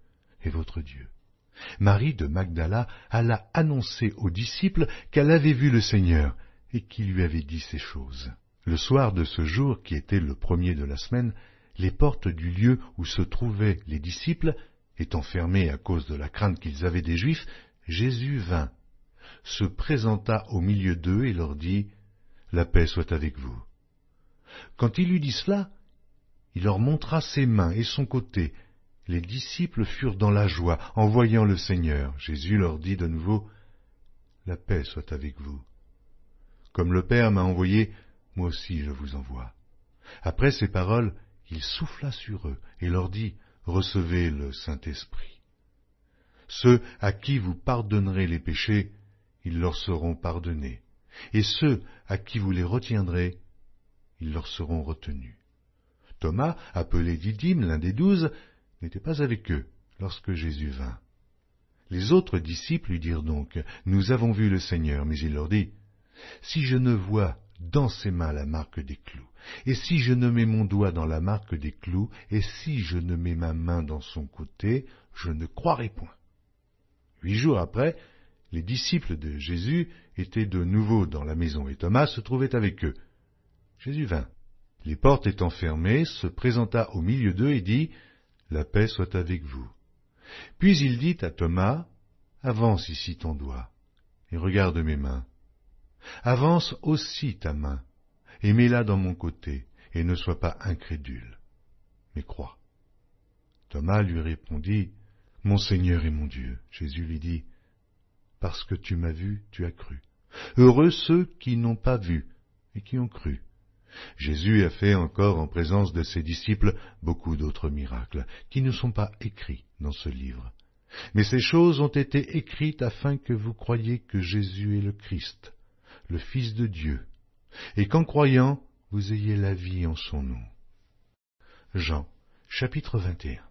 et votre Dieu. » Marie de Magdala alla annoncer aux disciples qu'elle avait vu le Seigneur, et qu'il lui avait dit ces choses. Le soir de ce jour, qui était le premier de la semaine, les portes du lieu où se trouvaient les disciples, étant fermées à cause de la crainte qu'ils avaient des Juifs, Jésus vint, se présenta au milieu d'eux et leur dit, « La paix soit avec vous. » Quand il eut dit cela, il leur montra ses mains et son côté. Les disciples furent dans la joie en voyant le Seigneur. Jésus leur dit de nouveau, « La paix soit avec vous. Comme le Père m'a envoyé, moi aussi je vous envoie. » Après ces paroles, il souffla sur eux et leur dit, « Recevez le Saint-Esprit. Ceux à qui vous pardonnerez les péchés, ils leur seront pardonnés, et ceux à qui vous les retiendrez, ils leur seront retenus. Thomas, appelé Didyme, l'un des 12, n'était pas avec eux lorsque Jésus vint. Les autres disciples lui dirent donc, « Nous avons vu le Seigneur. » Mais il leur dit, « Si je ne vois dans ses mains la marque des clous, et si je ne mets mon doigt dans la marque des clous, et si je ne mets ma main dans son côté, je ne croirai point. » 8 jours après, les disciples de Jésus étaient de nouveau dans la maison, et Thomas se trouvait avec eux. Jésus vint. Les portes étant fermées, se présenta au milieu d'eux et dit, « La paix soit avec vous. » Puis il dit à Thomas, « Avance ici ton doigt, et regarde mes mains. Avance aussi ta main, et mets-la dans mon côté, et ne sois pas incrédule, mais crois. » Thomas lui répondit, « Mon Seigneur et mon Dieu. » Jésus lui dit, « Parce que tu m'as vu, tu as cru. Heureux ceux qui n'ont pas vu et qui ont cru. » Jésus a fait encore en présence de ses disciples beaucoup d'autres miracles, qui ne sont pas écrits dans ce livre. Mais ces choses ont été écrites afin que vous croyiez que Jésus est le Christ, le Fils de Dieu, et qu'en croyant, vous ayez la vie en son nom. Jean, chapitre 21.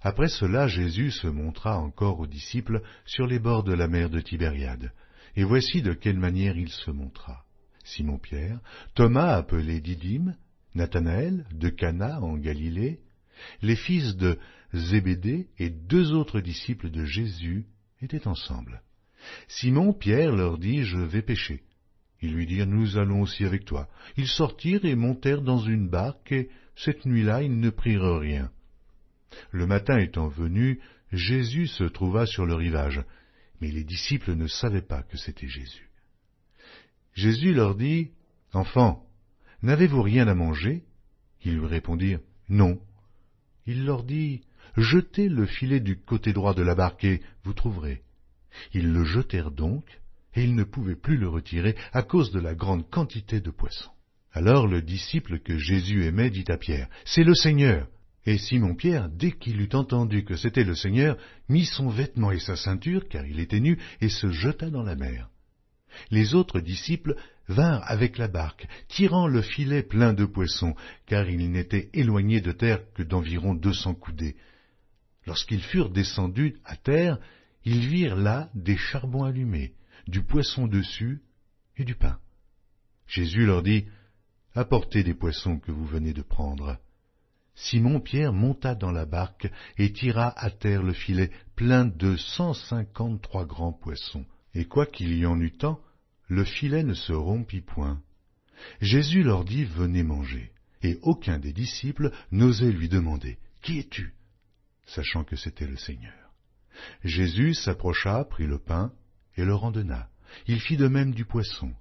Après cela, Jésus se montra encore aux disciples sur les bords de la mer de Tibériade, et voici de quelle manière il se montra. Simon-Pierre, Thomas appelé Didyme, Nathanaël de Cana en Galilée, les fils de Zébédée et 2 autres disciples de Jésus étaient ensemble. Simon-Pierre leur dit, « Je vais pêcher. » Ils lui dirent, « Nous allons aussi avec toi. » Ils sortirent et montèrent dans une barque, et cette nuit-là ils ne prirent rien. Le matin étant venu, Jésus se trouva sur le rivage, mais les disciples ne savaient pas que c'était Jésus. Jésus leur dit, « Enfants, n'avez-vous rien à manger ?» Ils lui répondirent, « Non. » Il leur dit, « Jetez le filet du côté droit de la barque et vous trouverez. » Ils le jetèrent donc, et ils ne pouvaient plus le retirer à cause de la grande quantité de poissons. Alors le disciple que Jésus aimait dit à Pierre, « C'est le Seigneur !» Et Simon-Pierre, dès qu'il eut entendu que c'était le Seigneur, mit son vêtement et sa ceinture, car il était nu, et se jeta dans la mer. Les autres disciples vinrent avec la barque, tirant le filet plein de poissons, car ils n'étaient éloignés de terre que d'environ 200 coudées. Lorsqu'ils furent descendus à terre, ils virent là des charbons allumés, du poisson dessus et du pain. Jésus leur dit, « Apportez des poissons que vous venez de prendre. » Simon-Pierre monta dans la barque et tira à terre le filet plein de 153 grands poissons. Et quoiqu'il y en eût tant, le filet ne se rompit point. Jésus leur dit, « Venez manger. » Et aucun des disciples n'osait lui demander, « Qui es-tu » sachant que c'était le Seigneur. Jésus s'approcha, prit le pain et leur en donna. Il fit de même du poisson.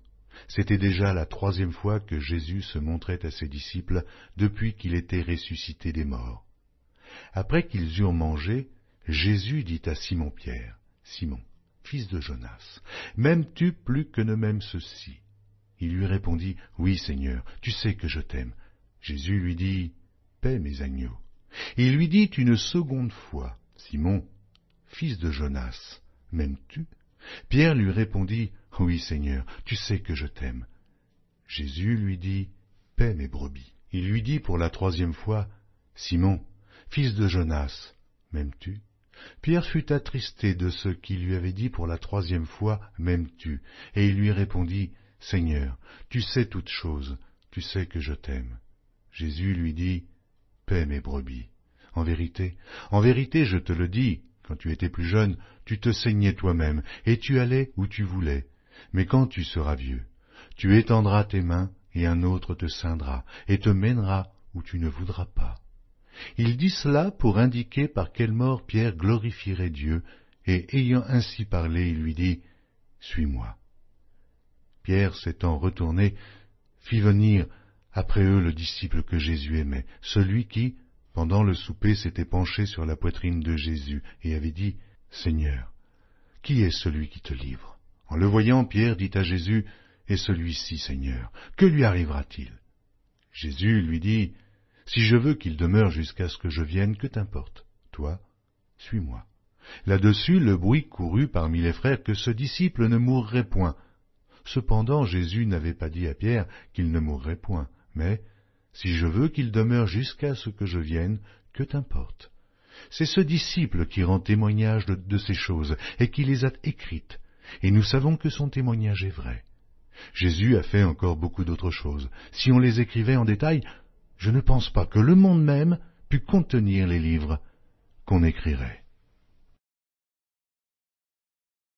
C'était déjà la 3e fois que Jésus se montrait à ses disciples depuis qu'il était ressuscité des morts. Après qu'ils eurent mangé, Jésus dit à Simon-Pierre, « Simon, fils de Jonas, m'aimes-tu plus que ne m'aime ceci ?» Il lui répondit, « Oui, Seigneur, tu sais que je t'aime. » Jésus lui dit, « Paie mes agneaux. » Et il lui dit une seconde fois, « Simon, fils de Jonas, m'aimes-tu » Pierre lui répondit, « Oui, Seigneur, tu sais que je t'aime. » Jésus lui dit, « Paie mes brebis. » Il lui dit pour la 3e fois, « Simon, fils de Jonas, m'aimes-tu » Pierre fut attristé de ce qu'il lui avait dit pour la 3e fois, « M'aimes-tu » Et il lui répondit, « Seigneur, tu sais toutes choses, tu sais que je t'aime. » Jésus lui dit, « Paie mes brebis. En vérité, je te le dis, quand tu étais plus jeune, tu te saignais toi-même, et tu allais où tu voulais. Mais quand tu seras vieux, tu étendras tes mains, et un autre te ceindra, et te mènera où tu ne voudras pas. » Il dit cela pour indiquer par quelle mort Pierre glorifierait Dieu, et ayant ainsi parlé, il lui dit, « Suis-moi. » Pierre, s'étant retourné, fit venir après eux le disciple que Jésus aimait, celui qui, pendant le souper, s'était penché sur la poitrine de Jésus et avait dit, « Seigneur, qui est celui qui te livre ?» En le voyant, Pierre dit à Jésus, « Et celui-ci, Seigneur, que lui arrivera-t-il » Jésus lui dit, « Si je veux qu'il demeure jusqu'à ce que je vienne, que t'importe? Toi, suis-moi. » Là-dessus, le bruit courut parmi les frères que ce disciple ne mourrait point. Cependant, Jésus n'avait pas dit à Pierre qu'il ne mourrait point, mais « Si je veux qu'il demeure jusqu'à ce que je vienne, que t'importe ?» C'est ce disciple qui rend témoignage de ces choses et qui les a écrites, et nous savons que son témoignage est vrai. Jésus a fait encore beaucoup d'autres choses. Si on les écrivait en détail, je ne pense pas que le monde même pût contenir les livres qu'on écrirait.